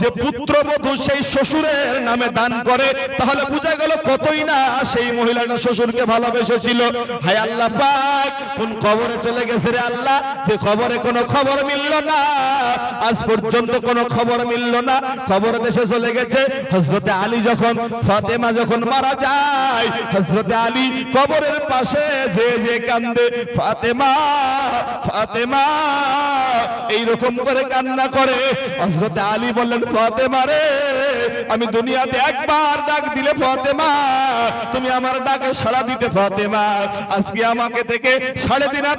যে পুত্রবধূ সেই শ্বশুরের নামে দান করে, তাহলে বোঝা গেল কতই না সেই মহিলাটা শ্বশুরকে ভালোবেসেছিল। হায় আল্লাহ পাক, কোন কবরে চলে গেছে রে আল্লাহ, যে কবরে কোনো খবর মিলল না, আজ পর্যন্ত কোনো খবর মিলল না। কবর দেশে চলে গেছে। হযরতে আলী যখন, ফাতেমা যখন মারা যায়, হযরতে আলী কবরের পাশে যে কান্দে, ফাতেমা ফাতেমা এইরকম করে কান্না করে। হযরতে আলী বললেন, ফাতেমা রে, আমি দুনিয়াতে একবার ডাক দিলে ফাতেমা, তুমি আমার ডাকে সাড়া দিতে ফাতেমা, আজকে আমাকে থেকে 3.5